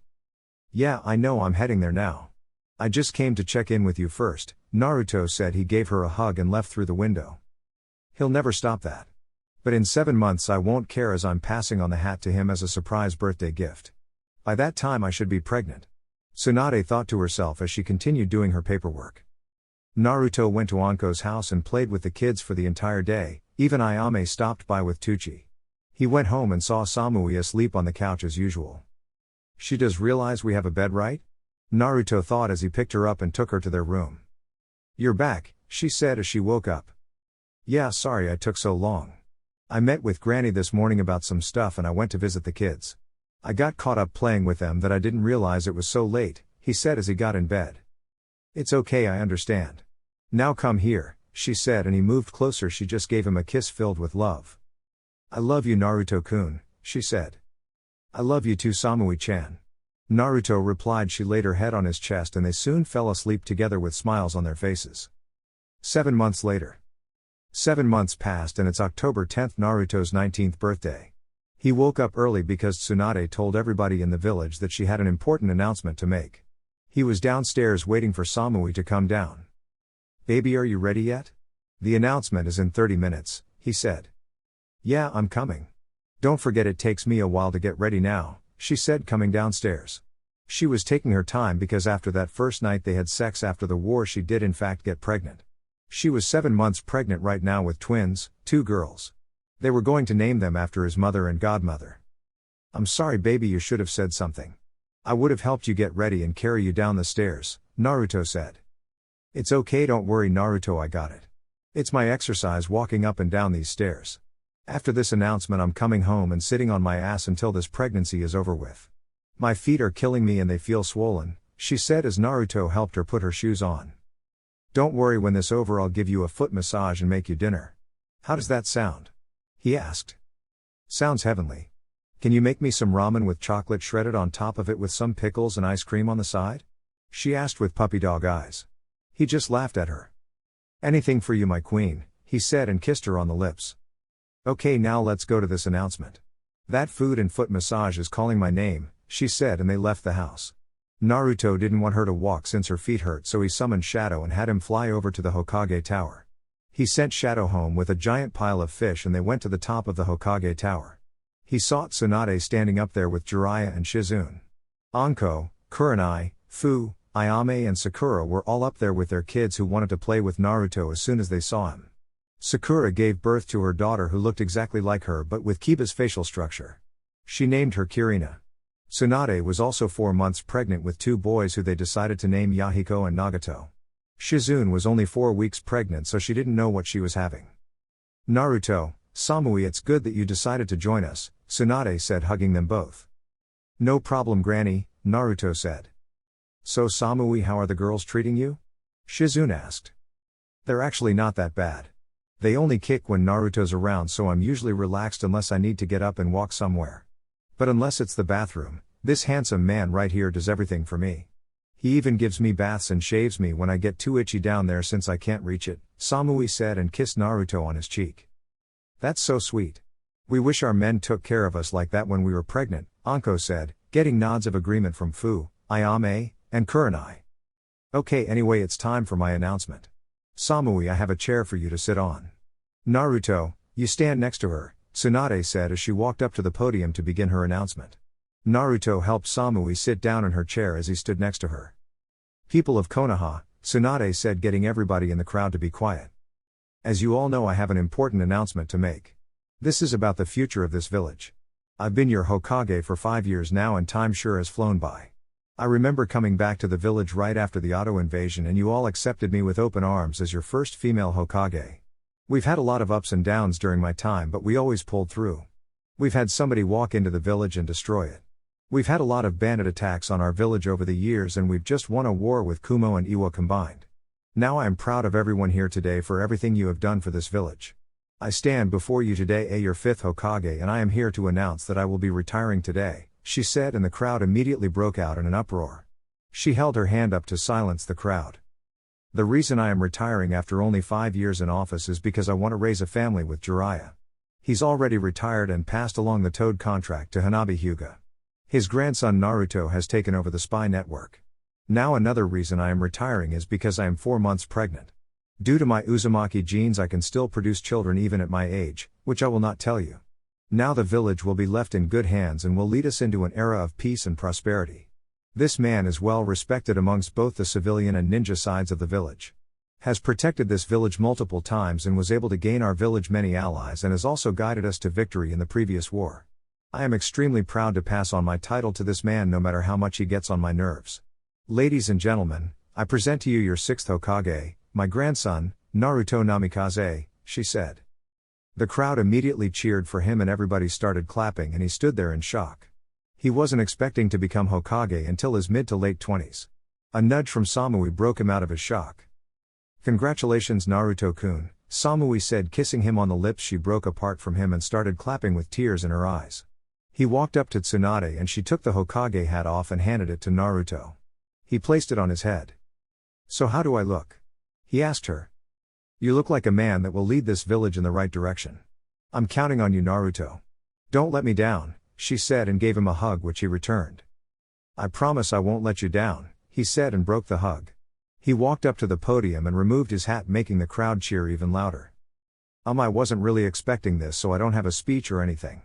"Yeah, I know, I'm heading there now. I just came to check in with you first," Naruto said. He gave her a hug and left through the window. He'll never stop that. But in 7 months I won't care as I'm passing on the hat to him as a surprise birthday gift. By that time I should be pregnant," Tsunade thought to herself as she continued doing her paperwork. Naruto went to Anko's house and played with the kids for the entire day. Even Ayame stopped by with Tucci. He went home and saw Samui asleep on the couch as usual. "She does realize we have a bed, right?" Naruto thought as he picked her up and took her to their room. "You're back," she said as she woke up. "Yeah, sorry I took so long. I met with Granny this morning about some stuff and I went to visit the kids. I got caught up playing with them that I didn't realize it was so late," he said as he got in bed. "It's okay, I understand. Now come here," she said and he moved closer. She just gave him a kiss filled with love. "I love you, Naruto-kun," she said. "I love you too, Samui-chan." Naruto replied. She laid her head on his chest and they soon fell asleep together with smiles on their faces. 7 months later. 7 months passed and it's October 10th, Naruto's 19th birthday. He woke up early because Tsunade told everybody in the village that she had an important announcement to make. He was downstairs waiting for Samui to come down. "Baby, are you ready yet? The announcement is in 30 minutes, he said. "Yeah, I'm coming. Don't forget it takes me a while to get ready now," she said, coming downstairs. She was taking her time because after that first night they had sex after the war, she did in fact get pregnant. She was 7 months pregnant right now with twins, 2 girls. They were going to name them after his mother and godmother. "I'm sorry baby, you should have said something. I would have helped you get ready and carry you down the stairs," Naruto said. "It's okay, don't worry Naruto, I got it. It's my exercise walking up and down these stairs. After this announcement I'm coming home and sitting on my ass until this pregnancy is over with. My feet are killing me and they feel swollen," she said as Naruto helped her put her shoes on. "Don't worry, when this over I'll give you a foot massage and make you dinner. How does that sound?" he asked. "Sounds heavenly. Can you make me some ramen with chocolate shredded on top of it with some pickles and ice cream on the side?" she asked with puppy dog eyes. He just laughed at her. "Anything for you, my queen," he said and kissed her on the lips. "Okay, now let's go to this announcement. That food and foot massage is calling my name," she said, and they left the house. Naruto didn't want her to walk since her feet hurt, so he summoned Shadow and had him fly over to the Hokage Tower. He sent Shadow home with a giant pile of fish and they went to the top of the Hokage Tower. He saw Tsunade standing up there with Jiraiya and Shizune. Anko, Kurenai, Fu, Ayame and Sakura were all up there with their kids who wanted to play with Naruto as soon as they saw him. Sakura gave birth to her daughter who looked exactly like her but with Kiba's facial structure. She named her Kirina. Tsunade was also 4 months pregnant with 2 boys who they decided to name Yahiko and Nagato. Shizune was only 4 weeks pregnant, so she didn't know what she was having. "Naruto, Samui, it's good that you decided to join us," Tsunade said, hugging them both. "No problem Granny," Naruto said. "So Samui, how are the girls treating you?" Shizune asked. "They're actually not that bad. They only kick when Naruto's around, so I'm usually relaxed unless I need to get up and walk somewhere. But unless it's the bathroom, this handsome man right here does everything for me. He even gives me baths and shaves me when I get too itchy down there since I can't reach it," Samui said and kissed Naruto on his cheek. "That's so sweet. We wish our men took care of us like that when we were pregnant," Anko said, getting nods of agreement from Fu, Ayame, and Kurenai. "Okay, anyway, it's time for my announcement. Samui, I have a chair for you to sit on. Naruto, you stand next to her," Tsunade said as she walked up to the podium to begin her announcement. Naruto helped Samui sit down in her chair as he stood next to her. "People of Konoha," Tsunade said, getting everybody in the crowd to be quiet. "As you all know, I have an important announcement to make. This is about the future of this village. I've been your Hokage for 5 years now and time sure has flown by. I remember coming back to the village right after the Auto invasion and you all accepted me with open arms as your first female Hokage. We've had a lot of ups and downs during my time, but we always pulled through. We've had somebody walk into the village and destroy it. We've had a lot of bandit attacks on our village over the years and we've just won a war with Kumo and Iwa combined. Now I am proud of everyone here today for everything you have done for this village. I stand before you today as your 5th Hokage and I am here to announce that I will be retiring today," she said, and the crowd immediately broke out in an uproar. She held her hand up to silence the crowd. "The reason I am retiring after only 5 years in office is because I want to raise a family with Jiraiya. He's already retired and passed along the Toad contract to Hanabi Hyuga. His grandson Naruto has taken over the spy network. Now another reason I am retiring is because I am 4 months pregnant. Due to my Uzumaki genes I can still produce children even at my age, which I will not tell you. Now the village will be left in good hands and will lead us into an era of peace and prosperity. This man is well respected amongst both the civilian and ninja sides of the village. Has protected this village multiple times and was able to gain our village many allies and has also guided us to victory in the previous war. I am extremely proud to pass on my title to this man no matter how much he gets on my nerves. Ladies and gentlemen, I present to you your 6th Hokage, my grandson, Naruto Namikaze," she said. The crowd immediately cheered for him and everybody started clapping and he stood there in shock. He wasn't expecting to become Hokage until his mid to late 20s. A nudge from Samui broke him out of his shock. "Congratulations Naruto-kun," Samui said, kissing him on the lips. She broke apart from him and started clapping with tears in her eyes. He walked up to Tsunade and she took the Hokage hat off and handed it to Naruto. He placed it on his head. "So how do I look?" he asked her. "You look like a man that will lead this village in the right direction. I'm counting on you Naruto. "Don't let me down," she said and gave him a hug which he returned. "I promise I won't let you down," he said and broke the hug. He walked up to the podium and removed his hat, making the crowd cheer even louder. I wasn't really expecting this, so I don't have a speech or anything.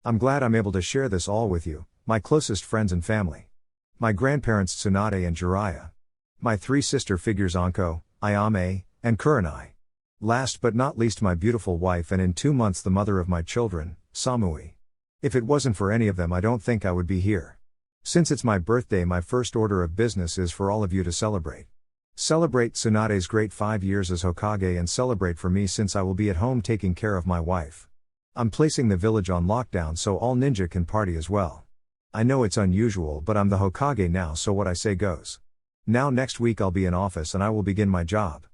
I'm glad I'm able to share this all with you, my closest friends and family. My grandparents Tsunade and Jiraiya. My 3 sister figures Anko, Ayame, and Kurenai. Last but not least my beautiful wife and in 2 months the mother of my children, Samui. If it wasn't for any of them I don't think I would be here. Since it's my birthday, my first order of business is for all of you to celebrate. Celebrate Tsunade's great 5 years as Hokage and celebrate for me since I will be at home taking care of my wife. I'm placing the village on lockdown so all ninja can party as well. I know it's unusual, but I'm the Hokage now, so what I say goes. Now next week I'll be in office and I will begin my job.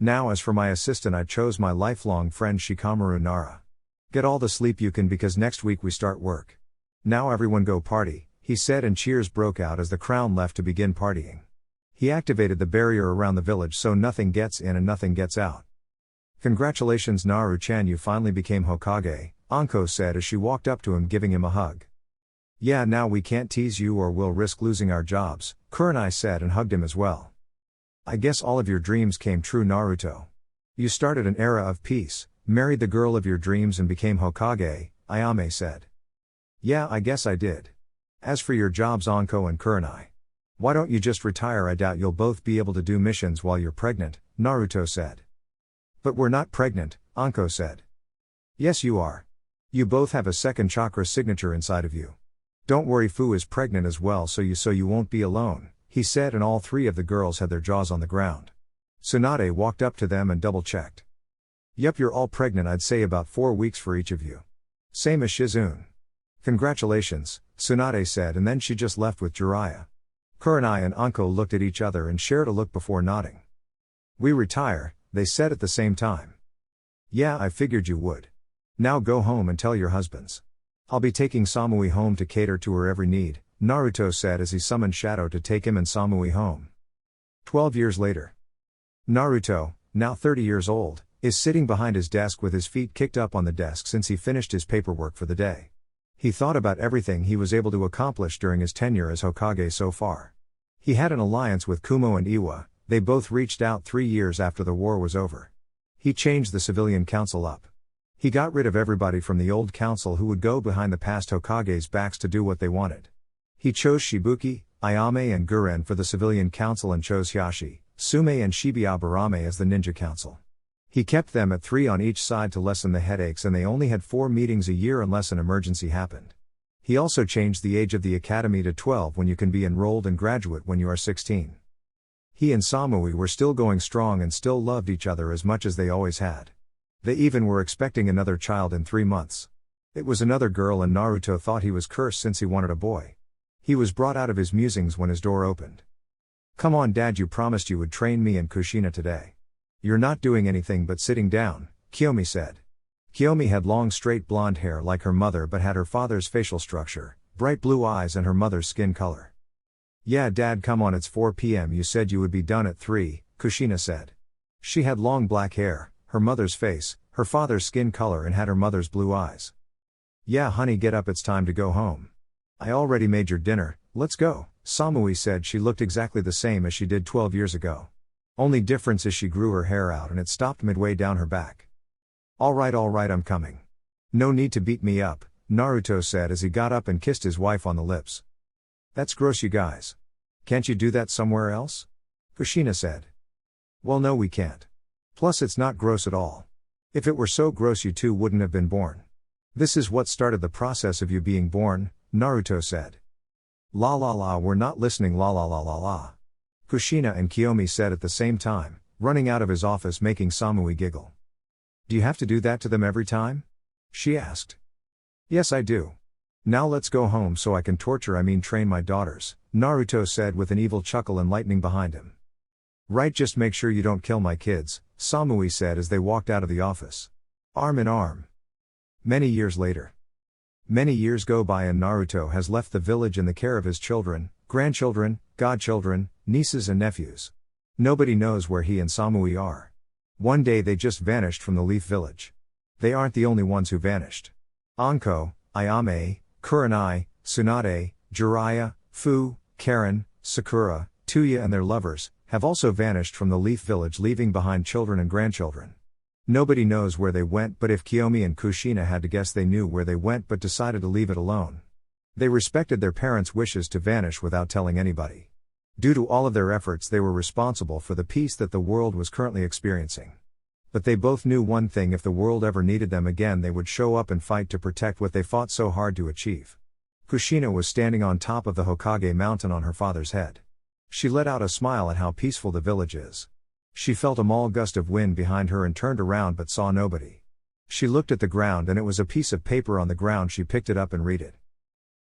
Now as for my assistant, I chose my lifelong friend Shikamaru Nara. Get all the sleep you can because next week we start work. Now everyone go party, he said, and cheers broke out as the crowd left to begin partying. He activated the barrier around the village so nothing gets in and nothing gets out. "Congratulations Naru-chan, you finally became Hokage," Anko said as she walked up to him giving him a hug. "Yeah, now we can't tease you or we'll risk losing our jobs," Kurenai said and hugged him as well. "I guess all of your dreams came true Naruto. You started an era of peace, married the girl of your dreams and became Hokage," Ayame said. "Yeah, I guess I did. As for your jobs Anko and Kurenai, why don't you just retire? I doubt you'll both be able to do missions while you're pregnant," Naruto said. "But we're not pregnant," Anko said. "Yes you are. You both have a second chakra signature inside of you. Don't worry, Fu is pregnant as well so you won't be alone," he said, and all 3 of the girls had their jaws on the ground. Tsunade walked up to them and double-checked. "Yup, you're all pregnant. I'd say about 4 weeks for each of you. Same as Shizune." "Congratulations," Tsunade said, and then she just left with Jiraiya. Kurenai and Anko looked at each other and shared a look before nodding. "We retire," they said at the same time. "Yeah, I figured you would. Now go home and tell your husbands. I'll be taking Samui home to cater to her every need," Naruto said as he summoned Shadow to take him and Samui home. 12 years later. Naruto, now 30 years old, is sitting behind his desk with his feet kicked up on the desk since he finished his paperwork for the day. He thought about everything he was able to accomplish during his tenure as Hokage so far. He had an alliance with Kumo and Iwa, they both reached out 3 years after the war was over. He changed the civilian council up. He got rid of everybody from the old council who would go behind the past Hokage's backs to do what they wanted. He chose Shibuki, Ayame and Guren for the civilian council and chose Hyashi, Sume and Shibuya-Barame as the ninja council. He kept them at 3 on each side to lessen the headaches, and they only had 4 meetings a year unless an emergency happened. He also changed the age of the academy to 12 when you can be enrolled and graduate when you are 16. He and Samui were still going strong and still loved each other as much as they always had. They even were expecting another child in 3 months. It was another girl and Naruto thought he was cursed since he wanted a boy. He was brought out of his musings when his door opened. "Come on Dad, you promised you would train me and Kushina today. You're not doing anything but sitting down," Kiyomi said. Kiyomi had long straight blonde hair like her mother but had her father's facial structure, bright blue eyes and her mother's skin color. "Yeah Dad, come on, it's 4 p.m. You said you would be done at 3, Kushina said. She had long black hair, her mother's face, her father's skin color and had her mother's blue eyes. "Yeah honey, get up, it's time to go home. I already made your dinner, let's go," Samui said. She looked exactly the same as she did 12 years ago. Only difference is she grew her hair out and it stopped midway down her back. All right, I'm coming." "No need to beat me up," Naruto said as he got up and kissed his wife on the lips. "That's gross you guys. Can't you do that somewhere else?" Kushina said. "Well no, we can't. Plus it's not gross at all. If it were so gross you two wouldn't have been born. This is what started the process of you being born," Naruto said. "La la la, we're not listening, la la la la la," Kushina and Kiyomi said at the same time, running out of his office making Samui giggle. "Do you have to do that to them every time?" she asked. "Yes I do. Now let's go home so I can train my daughters," Naruto said with an evil chuckle and lightning behind him. "Right, just make sure you don't kill my kids," Samui said as they walked out of the office. Arm in arm. Many years later. Many years go by and Naruto has left the village in the care of his children, grandchildren, godchildren, nieces and nephews. Nobody knows where he and Samui are. One day they just vanished from the Leaf Village. They aren't the only ones who vanished. Anko, Ayame, Kurenai, Tsunade, Jiraiya, Fu, Karen, Sakura, Tuya and their lovers, have also vanished from the Leaf Village, leaving behind children and grandchildren. Nobody knows where they went, but if Kiyomi and Kushina had to guess, they knew where they went but decided to leave it alone. They respected their parents' wishes to vanish without telling anybody. Due to all of their efforts, they were responsible for the peace that the world was currently experiencing. But they both knew one thing: if the world ever needed them again, they would show up and fight to protect what they fought so hard to achieve. Kushina was standing on top of the Hokage mountain on her father's head. She let out a smile at how peaceful the village is. She felt a mild gust of wind behind her and turned around but saw nobody. She looked at the ground and it was a piece of paper on the ground. She picked it up and read it.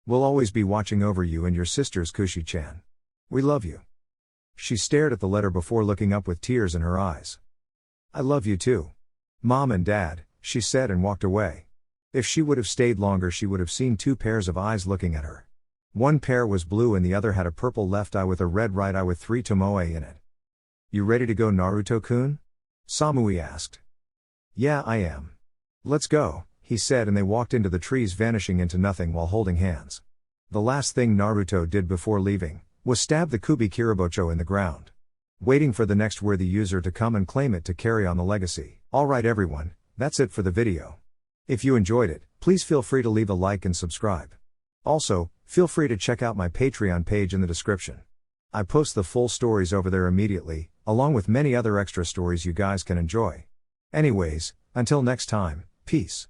"We'll always be watching over you and your sisters, Kushi-chan. We love you." She stared at the letter before looking up with tears in her eyes. "I love you too, Mom and Dad," she said and walked away. If she would have stayed longer, she would have seen two pairs of eyes looking at her. One pair was blue and the other had a purple left eye with a red right eye with 3 tomoe in it. "You ready to go, Naruto-kun?" Samui asked. "Yeah, I am. Let's go," he said, and they walked into the trees, vanishing into nothing while holding hands. The last thing Naruto did before leaving was stab the Kubi Kiribocho in the ground, waiting for the next worthy user to come and claim it to carry on the legacy. Alright everyone, that's it for the video. If you enjoyed it, please feel free to leave a like and subscribe. Also, feel free to check out my Patreon page in the description. I post the full stories over there immediately, along with many other extra stories you guys can enjoy. Anyways, until next time, peace.